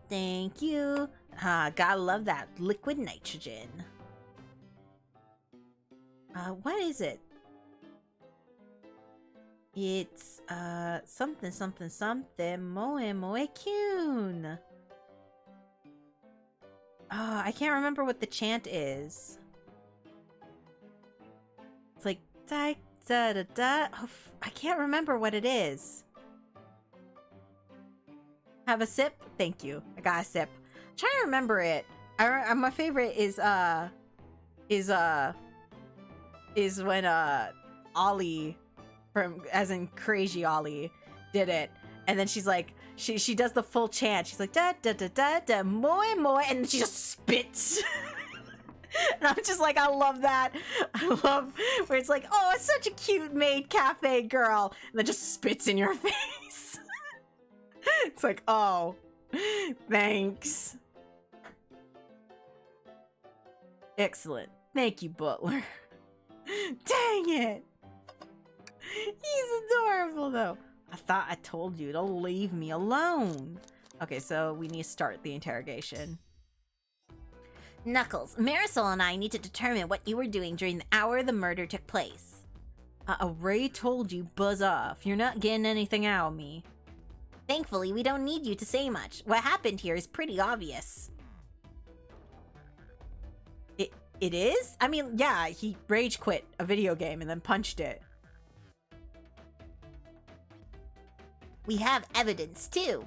Thank you. Gotta love that liquid nitrogen. What is it? It's something something something moe moe kyun. Oh, I can't remember what the chant is. It's like da da da da. Oh, I can't remember what it is. Have a sip? Thank you. I got a sip. I'm trying to remember it. My favorite is when Ollie from as in Crazy Ollie did it, and then she's like she does the full chant. She's like da da da da da moe moe, and she just spits. And I'm just like, I love that. I love where it's like, oh, it's such a cute maid cafe girl, and then just spits in your face. It's like, oh, thanks. Excellent. Thank you, Butler. Dang it. He's adorable, though. I thought I told you to leave me alone. Okay, so we need to start the interrogation. Knuckles, Marisol and I need to determine what you were doing during the hour the murder took place. Ray told you, buzz off. You're not getting anything out of me. Thankfully, we don't need you to say much. What happened here is pretty obvious. It is? I mean, yeah, he rage quit a video game and then punched it. We have evidence, too.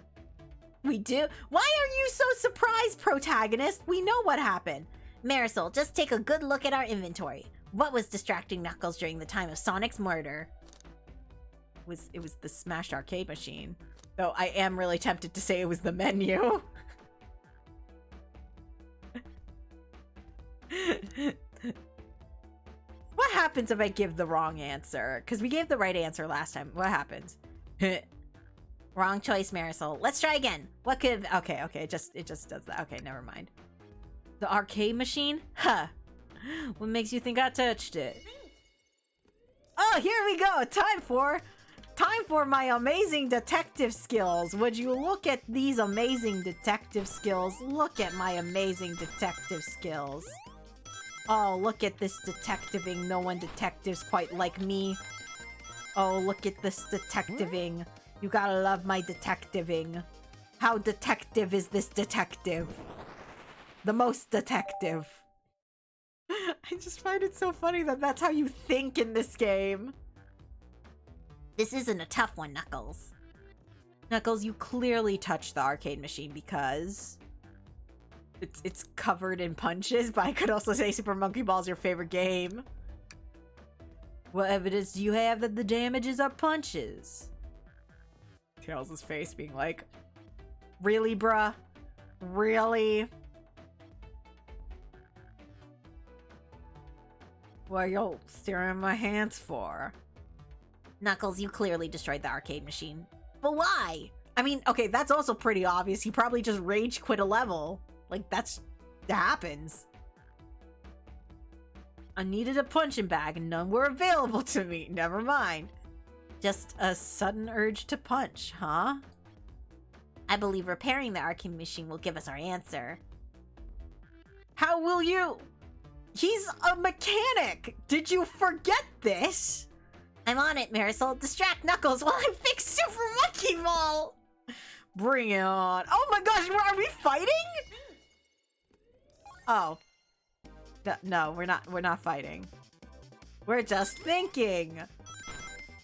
We do? Why are you so surprised, protagonist? We know what happened. Marisol, just take a good look at our inventory. What was distracting Knuckles during the time of Sonic's murder? It was the smashed arcade machine. Though I am really tempted to say it was the menu. What happens if I give the wrong answer? Because we gave the right answer last time. What happens? Wrong choice, Marisol. Let's try again. What could... Okay, it just does that. Okay, never mind. The arcade machine? Huh. What makes you think I touched it? Oh, here we go. Time for my amazing detective skills. Would you look at these amazing detective skills? Look at my amazing detective skills. Oh, look at this detectiving. No one detectives quite like me. Oh, look at this detectiving. You gotta love my detectiving. How detective is this detective? The most detective. I just find it so funny that that's how you think in this game. This isn't a tough one, Knuckles. Knuckles, you clearly touched the arcade machine because it's covered in punches, but I could also say Super Monkey Ball is your favorite game. What evidence do you have that the damages are punches? Tails' face being like, really, bruh? Really? What are you staring at my hands for? Knuckles, you clearly destroyed the arcade machine. But why? I mean, okay, that's also pretty obvious. He probably just rage quit a level. Like, that happens. I needed a punching bag and none were available to me. Never mind. Just a sudden urge to punch, huh? I believe repairing the arcade machine will give us our answer. How will you? He's a mechanic! Did you forget this? I'm on it, Marisol. Distract Knuckles while I fix Super Monkey Ball! Bring it on. Oh my gosh, are we fighting? Oh. No, we're not fighting. We're just thinking.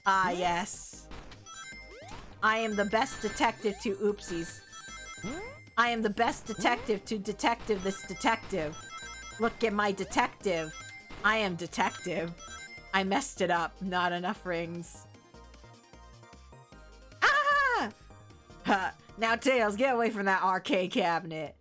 Ah, yes. I am the best detective to oopsies. I am the best detective to detective this detective. Look at my detective. I am detective. I messed it up. Not enough rings. Now, Tails, get away from that arcade cabinet.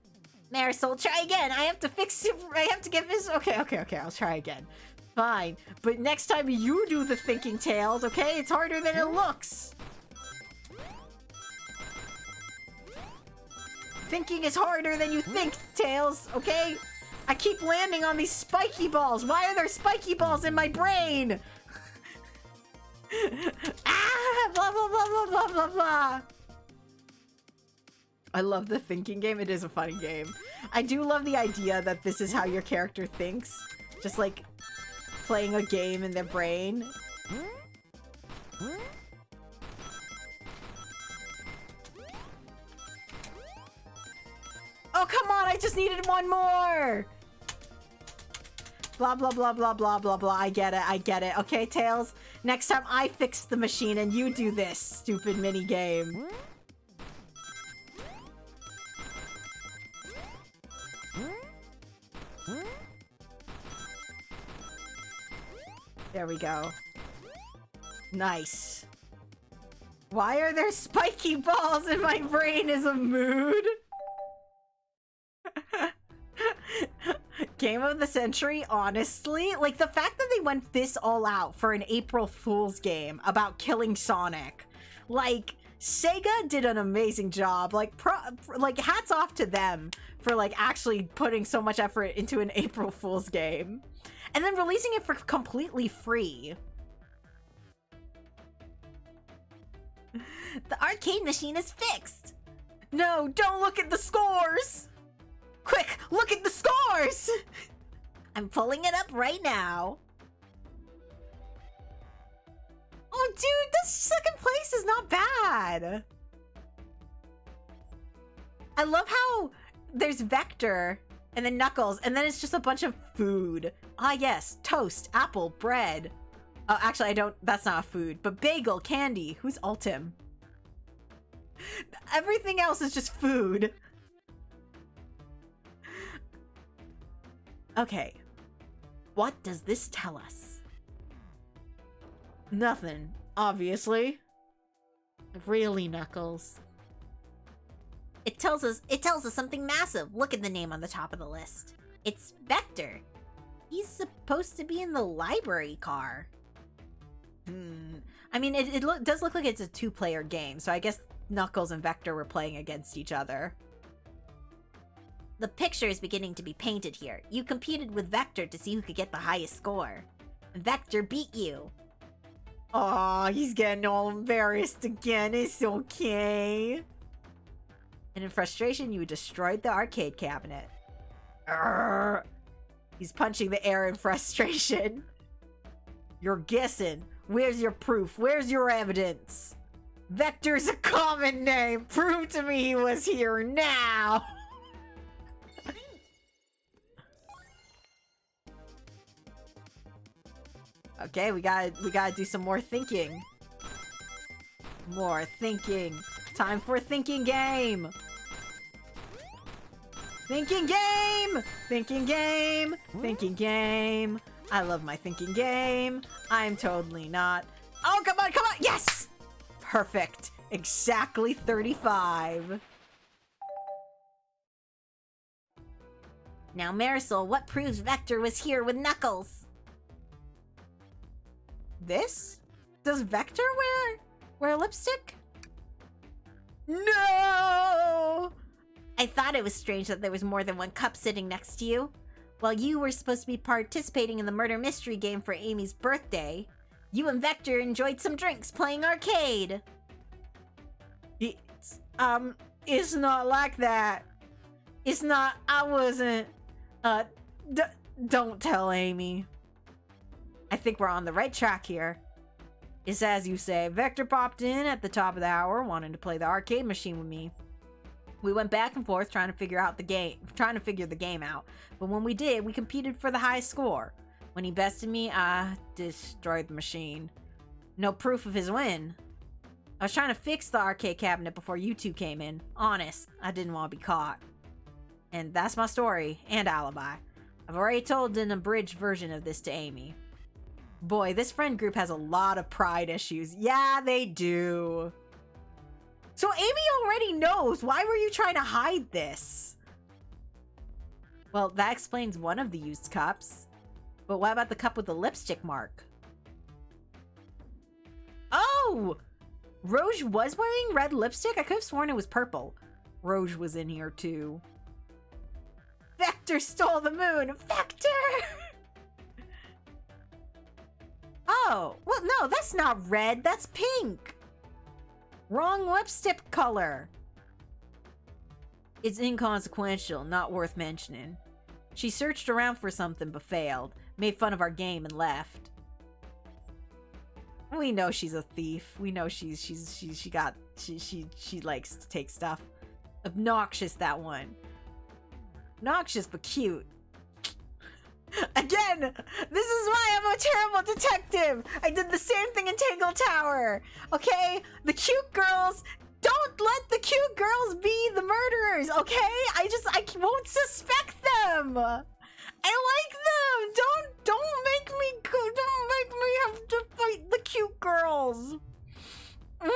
Marisol, try again. I have to fix it. I have to get this. Okay, I'll try again. Fine. But next time you do the thinking, Tails, okay? It's harder than it looks. Thinking is harder than you think, Tails, okay? I keep landing on these spiky balls. Why are there spiky balls in my brain? Ah! Blah, blah, blah, blah, blah, blah, blah. I love the thinking game. It is a funny game. I do love the idea that this is how your character thinks. Just like playing a game in their brain. Oh, come on. I just needed one more. Blah, blah, blah, blah, blah, blah, blah. I get it. Okay, Tails? Next time I fix the machine and you do this stupid mini game. There we go. Nice. Why are there spiky balls in my brain is a mood? Game of the century, honestly. Like, the fact that they went this all out for an April Fool's game about killing Sonic. Like, Sega did an amazing job. Like, hats off to them for, like, actually putting so much effort into an April Fool's game. And then releasing it for completely free. The arcade machine is fixed. No, don't look at the scores! Quick, look at the scores! I'm pulling it up right now. Oh, dude, this second place is not bad. I love how there's Vector and then Knuckles, and then it's just a bunch of food. Ah, yes, toast, apple, bread. Oh, actually, that's not a food, but bagel, candy. Who's Ultim? Everything else is just food. Okay. What does this tell us? Nothing, obviously. Really, Knuckles? It tells us something massive. Look at the name on the top of the list. It's Vector. He's supposed to be in the library car. I mean, it does look like it's a two-player game, so I guess Knuckles and Vector were playing against each other. The picture is beginning to be painted here. You competed with Vector to see who could get the highest score. Vector beat you. Aw, he's getting all embarrassed again. It's okay. And in frustration, you destroyed the arcade cabinet. Arrgh. He's punching the air in frustration. You're guessing. Where's your proof? Where's your evidence? Vector's a common name. Prove to me he was here now. Okay, we gotta do some more thinking. More thinking. Time for thinking game. Thinking game! Thinking game! Thinking game! I love my thinking game. I'm totally not. Oh, come on, come on! Yes! Perfect. Exactly 35. Now, Marisol, what proves Vector was here with Knuckles? This? Does Vector wear lipstick? No! I thought it was strange that there was more than one cup sitting next to you. While you were supposed to be participating in the murder mystery game for Amy's birthday, you and Vector enjoyed some drinks playing arcade. It's not like that. It's not, I wasn't, don't tell Amy. I think we're on the right track here. It's as you say, Vector popped in at the top of the hour wanting to play the arcade machine with me. We went back and forth trying to figure the game out. But when we did, we competed for the highest score. When he bested me, I destroyed the machine. No proof of his win. I was trying to fix the arcade cabinet before you two came in. Honest, I didn't want to be caught. And that's my story and alibi. I've already told an abridged version of this to Amy. Boy, this friend group has a lot of pride issues. Yeah, they do. So Amy already knows. Why were you trying to hide this? Well, that explains one of the used cups. But what about the cup with the lipstick mark? Oh! Rouge was wearing red lipstick? I could have sworn it was purple. Rouge was in here too. Vector stole the moon! Vector! Oh, well, no, that's not red. That's pink. Wrong lipstick color. It's inconsequential, not worth mentioning. She searched around for something but failed, made fun of our game and left. We know she's a thief. We know she likes to take stuff. Obnoxious, that one. Obnoxious but cute. Again, this is why I'm a terrible detective. I did the same thing in Tangle Tower. Okay? The cute girls, don't let the cute girls be the murderers, okay? I won't suspect them. I like them. Don't make me have to fight the cute girls. I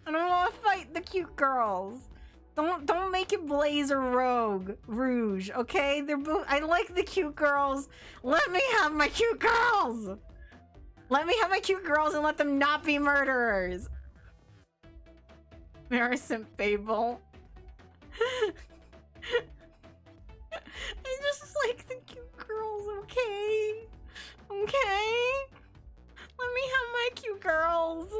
don't want to fight the cute girls. Don't make it Blaze or Rouge, okay? They're both. I like the cute girls. Let me have my cute girls. Let me have my cute girls and let them not be murderers. Marisol Fable. I just like the cute girls, okay? Okay? Let me have my cute girls.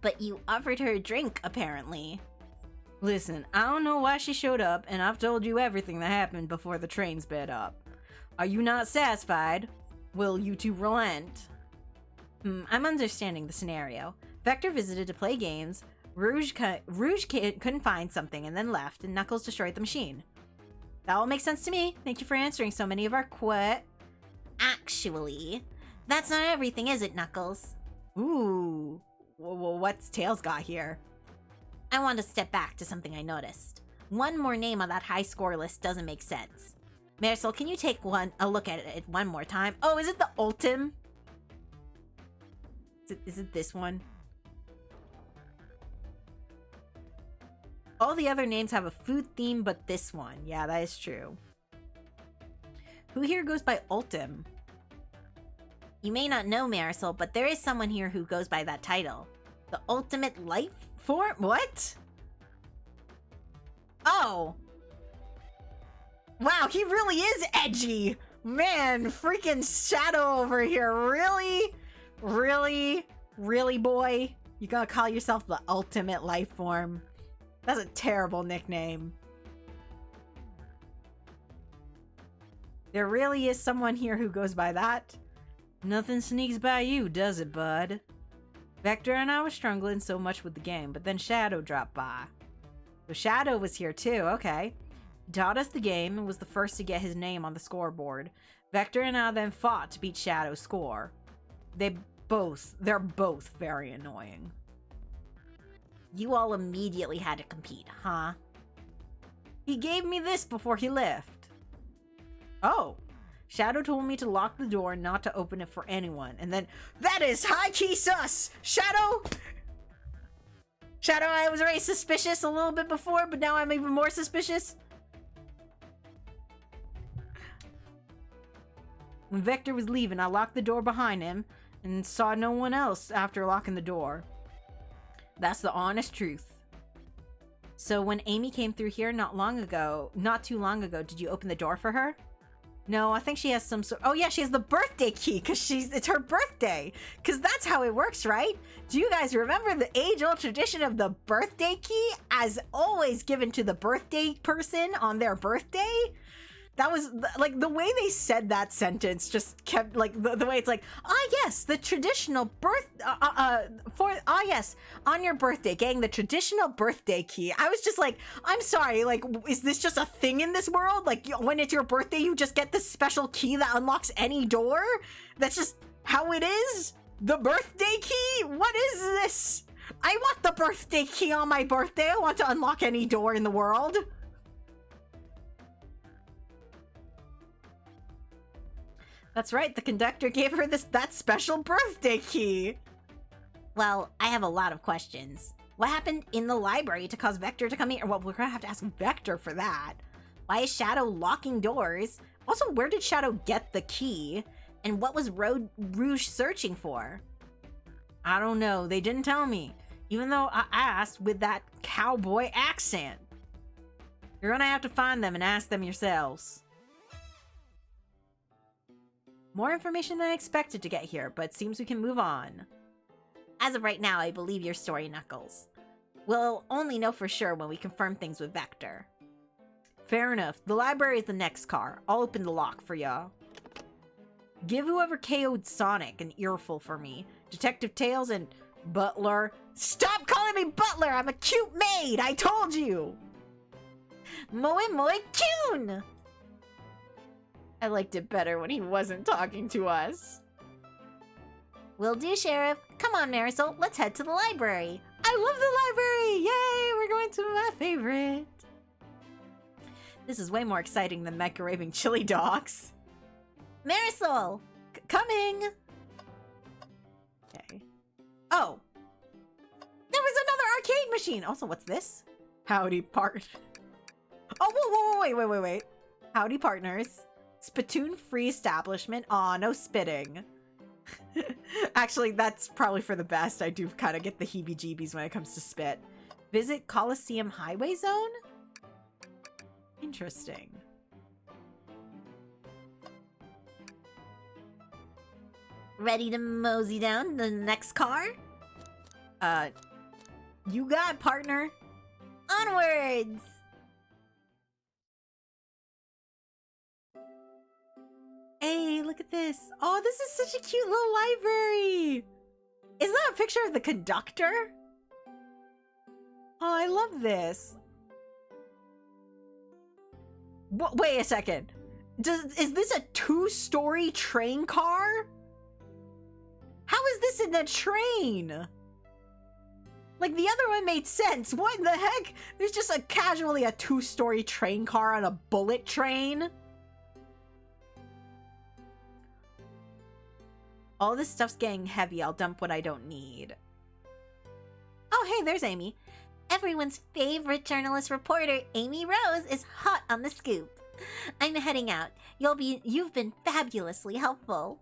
But you offered her a drink, apparently. Listen, I don't know why she showed up, and I've told you everything that happened before the train sped up. Are you not satisfied? Will you two relent? I'm understanding the scenario. Vector visited to play games, Rouge couldn't find something and then left, and Knuckles destroyed the machine. That all makes sense to me. Thank you for answering so many of our Actually, that's not everything, is it, Knuckles? Ooh. Well, what's Tails got here? I want to step back to something I noticed. One more name on that high score list doesn't make sense. Marisol, can you take a look at it one more time? Oh, is it the Ultim? Is it this one? All the other names have a food theme, but this one. Yeah, that is true. Who here goes by Ultim? You may not know, Marisol, but there is someone here who goes by that title. The Ultimate Life Form? What? Oh. Wow, he really is edgy. Man, freaking Shadow over here. Really? Really? Really, boy? You gonna call yourself the Ultimate Life Form? That's a terrible nickname. There really is someone here who goes by that? Nothing sneaks by you, does it, bud? Vector and I were struggling so much with the game, but then Shadow dropped by. So Shadow was here too, okay. He taught us the game and was the first to get his name on the scoreboard. Vector and I then fought to beat Shadow's score. They're both very annoying. You all immediately had to compete, huh? He gave me this before he left. Oh. Shadow told me to lock the door and not to open it for anyone. And then, that is high-key sus! Shadow, I was already suspicious a little bit before, but now I'm even more suspicious. When Vector was leaving, I locked the door behind him and saw no one else after locking the door. That's the honest truth. So when Amy came through here not too long ago, did you open the door for her? No, I think she has some sort. Oh yeah, she has the birthday key because it's her birthday. Because that's how it works, right? Do you guys remember the age-old tradition of the birthday key, as always given to the birthday person on their birthday? That was like the way they said that sentence just kept like the way it's like, yes, the traditional yes, on your birthday, getting the traditional birthday key. I was just like, I'm sorry, like, is this just a thing in this world? Like, when it's your birthday, you just get this special key that unlocks any door? That's just how it is? The birthday key? What is this? I want the birthday key on my birthday. I want to unlock any door in the world. That's right, the conductor gave her that special birthday key. Well, I have a lot of questions. What happened in the library to cause Vector to come here? Well, we're gonna have to ask Vector for that. Why is Shadow locking doors? Also, where did Shadow get the key? And what was Rouge searching for? I don't know. They didn't tell me. Even though I asked with that cowboy accent. You're gonna have to find them and ask them yourselves. More information than I expected to get here, but seems we can move on. As of right now, I believe your story, Knuckles. We'll only know for sure when we confirm things with Vector. Fair enough. The library is the next car. I'll open the lock for ya. Give whoever KO'd Sonic an earful for me. Detective Tails and Butler. Stop calling me Butler! I'm a cute maid! I told you! Moe Moe Kyun! I liked it better when he wasn't talking to us. Will do, Sheriff. Come on, Marisol. Let's head to the library. I love the library! Yay! We're going to my favorite. This is way more exciting than microwaving chili dogs. Marisol! Coming! Okay. Oh! There was another arcade machine! Also, what's this? Howdy, Oh, wait. Howdy, partners. Spittoon-free establishment. Aw, no spitting. Actually, that's probably for the best. I do kind of get the heebie-jeebies when it comes to spit. Visit Coliseum Highway Zone? Interesting. Ready to mosey down the next car? You got it, partner. Onwards! Hey, look at this. Oh, this is such a cute little library. Is that a picture of the conductor? Oh, I love this. Wait a second. Is this a 2-story train car? How is this in the train? Like, the other one made sense. What in the heck? There's just casually a 2-story train car on a bullet train. All this stuff's getting heavy. I'll dump what I don't need. Oh, hey, there's Amy. Everyone's favorite journalist reporter, Amy Rose, is hot on the scoop. I'm heading out. You've been fabulously helpful.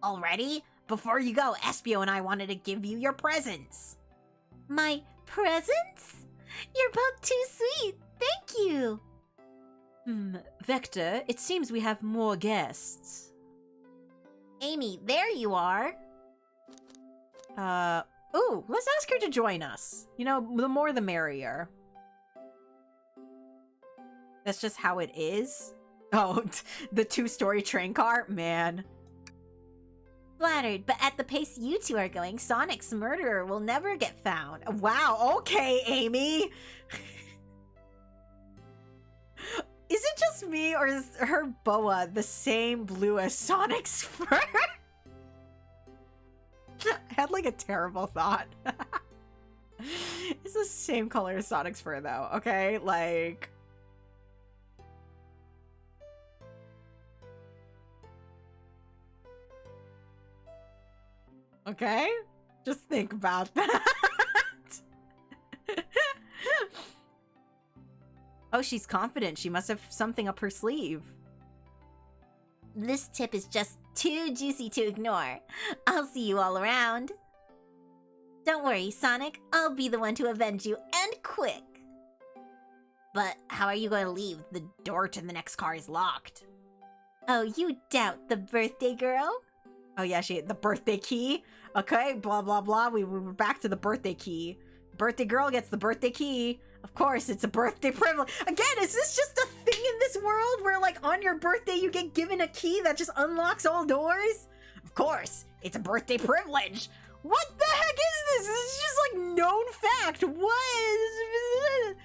Already? Before you go, Espio and I wanted to give you your presents. My presents? You're both too sweet. Thank you. Vector, it seems we have more guests. Amy, there you are. Ooh, let's ask her to join us. You know, the more the merrier. That's just how it is. Oh, the 2-story train car? Man. Flattered, but at the pace you two are going, Sonic's murderer will never get found. Wow, okay, Amy. Is it just me, or is her boa the same blue as Sonic's fur? I had like a terrible thought. It's the same color as Sonic's fur, though, okay? Like... Okay? Just think about that. Oh, she's confident. She must have something up her sleeve. This tip is just too juicy to ignore. I'll see you all around. Don't worry, Sonic. I'll be the one to avenge you, and quick. But how are you going to leave? The door to the next car is locked. Oh, you doubt the birthday girl? Oh yeah, the birthday key. Okay, blah, blah, blah. We were back to the birthday key. Birthday girl gets the birthday key. Of course, it's a birthday privilege. Again, is this just a thing in this world where, like, on your birthday you get given a key that just unlocks all doors? Of course, it's a birthday privilege. What the heck is this? This is just, like, known fact. What?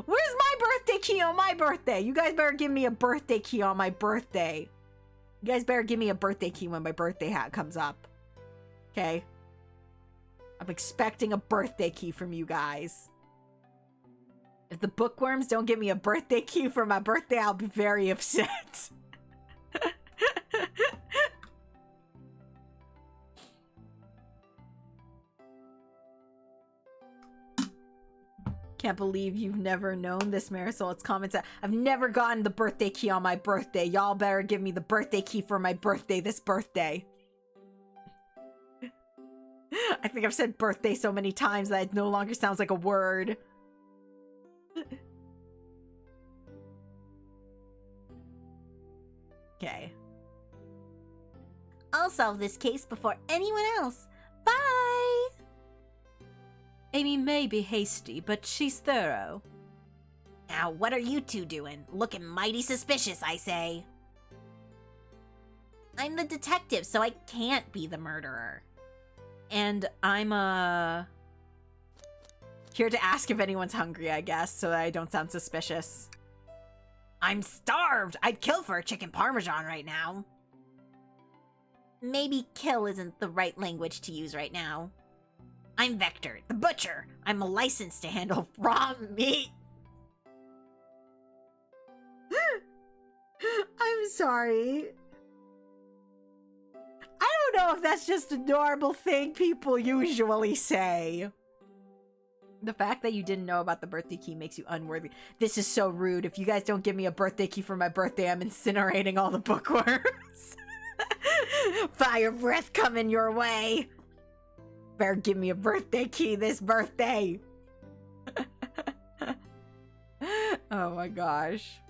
Where's my birthday key on my birthday? You guys better give me a birthday key on my birthday. You guys better give me a birthday key when my birthday hat comes up. Okay? I'm expecting a birthday key from you guys. If the bookworms don't give me a birthday key for my birthday, I'll be very upset. Can't believe you've never known this, Marisol. It's common sense. I've never gotten the birthday key on my birthday. Y'all better give me the birthday key for my birthday this birthday. I think I've said birthday so many times that it no longer sounds like a word. Okay. I'll solve this case before anyone else. Bye! Amy may be hasty, but she's thorough. Now, what are you two doing? Looking mighty suspicious, I say. I'm the detective, so I can't be the murderer. And I'm, here to ask if anyone's hungry, I guess, so that I don't sound suspicious. I'm starved! I'd kill for a chicken parmesan right now. Maybe kill isn't the right language to use right now. I'm Vector, the butcher. I'm licensed to handle raw meat. I'm sorry. I don't know if that's just a normal thing people usually say. The fact that you didn't know about the birthday key makes you unworthy. This is so rude. If you guys don't give me a birthday key for my birthday, I'm incinerating all the bookworms. Fire breath coming your way. Better give me a birthday key this birthday. Oh my gosh.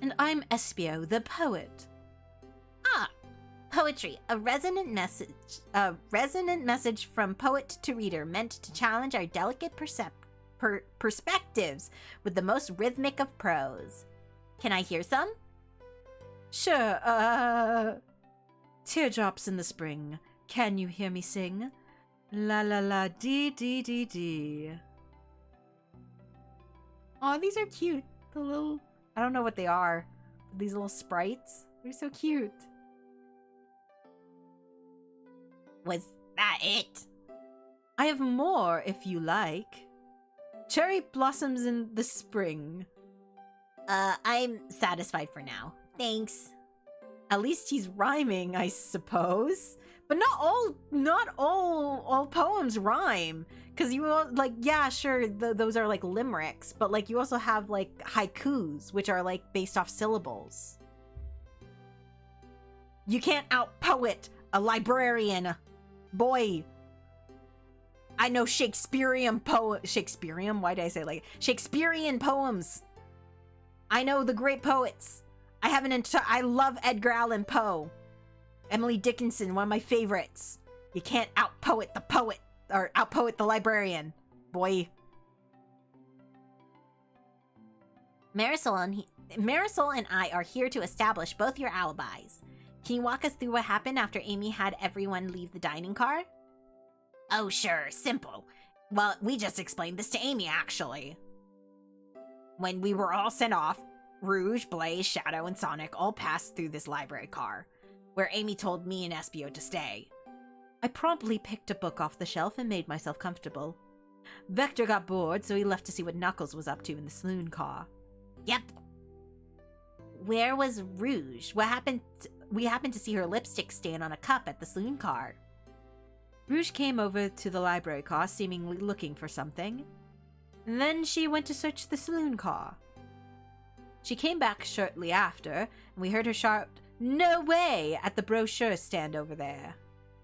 And I'm Espio, the poet. Ah, poetry, a resonant message from poet to reader, meant to challenge our delicate perspectives with the most rhythmic of prose. Can I hear some? Sure, teardrops in the spring. Can you hear me sing? La la la dee dee dee dee. Oh, these are cute. The little, I don't know what they are. These little sprites. They're so cute. Was that it? I have more if you like. Cherry blossoms in the spring. I'm satisfied for now. Thanks. At least he's rhyming, I suppose. But not all poems rhyme. Because you all, like, yeah, sure, those are like limericks, but like you also have like haikus, which are like based off syllables. You can't out-poet a librarian. Boy. I know Shakespearean? Why did I say like Shakespearean poems? I know the great poets. I love Edgar Allan Poe. Emily Dickinson, one of my favorites. You can't out-poet the poet, or out-poet the librarian. Boy. Marisol and I are here to establish both your alibis. Can you walk us through what happened after Amy had everyone leave the dining car? Oh, sure. Simple. Well, we just explained this to Amy, actually. When we were all sent off, Rouge, Blaze, Shadow, and Sonic all passed through this library car, where Amy told me and Espio to stay. I promptly picked a book off the shelf and made myself comfortable. Vector got bored, so he left to see what Knuckles was up to in the saloon car. Yep. Where was Rouge? We happened to see her lipstick stain on a cup at the saloon car. Rouge came over to the library car, seemingly looking for something. And then she went to search the saloon car. She came back shortly after, and we heard her shout, "No way!" at the brochure stand over there.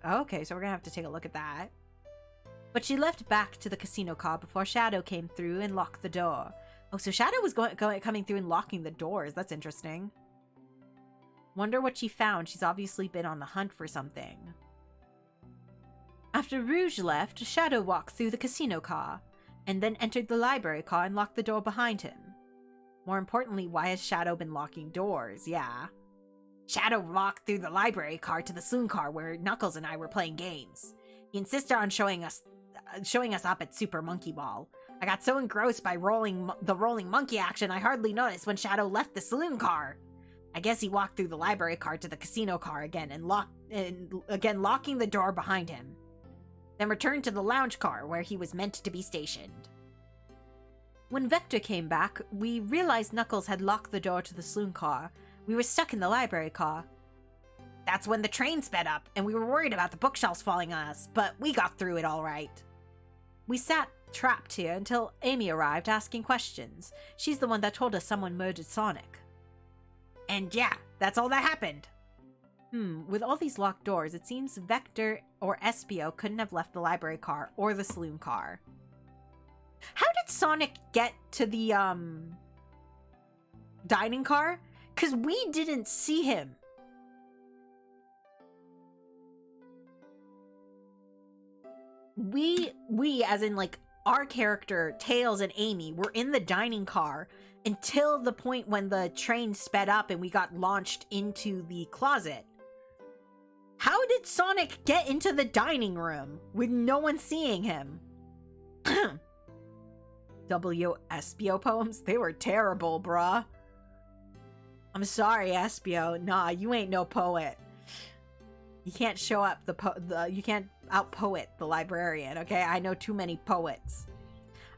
Okay, so we're gonna have to take a look at that. But she left back to the casino car before Shadow came through and locked the door. Oh, so Shadow was coming through and locking the doors. That's interesting. Wonder what she found. She's obviously been on the hunt for something. After Rouge left, Shadow walked through the casino car, and then entered the library car and locked the door behind him. More importantly, why has Shadow been locking doors? Yeah. Shadow walked through the library car to the saloon car where Knuckles and I were playing games. He insisted on showing us up at Super Monkey Ball. I got so engrossed by the rolling monkey action I hardly noticed when Shadow left the saloon car. I guess he walked through the library car to the casino car again and locking the door behind him. Then returned to the lounge car where he was meant to be stationed. When Vector came back, we realized Knuckles had locked the door to the saloon car. We were stuck in the library car. That's when the train sped up, and we were worried about the bookshelves falling on us, but we got through it all right. We sat trapped here until Amy arrived asking questions. She's the one that told us someone murdered Sonic. And yeah, that's all that happened. With all these locked doors, it seems Vector or Espio couldn't have left the library car or the saloon car. How did Sonic get to the, dining car? Because we didn't see him. We, as in, like, our character, Tails and Amy, were in the dining car until the point when the train sped up and we got launched into the closet. How did Sonic get into the dining room with no one seeing him? W. Espio poems? They were terrible, bruh. I'm sorry, Espio. Nah, you ain't no poet. You can't show up you can't out-poet the librarian, okay? I know too many poets.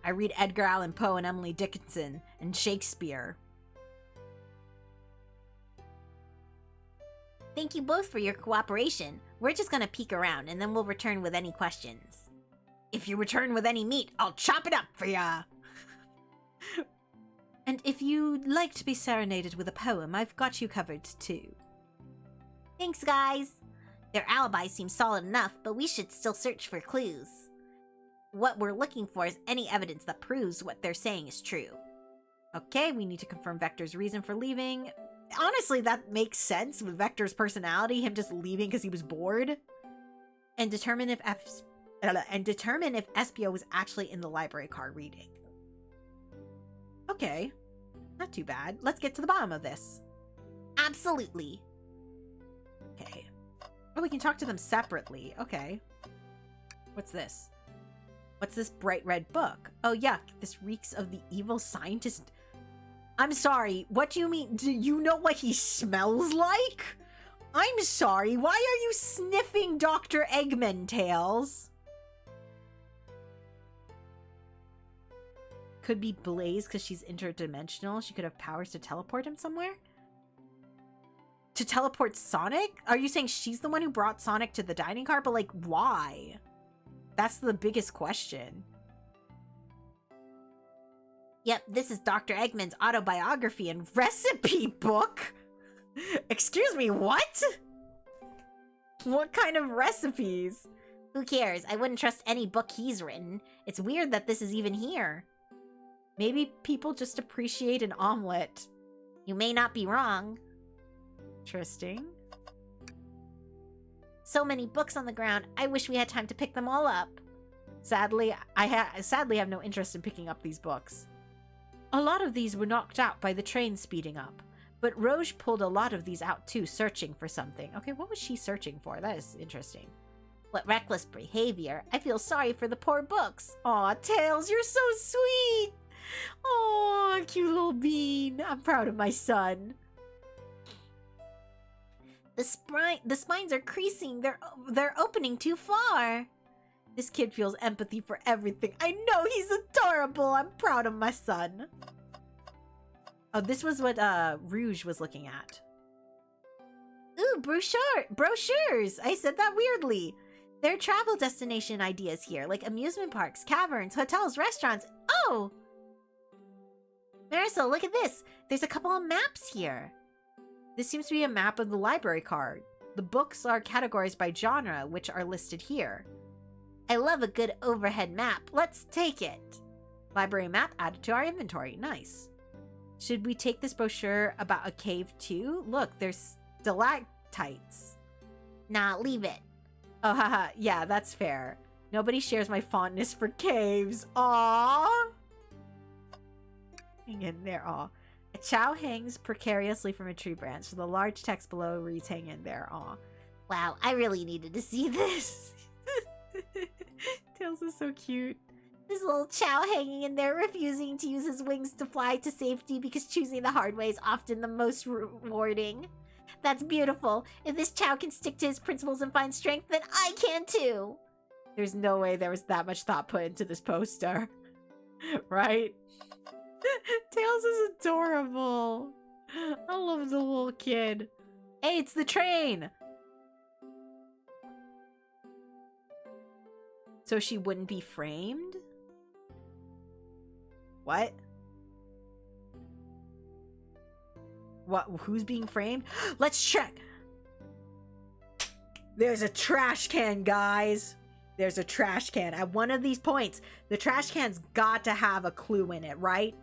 I read Edgar Allan Poe and Emily Dickinson and Shakespeare. Thank you both for your cooperation. We're just gonna peek around, and then we'll return with any questions. If you return with any meat, I'll chop it up for ya! And if you'd like to be serenaded with a poem, I've got you covered too. Thanks, guys. Their alibi seems solid enough, but we should still search for clues. What we're looking for is any evidence that proves what they're saying is true. Okay, we need to confirm Vector's reason for leaving. Honestly, that makes sense with Vector's personality, him just leaving because he was bored. And determine if Espio was actually in the library car reading. Okay, not too bad. Let's get to the bottom of this. Absolutely. Okay. Oh, we can talk to them separately. Okay. What's this? What's this bright red book? Oh, yuck. This reeks of the evil scientist. I'm sorry. What do you mean? Do you know what he smells like? I'm sorry. Why are you sniffing Dr. Eggman, Tails? Could be Blaze because she's interdimensional. She could have powers to teleport him somewhere? To teleport Sonic? Are you saying she's the one who brought Sonic to the dining car? But, like, why? That's the biggest question. Yep, this is Dr. Eggman's autobiography and recipe book. Excuse me, what? What kind of recipes? Who cares? I wouldn't trust any book he's written. It's weird that this is even here. Maybe people just appreciate an omelet. You may not be wrong. Interesting. So many books on the ground. I wish we had time to pick them all up. Sadly, I have no interest in picking up these books. A lot of these were knocked out by the train speeding up, but Rouge pulled a lot of these out too, searching for something. Okay, what was she searching for? That is interesting. What reckless behavior. I feel sorry for the poor books. Aw, Tails, you're so sweet. Aw, cute little bean. I'm proud of my son. The spines are creasing. They're opening too far. This kid feels empathy for everything. I know, he's adorable. I'm proud of my son. Oh, this was what Rouge was looking at. Ooh, brochures. I said that weirdly. There are travel destination ideas here, like amusement parks, caverns, hotels, restaurants. Oh! Marisol, look at this. There's a couple of maps here. This seems to be a map of the library card. The books are categorized by genre, which are listed here. I love a good overhead map. Let's take it. Library map added to our inventory. Nice. Should we take this brochure about a cave too? Look, there's stalactites. Nah, leave it. Oh, haha. Yeah, that's fair. Nobody shares my fondness for caves. Aww. Hang in there. Aw. A chow hangs precariously from a tree branch. The large text below reads, hang in there. Aw. Wow, I really needed to see this. Tails is so cute. This little chow hanging in there, refusing to use his wings to fly to safety because choosing the hard way is often the most rewarding. That's beautiful. If this chow can stick to his principles and find strength, then I can too. There's no way there was that much thought put into this poster. Right? Tails is adorable. I love the little kid. Hey, it's the train! So she wouldn't be framed? What? What? Who's being framed? Let's check. There's a trash can, guys. There's a trash can. At one of these points, the trash can's got to have a clue in it, right?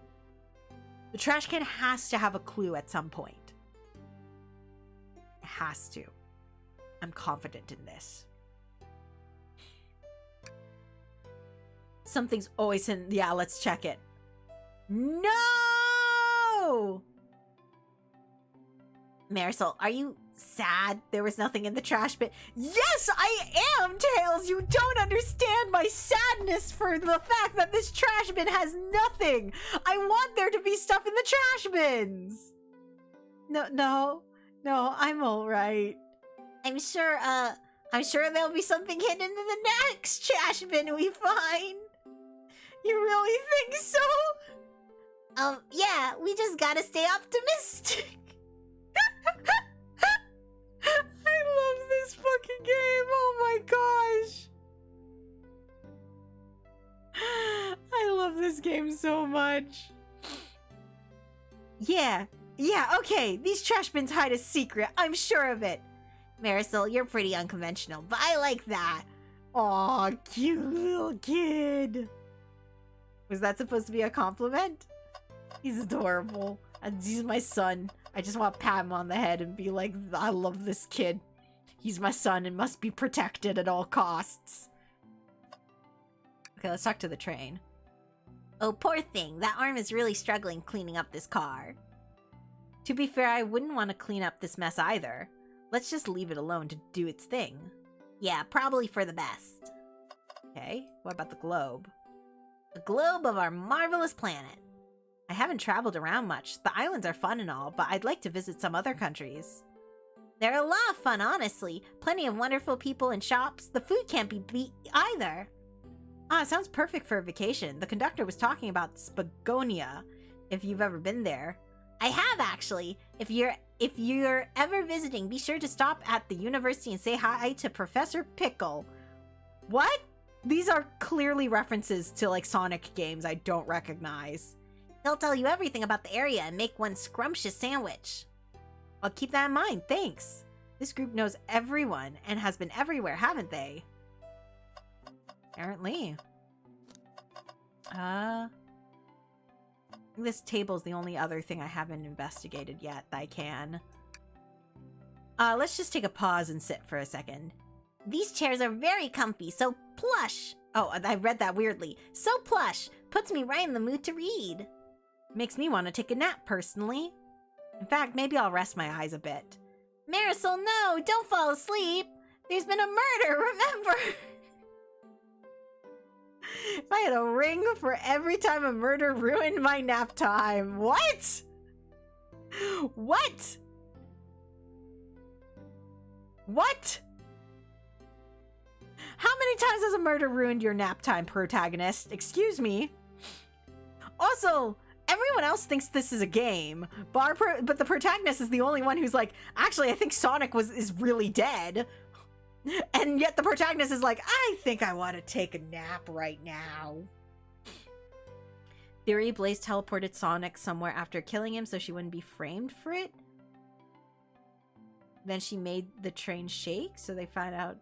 The trash can has to have a clue at some point. It has to. I'm confident in this. Something's always in... Yeah, let's check it. No! Marisol, are you sad there was nothing in the trash bin? Yes, I am, Tails! You don't understand my sadness for the fact that this trash bin has nothing! I want there to be stuff in the trash bins! No, I'm alright. I'm sure there'll be something hidden in the next trash bin we find. You really think so? Yeah, we just gotta stay optimistic. I love this fucking game. Oh my gosh. I love this game so much. Yeah, okay. These trash bins hide a secret. I'm sure of it. Marisol, you're pretty unconventional, but I like that. Aw, cute little kid. Was that supposed to be a compliment? He's adorable. And he's my son. I just want to pat him on the head and be like, I love this kid. He's my son and must be protected at all costs. Okay, let's talk to the train. Oh, poor thing. That arm is really struggling cleaning up this car. To be fair, I wouldn't want to clean up this mess either. Let's just leave it alone to do its thing. Yeah, probably for the best. Okay, what about the globe? The globe of our marvelous planet. I haven't traveled around much. The islands are fun and all, but I'd like to visit some other countries. They're a lot of fun, honestly. Plenty of wonderful people and shops. The food can't be beat either. Ah, it sounds perfect for a vacation. The conductor was talking about Spagonia, if you've ever been there. I have, actually. If you're ever visiting, be sure to stop at the university and say hi to Professor Pickle. What? These are clearly references to, like, Sonic games I don't recognize. He'll tell you everything about the area and make one scrumptious sandwich. I'll keep that in mind, thanks. This group knows everyone and has been everywhere, haven't they? Apparently. This table's the only other thing I haven't investigated yet that I can. Let's just take a pause and sit for a second. These chairs are very comfy, so plush. Oh, I read that weirdly. So plush. Puts me right in the mood to read. Makes me want to take a nap, personally. In fact, maybe I'll rest my eyes a bit. Marisol, no! Don't fall asleep! There's been a murder, remember? If I had a ring for every time a murder ruined my nap time. What? What? What? How many times has a murder ruined your nap time, protagonist? Excuse me. Also, everyone else thinks this is a game, but the protagonist is the only one who's like, actually, I think Sonic is really dead. And yet the protagonist is like, I think I want to take a nap right now. Theory, Blaze teleported Sonic somewhere after killing him so she wouldn't be framed for it. Then she made the train shake, so they find out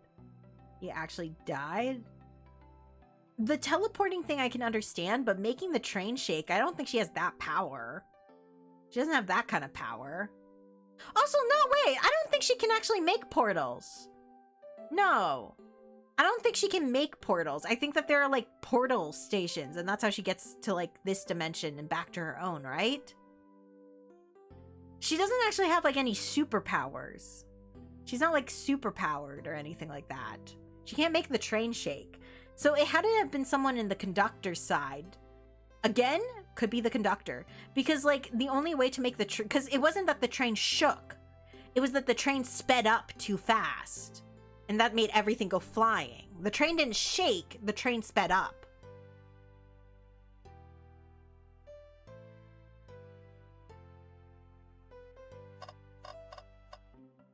he actually died. The teleporting thing I can understand, but making the train shake, I don't think she has that power. She doesn't have that kind of power. Also, no, wait, I don't think she can actually make portals. No. I don't think she can make portals. I think that there are, like, portal stations, and that's how she gets to, like, this dimension and back to her own, right? She doesn't actually have, like, any superpowers. She's not, like, superpowered or anything like that. She can't make the train shake. So it had to have been someone in the conductor's side. Again, could be the conductor. Because, like, the only way to make the train... Because it wasn't that the train shook. It was that the train sped up too fast. And that made everything go flying. The train didn't shake, the train sped up.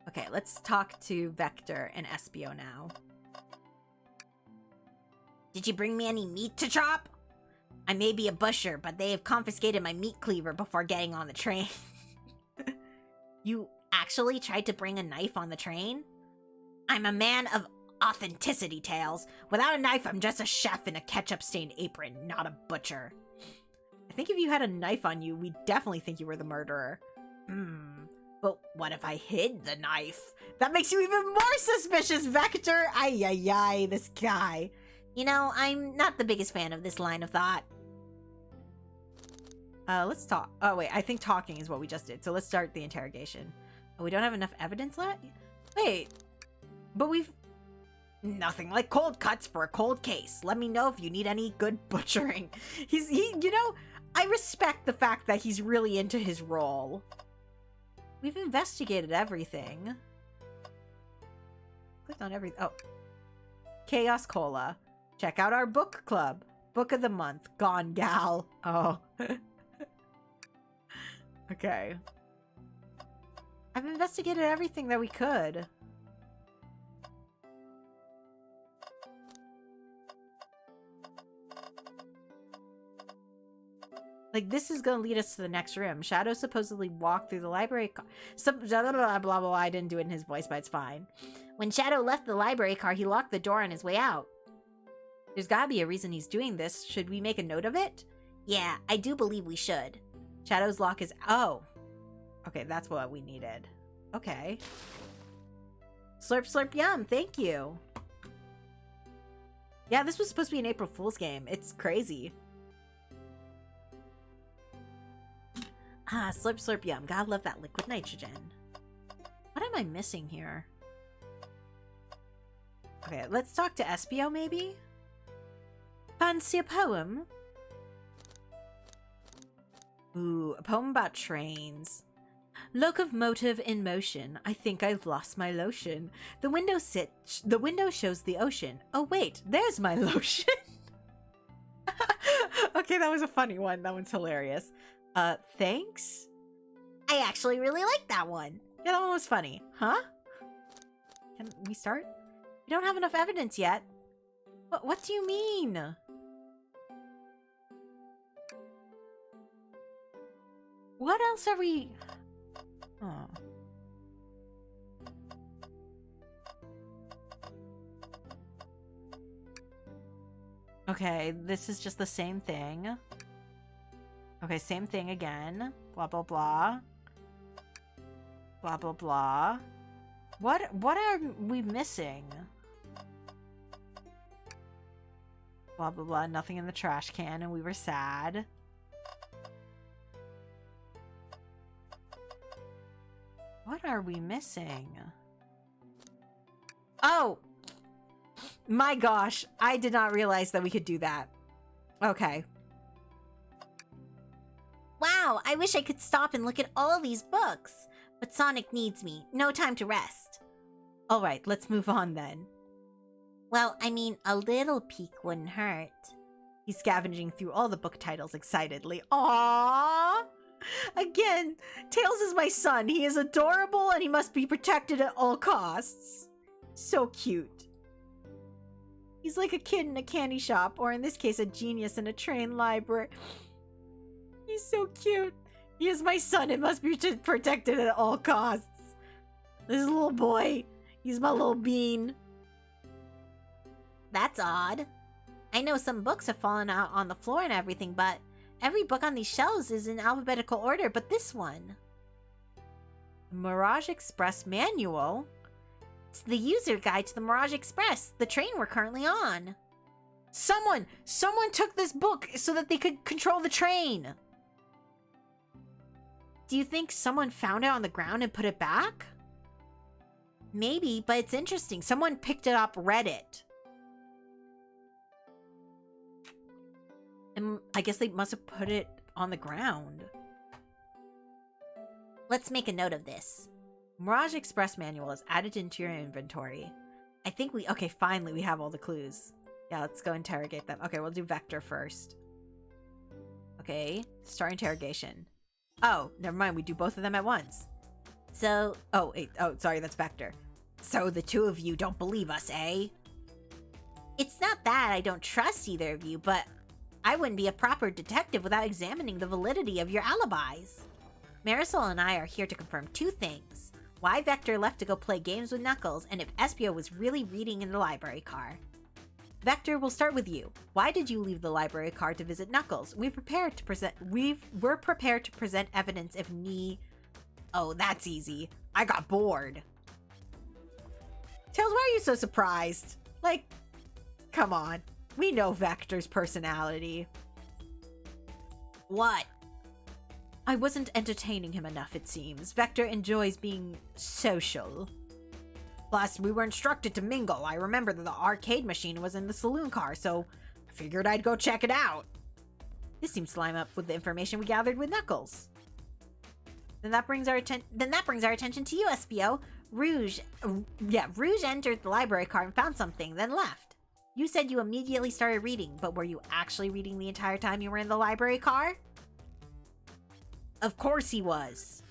Okay, let's talk to Vector and Espio now. Did you bring me any meat to chop? I may be a butcher, but they have confiscated my meat cleaver before getting on the train. You actually tried to bring a knife on the train? I'm a man of authenticity, Tails. Without a knife, I'm just a chef in a ketchup-stained apron, not a butcher. I think if you had a knife on you, we'd definitely think you were the murderer. But what if I hid the knife? That makes you even more suspicious, Vector! Ay, ay, ay, this guy. You know, I'm not the biggest fan of this line of thought. Let's talk. Oh, wait, I think talking is what we just did. So let's start the interrogation. Oh, we don't have enough evidence left? Wait, but we've... Nothing like cold cuts for a cold case. Let me know if you need any good butchering. You know, I respect the fact that he's really into his role. We've investigated everything. Clicked on everything. Oh. Chaos Cola. Check out our book club. Book of the month. Gone Gal. Oh. Okay. I've investigated everything that we could. Like, this is gonna lead us to the next room. Shadow supposedly walked through the library car. Blah, blah, blah, blah, blah. I didn't do it in his voice, but it's fine. When Shadow left the library car, he locked the door on his way out. There's gotta be a reason he's doing this. Should we make a note of it? Yeah, I do believe we should. Shadow's lock is... Oh. Okay, that's what we needed. Okay. Slurp, slurp, yum. Thank you. Yeah, this was supposed to be an April Fool's game. It's crazy. Ah, slurp, slurp, yum. Gotta love that liquid nitrogen. What am I missing here? Okay, let's talk to Espio, maybe? Fancy a poem? Ooh, a poem about trains. Locomotive in motion. I think I've lost my lotion. The window shows the ocean. Oh wait, there's my lotion. Okay, that was a funny one. That one's hilarious. Thanks? I actually really like that one. Yeah, that one was funny. Huh? Can we start? We don't have enough evidence yet. What do you mean? What else are we... Oh. Okay, this is just the same thing. Okay, same thing again. Blah, blah, blah. Blah, blah, blah. What are we missing? Blah, blah, blah. Nothing in the trash can, and we were sad. What are we missing? Oh! My gosh, I did not realize that we could do that. Okay. Wow, I wish I could stop and look at all these books. But Sonic needs me. No time to rest. Alright, let's move on then. Well, I mean, a little peek wouldn't hurt. He's scavenging through all the book titles excitedly. Aww! Again, Tails is my son. He is adorable and he must be protected at all costs. So cute. He's like a kid in a candy shop, or in this case, a genius in a train library. He's so cute. He is my son and must be protected at all costs. This little boy, he's my little bean. That's odd. I know some books have fallen out on the floor and everything, but every book on these shelves is in alphabetical order, but this one. Mirage Express Manual? It's the user guide to the Mirage Express, the train we're currently on. Someone took this book so that they could control the train. Do you think someone found it on the ground and put it back? Maybe, but it's interesting. Someone picked it up, read it. And I guess they must have put it on the ground. Let's make a note of this. Mirage Express Manual is added into your inventory. I think okay, finally we have all the clues. Yeah, let's go interrogate them. Okay, we'll do Vector first. Okay, start interrogation. Oh, never mind, we do both of them at once. So... Oh, wait, sorry, that's Vector. So the two of you don't believe us, eh? It's not that I don't trust either of you, but I wouldn't be a proper detective without examining the validity of your alibis. Marisol and I are here to confirm two things. Why Vector left to go play games with Knuckles, and if Espio was really reading in the library car. Vector, we'll start with you. Why did you leave the library car to visit Knuckles? We're prepared to present evidence if need. Oh, that's easy. I got bored. Tails, why are you so surprised? Like, come on. We know Vector's personality. What? I wasn't entertaining him enough, it seems. Vector enjoys being social. Plus, we were instructed to mingle. I remember that the arcade machine was in the saloon car, so I figured I'd go check it out. This seems to line up with the information we gathered with Knuckles. Then that brings our attention to you, Espio. Rouge entered the library car and found something, then left. You said you immediately started reading, but were you actually reading the entire time you were in the library car? Of course he was.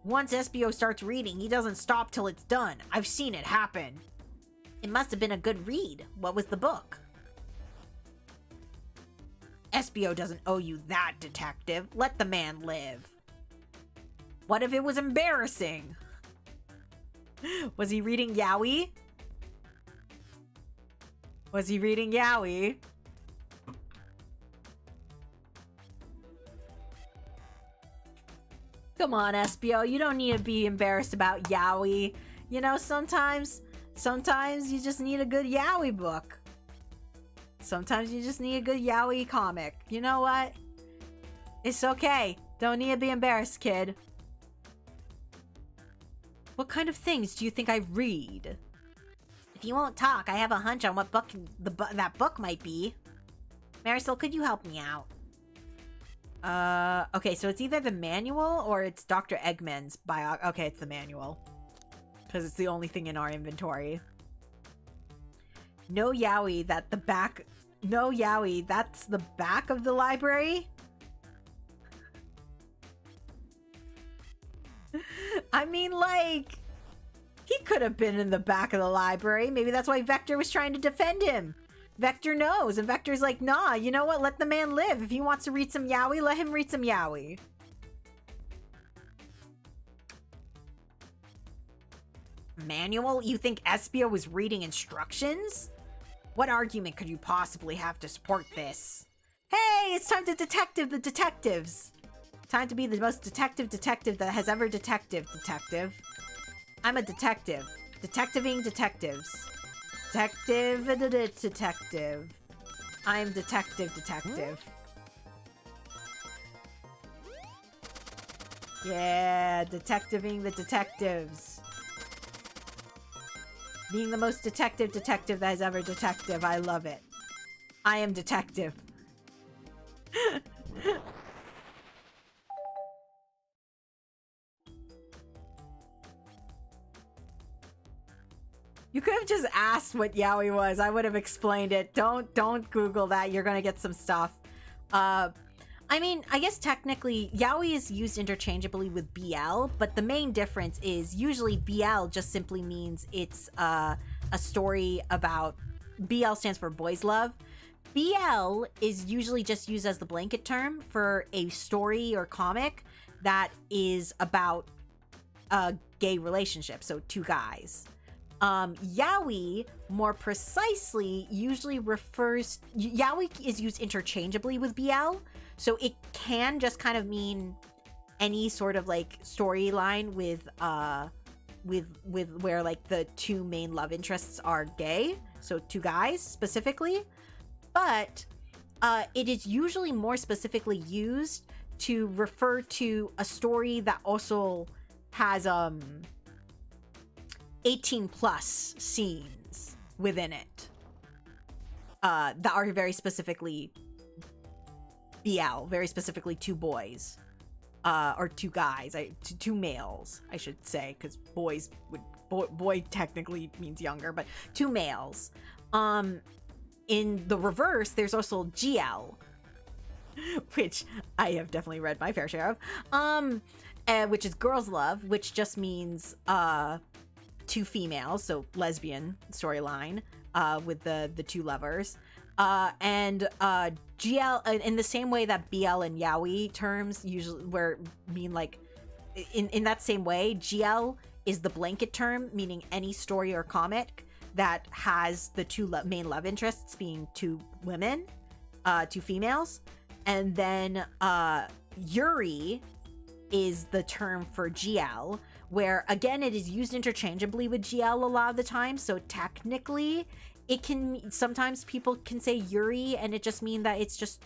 Once Espio starts reading, he doesn't stop till it's done. I've seen it happen. It must have been a good read. What was the book? Espio doesn't owe you that, detective. Let the man live. What if it was embarrassing? Was he reading Yaoi? Was he reading Yaoi? Come on, Espio. You don't need to be embarrassed about Yaoi. You know, sometimes you just need a good Yaoi book. Sometimes you just need a good Yaoi comic. You know what? It's okay. Don't need to be embarrassed, kid. What kind of things do you think I read? If you won't talk, I have a hunch on what book that book might be. Marisol, could you help me out? Okay, so it's either the manual or it's Dr. Eggman's bio. Okay, it's the manual. Because it's the only thing in our inventory. No Yaoi, that's the back of the library? I mean, like, he could have been in the back of the library. Maybe that's why Vector was trying to defend him. Vector knows, and Vector's like, nah, you know what? Let the man live. If he wants to read some Yaoi, let him read some Yaoi. Manual? You think Espio was reading instructions? What argument could you possibly have to support this? Hey, it's time to detective the detectives. Time to be the most detective that has ever detective. I'm a detective. Detectiving detectives. Detective. I'm detective. Yeah, detectiving the detectives. Being the most detective that has ever detective. I love it. I am detective. You could have just asked what Yaoi was. I would have explained it. Don't Google that. You're gonna get some stuff. I mean, I guess technically Yaoi is used interchangeably with BL, but the main difference is usually BL just simply means it's a story about. BL stands for boys love. BL is usually just used as the blanket term for a story or comic that is about a gay relationship, so two guys. Yaoi, more precisely, usually refers. Yaoi is used interchangeably with BL, so it can just kind of mean any sort of like storyline with where like the two main love interests are gay, so two guys specifically. But it is usually more specifically used to refer to a story that also has 18 plus scenes within it that are very specifically BL, very specifically two boys or two guys, two males I should say, because boy technically means younger, but two males. In the reverse, there's also GL, which I have definitely read my fair share of, which is girls love, which just means two females, so lesbian storyline with the two lovers. And GL, in the same way that BL and yaoi terms usually mean like, in that same way, GL is the blanket term, meaning any story or comic that has the two main love interests being two women, two females. And then Yuri is the term for GL, where again it is used interchangeably with GL a lot of the time. So technically it can, sometimes people can say Yuri and it just mean that it's just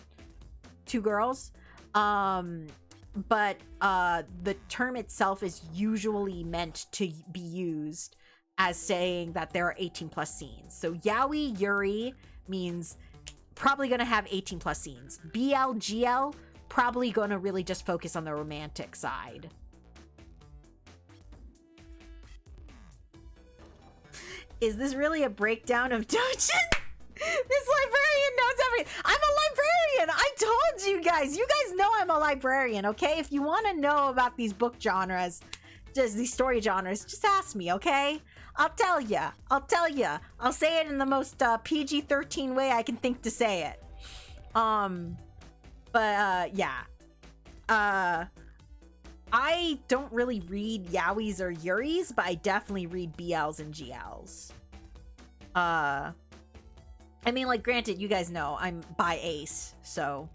two girls. But the term itself is usually meant to be used as saying that there are 18 plus scenes. So yaoi Yuri means probably gonna have 18 plus scenes. BL GL probably gonna really just focus on the romantic side. Is this really a breakdown of Dojin? This librarian knows everything. I'm a librarian. I told you guys. You guys know I'm a librarian, okay? If you want to know about these book genres, just these story genres, just ask me, okay? I'll tell ya. I'll say it in the most PG-13 way I can think to say it. Yeah. I don't really read yaois or yuris, but I definitely read BLs and GLs. I mean, like, granted, you guys know I'm bi-ace, so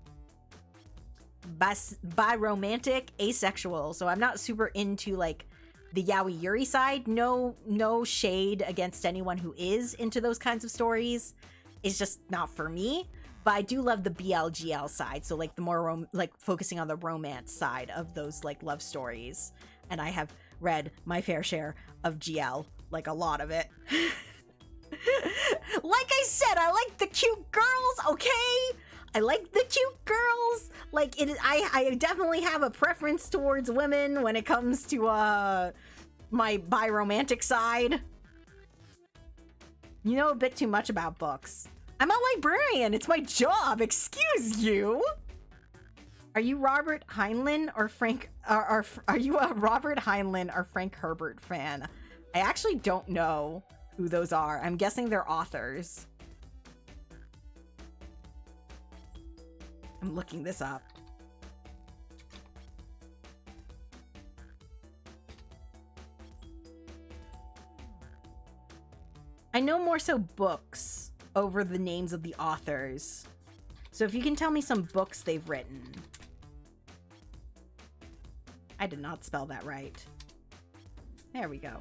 bi-romantic, asexual, so I'm not super into, like, the yaoi yuri side. No shade against anyone who is into those kinds of stories. It's just not for me. But I do love the BL-GL side, so, like, the more, focusing on the romance side of those, like, love stories. And I have read my fair share of GL, like, a lot of it. Like I said, I like the cute girls, okay? I like the cute girls. Like, I definitely have a preference towards women when it comes to, my bi-romantic side. You know a bit too much about books. I'm a librarian. It's my job. Excuse you. Are you Robert Heinlein or Frank? Are you a Robert Heinlein or Frank Herbert fan? I actually don't know who those are. I'm guessing they're authors. I'm looking this up. I know more so books over the names of the authors. So if you can tell me some books they've written. I did not spell that right. There we go.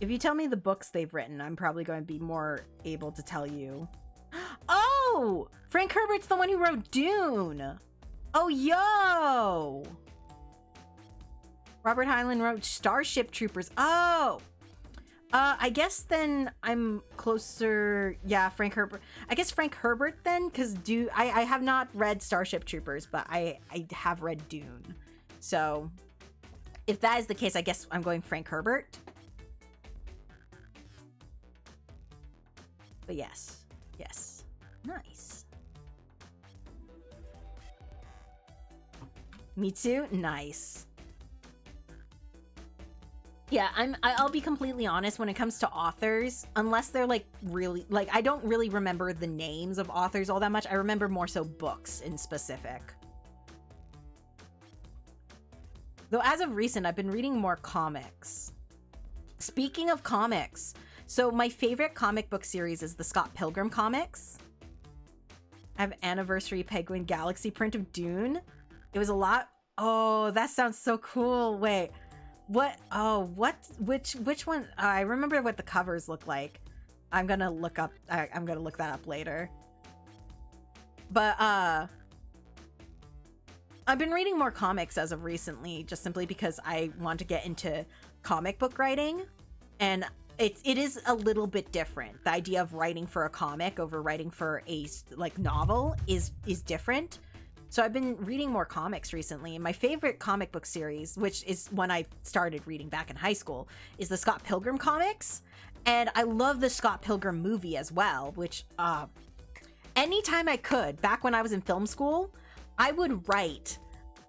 If you tell me the books they've written, I'm probably going to be more able to tell you. Oh! Frank Herbert's the one who wrote Dune! Oh, yo! Robert Heinlein wrote Starship Troopers. Oh! I guess then I'm closer... Yeah, Frank Herbert. I guess Frank Herbert then, because I have not read Starship Troopers, but I have read Dune. So, if that is the case, I guess I'm going Frank Herbert. But yes. Yes. Nice. Me too? Nice. Yeah, I'll be completely honest when it comes to authors, unless they're like really, like, I don't really remember the names of authors all that much. I remember more so books in specific. Though as of recent, I've been reading more comics. Speaking of comics, so my favorite comic book series is the Scott Pilgrim comics. I have Anniversary Penguin Galaxy print of Dune. It was a lot. Oh, that sounds so cool. Wait. What? Oh, what? Which one? I remember what the covers look like. I'm gonna look that up later. But I've been reading more comics as of recently, just simply because I want to get into comic book writing, and it is a little bit different. The idea of writing for a comic over writing for a novel is different. So I've been reading more comics recently, and my favorite comic book series, which is when I started reading back in high school, is the Scott Pilgrim comics. And I love the Scott Pilgrim movie as well, which anytime I could, back when I was in film school, I would write.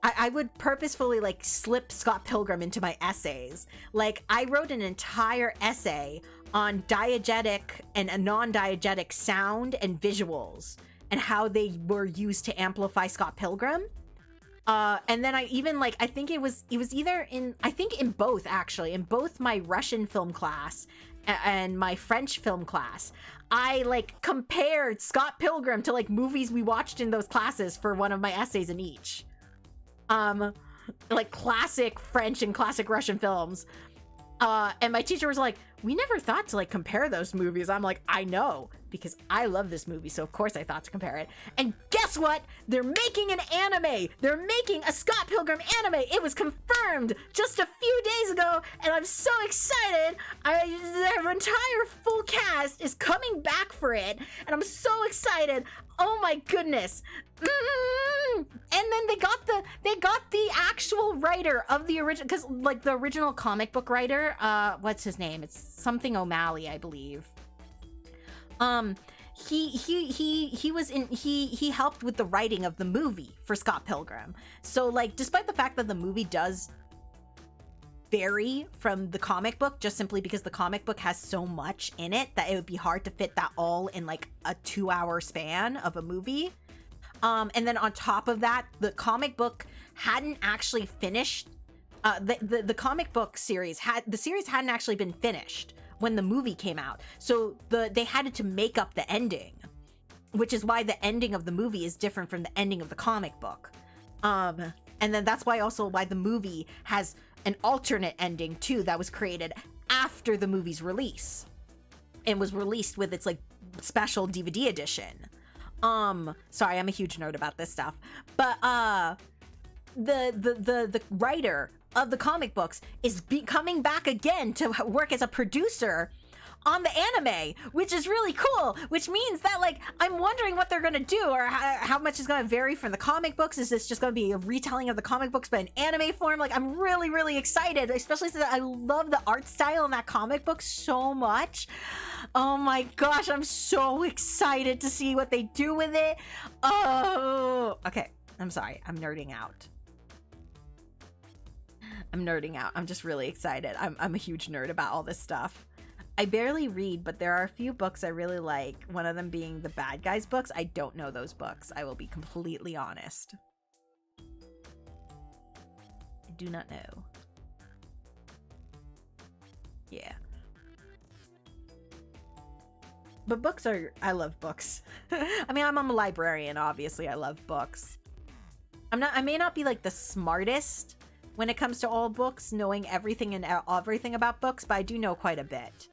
I would purposefully slip Scott Pilgrim into my essays. Like, I wrote an entire essay on diegetic and a non-diegetic sound and visuals and how they were used to amplify Scott Pilgrim. And then I even like, I think it was either in, I think in both actually, in both my Russian film class and my French film class, I like compared Scott Pilgrim to like movies we watched in those classes for one of my essays in each. Like classic French and classic Russian films. And my teacher was like, we never thought to like compare those movies. I'm like, I know, because I love this movie, so of course I thought to compare it. And guess what? They're making an anime. They're making a Scott Pilgrim anime. It was confirmed just a few days ago, and I'm so excited. Their entire full cast is coming back for it, and I'm so excited. Oh my goodness. And then they got the actual writer of the original, because like the original comic book writer, what's his name? It's something O'Malley, I believe. He helped with the writing of the movie for Scott Pilgrim. So like, despite the fact that the movie does vary from the comic book, just simply because the comic book has so much in it that it would be hard to fit that all in like a 2-hour span of a movie. And then on top of that, the comic book hadn't actually finished. The comic book series hadn't actually been finished when the movie came out. So they had to make up the ending, which is why the ending of the movie is different from the ending of the comic book. And then that's why the movie has an alternate ending too that was created after the movie's release and was released with its like special DVD edition. Sorry, I'm a huge nerd about this stuff. But the writer of the comic books is coming back again to work as a producer on the anime, which is really cool, which means that like I'm wondering what they're gonna do, or how much is gonna vary from the comic books. Is this just gonna be a retelling of the comic books but in anime form? Like, I'm really, really excited, especially since I love the art style in that comic book so much. Oh my gosh, I'm so excited to see what they do with it. Oh, okay, I'm sorry, I'm nerding out. I'm just really excited. I'm a huge nerd about all this stuff. I barely read, but there are a few books I really like, one of them being the Bad Guys books. I don't know those books. I will be completely honest. I do not know. Yeah. But books are... I love books. I mean, I'm a librarian, obviously. I love books. I may not be like the smartest when it comes to all books, knowing everything and everything about books, but I do know quite a bit.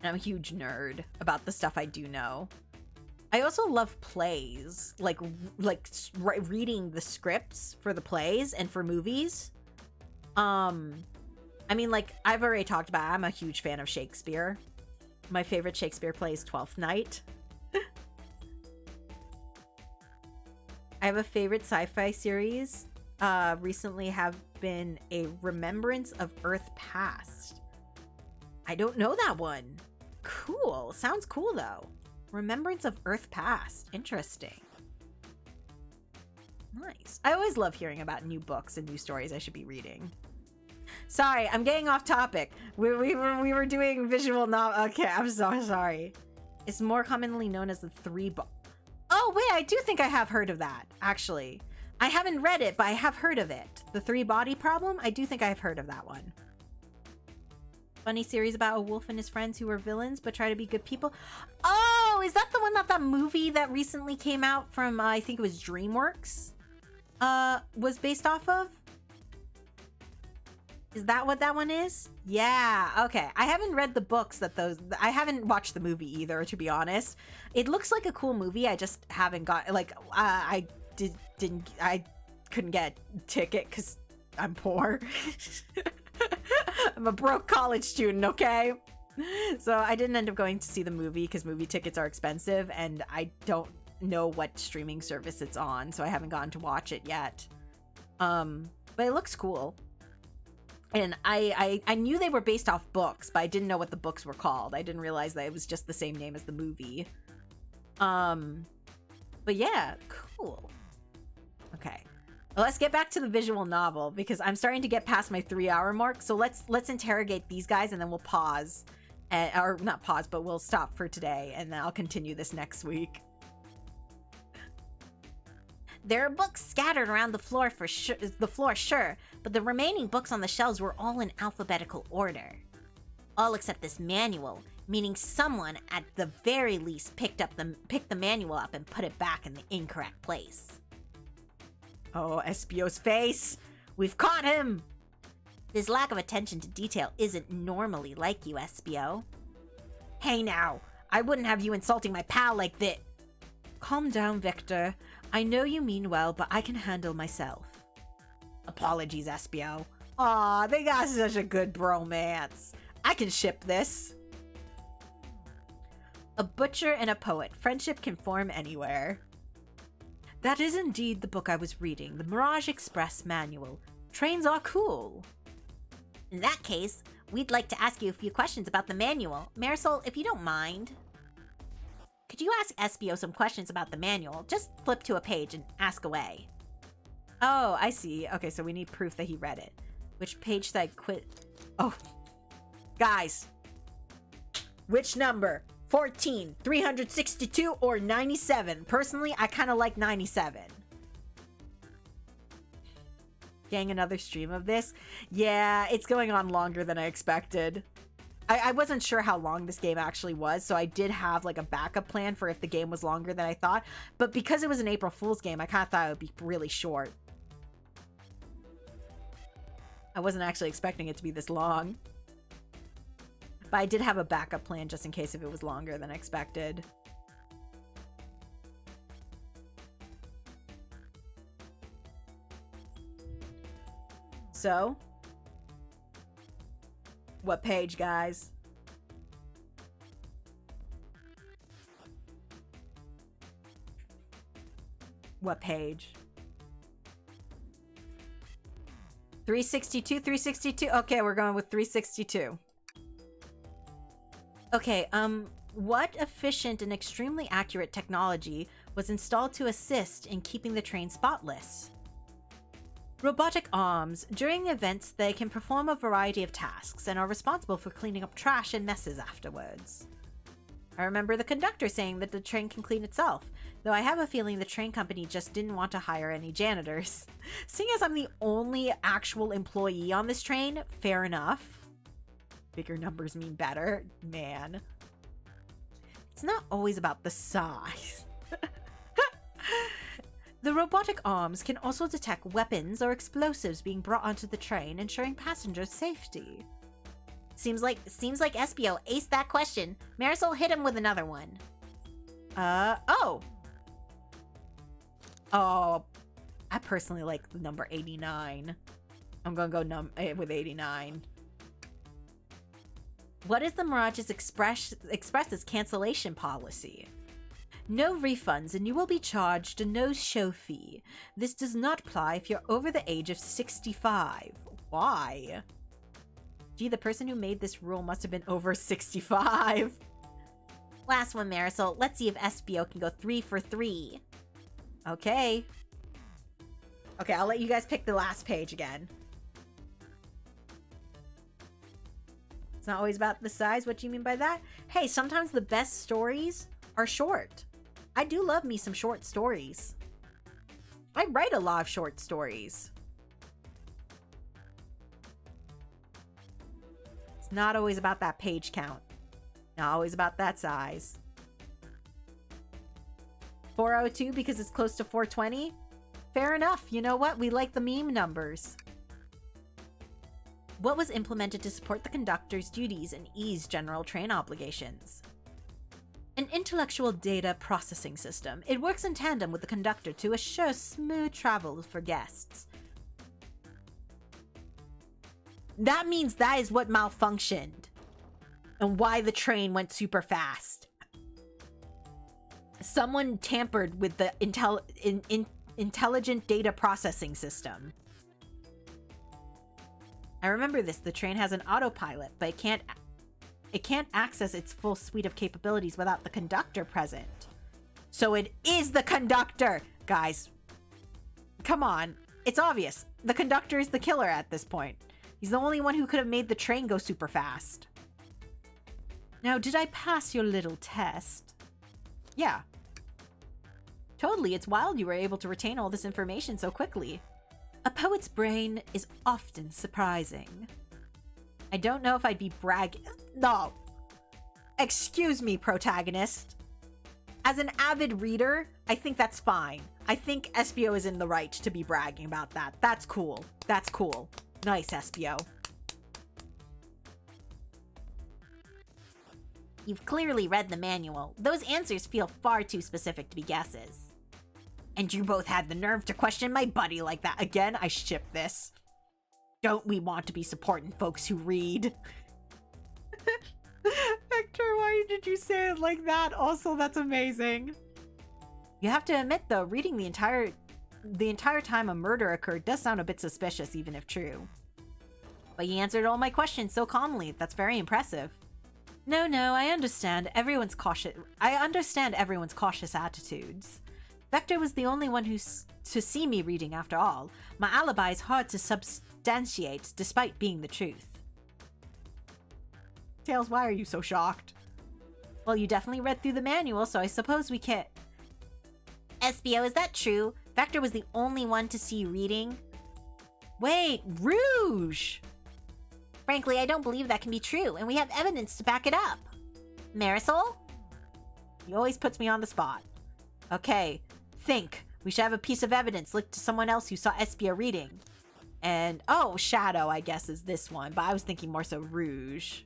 And I'm a huge nerd about the stuff I do know. I also love plays, like reading the scripts for the plays and for movies. I mean, like I've already talked about, I'm a huge fan of Shakespeare. My favorite Shakespeare play is Twelfth Night. I have a favorite sci-fi series. Recently have been a Remembrance of Earth Past. I don't know that one. Cool. Sounds cool though. Remembrance of Earth Past. Interesting. Nice. I always love hearing about new books and new stories I should be reading. Sorry, I'm getting off topic. We were doing visual novel. Okay, I'm so sorry. It's more commonly known as the Oh wait, I do think I have heard of that, actually. I haven't read it, but I have heard of it. The 3-body problem? I do think I have heard of that one. Funny series about a wolf and his friends who were villains but try to be good people. Oh, is that the one that movie that recently came out from, I think it was DreamWorks, was based off of? Is that what that one is? Yeah, okay. I haven't read the books I haven't watched the movie either, to be honest. It looks like a cool movie. I just haven't got, like, I couldn't get a ticket because I'm poor. I'm a broke college student, okay? So I didn't end up going to see the movie because movie tickets are expensive and I don't know what streaming service it's on, so I haven't gotten to watch it yet. But it looks cool. And I knew they were based off books, but I didn't know what the books were called. I didn't realize that it was just the same name as the movie. But yeah, cool. Okay. let's get back to the visual novel because I'm starting to get past my 3-hour mark. So let's interrogate these guys and then we'll pause. Or not pause, but we'll stop for today and then I'll continue this next week. There are books scattered around the floor sure, but the remaining books on the shelves were all in alphabetical order. All except this manual, meaning someone at the very least picked the manual up and put it back in the incorrect place. Oh, Espio's face! We've caught him! This lack of attention to detail isn't normally like you, Espio. Hey now, I wouldn't have you insulting my pal like this. Calm down, Victor. I know you mean well, but I can handle myself. Apologies, Espio. Aw, they got such a good bromance. I can ship this. A butcher and a poet. Friendship can form anywhere. That is indeed the book I was reading, the Mirage Express Manual. Trains are cool. In that case, we'd like to ask you a few questions about the manual. Marisol, if you don't mind, could you ask Espio some questions about the manual? Just flip to a page and ask away. Oh, I see. Okay, so we need proof that he read it. Which page should I quit? Oh, guys. Which number? 14, 362, or 97? Personally, I kind of like 97. Getting another stream of this? Yeah, it's going on longer than I expected. I wasn't sure how long this game actually was, so I did have like a backup plan for if the game was longer than I thought. But because it was an April Fool's game, I kind of thought it would be really short. I wasn't actually expecting it to be this long. But I did have a backup plan just in case if it was longer than expected. So, what page, guys? What page? 362, 362? Okay, we're going with 362. Okay, what efficient and extremely accurate technology was installed to assist in keeping the train spotless? Robotic arms. During events, they can perform a variety of tasks and are responsible for cleaning up trash and messes afterwards. I remember the conductor saying that the train can clean itself, though I have a feeling the train company just didn't want to hire any janitors. Seeing as I'm the only actual employee on this train, fair enough. Bigger numbers mean better. Man. It's not always about the size. The robotic arms can also detect weapons or explosives being brought onto the train, ensuring passengers' safety. Seems like Espio aced that question. Marisol hit him with another one. Oh, I personally like the number 89. I'm gonna go with 89. What is the Mirage's Express's cancellation policy? No refunds and you will be charged a no-show fee. This does not apply if you're over the age of 65. Why? Gee, the person who made this rule must have been over 65. Last one, Marisol. Let's see if Espio can go 3 for 3. Okay. Okay, I'll let you guys pick the last page again. It's not always about the size. What do you mean by that? Hey, sometimes the best stories are short. I do love me some short stories. I write a lot of short stories. It's not always about that page count. Not always about that size. 402 because it's close to 420? Fair enough. You know what? We like the meme numbers. What was implemented to support the conductor's duties and ease general train obligations? An intellectual data processing system. It works in tandem with the conductor to assure smooth travel for guests. That means that is what malfunctioned and why the train went super fast. Someone tampered with the intelligent data processing system. I remember this. The train has an autopilot, but it can't access its full suite of capabilities without the conductor present. So it is the conductor! Guys, come on. It's obvious. The conductor is the killer at this point. He's the only one who could have made the train go super fast. Now, did I pass your little test? Yeah. Totally, it's wild you were able to retain all this information so quickly. A poet's brain is often surprising. I don't know if I'd be bragging. No. Excuse me, protagonist. As an avid reader, I think that's fine. I think Espio is in the right to be bragging about that. That's cool. That's cool. Nice, Espio. You've clearly read the manual. Those answers feel far too specific to be guesses. And you both had the nerve to question my buddy like that. Again, I ship this. Don't we want to be supporting folks who read? Hector, why did you say it like that? Also, that's amazing. You have to admit, though, reading the entire time a murder occurred does sound a bit suspicious, even if true. But you answered all my questions so calmly. That's very impressive. No, I understand everyone's cautious. I understand everyone's cautious attitudes. Vector was the only one to see me reading after all. My alibi is hard to substantiate, despite being the truth. Tails, why are you so shocked? Well, you definitely read through the manual, so I suppose we can't... Espio, is that true? Vector was the only one to see you reading? Wait, Rouge! Frankly, I don't believe that can be true, and we have evidence to back it up. Marisol? He always puts me on the spot. Okay, think. We should have a piece of evidence linked to someone else who saw Espio reading. And, oh, Shadow, I guess, is this one, but I was thinking more so Rouge.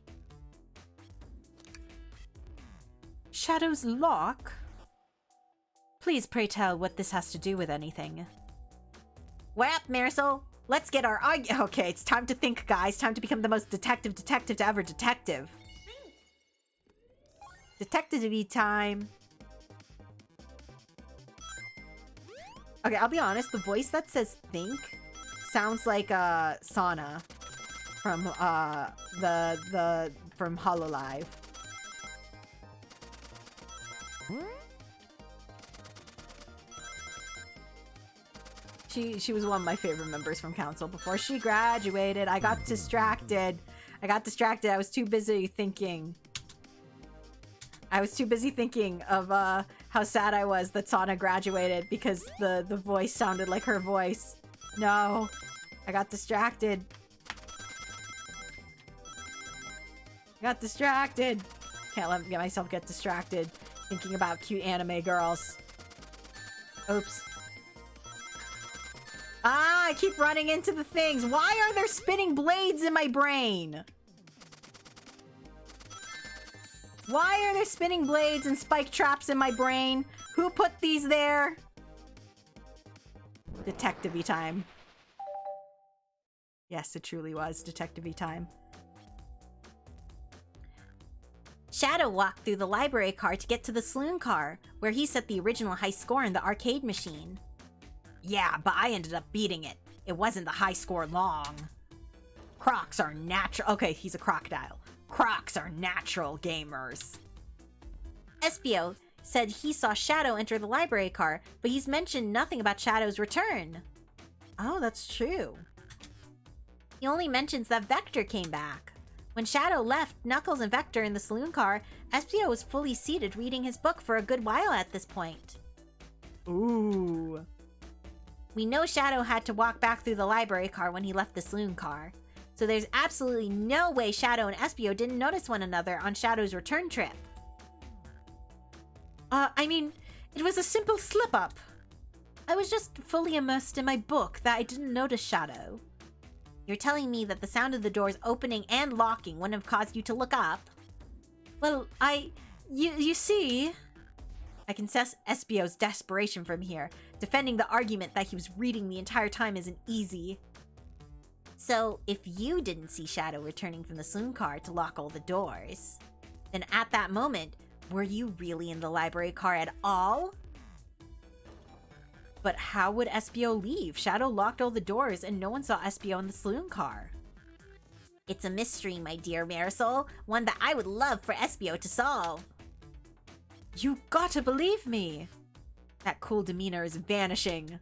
Shadow's lock? Please pray tell what this has to do with anything. We're up, Marisol. Let's get our... Okay, it's time to think, guys. Time to become the most detective to ever detective. Detective-y time. Okay, I'll be honest. The voice that says think sounds like Sana from from Hololive. She was one of my favorite members from Council before she graduated. I got distracted. I was too busy thinking. Of how sad I was that Sana graduated because the voice sounded like her voice. No. I got distracted. Can't let myself get distracted thinking about cute anime girls. Oops. Ah, I keep running into the things. Why are there spinning blades in my brain? Why are there spinning blades and spike traps in my brain? Who put these there? Detective-y time. Yes, it truly was detective-y time. Shadow walked through the library car to get to the saloon car, where he set the original high score in the arcade machine. Yeah, but I ended up beating it. It wasn't the high score long. Crocs are natural... Okay, he's a crocodile. Crocs are natural gamers. Espio said he saw Shadow enter the library car, but he's mentioned nothing about Shadow's return. Oh, that's true. He only mentions that Vector came back. When Shadow left Knuckles and Vector in the saloon car, Espio was fully seated reading his book for a good while at this point. Ooh. We know Shadow had to walk back through the library car when he left the saloon car, so there's absolutely no way Shadow and Espio didn't notice one another on Shadow's return trip. I mean, it was a simple slip-up. I was just fully immersed in my book that I didn't notice Shadow. You're telling me that the sound of the doors opening and locking wouldn't have caused you to look up? Well, you see... I can sense Espio's desperation from here. Defending the argument that he was reading the entire time isn't easy. So, if you didn't see Shadow returning from the saloon car to lock all the doors, then at that moment, were you really in the library car at all? But how would Espio leave? Shadow locked all the doors and no one saw Espio in the saloon car. It's a mystery, my dear Marisol, one that I would love for Espio to solve. You gotta believe me! That cool demeanor is vanishing.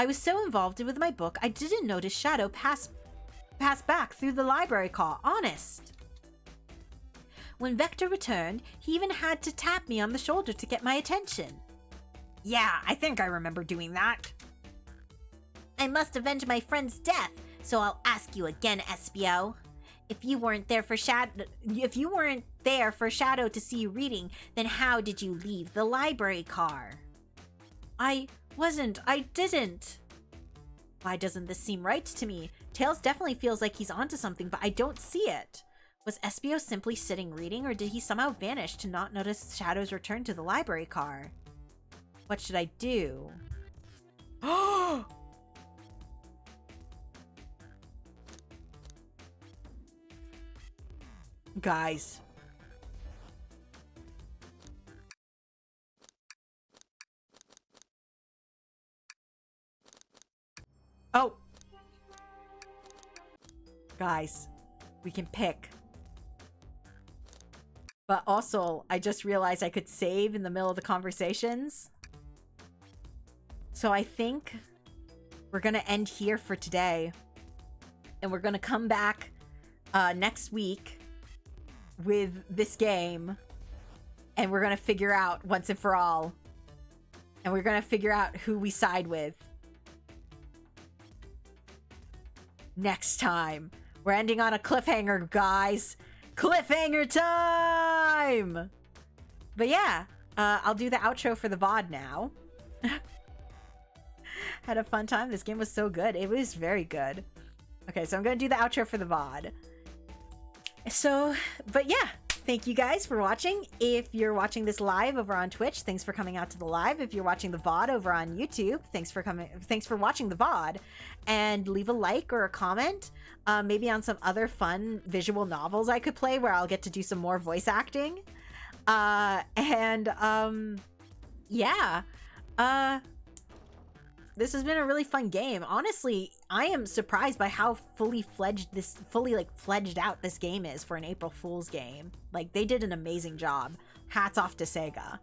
I was so involved with my book, I didn't notice Shadow pass back through the library car, honest. When Vector returned, he even had to tap me on the shoulder to get my attention. Yeah, I think I remember doing that. I must avenge my friend's death, so I'll ask you again, Espio. If you weren't there for Shadow to see you reading, then how did you leave the library car? I didn't. Why doesn't this seem right to me? Tails definitely feels like he's onto something, but I don't see it. Was Espio simply sitting reading, or did he somehow vanish to not notice Shadow's return to the library car? What should I do? Guys. Oh. Guys, we can pick. But also, I just realized I could save in the middle of the conversations. So I think we're going to end here for today. And we're going to come back next week with this game. And we're going to figure out once and for all. And we're going to figure out who we side with. Next time. We're ending on a cliffhanger, guys. Cliffhanger time! But yeah, I'll do the outro for the VOD now. Had a fun time. This game was so good. It was very good. Okay, so I'm going to do the outro for the VOD. So, but yeah, thank you guys for watching. If you're watching this live over on Twitch, thanks for coming out to the live. If you're watching the VOD over on YouTube, thanks for watching the VOD. And leave a like or a comment, maybe on some other fun visual novels I could play where I'll get to do some more voice acting. Yeah. This has been a really fun game. Honestly, I am surprised by how fully fledged out this game is for an April Fool's game. Like, they did an amazing job. Hats off to Sega.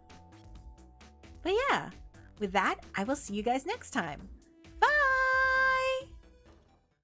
But yeah, with that, I will see you guys next time.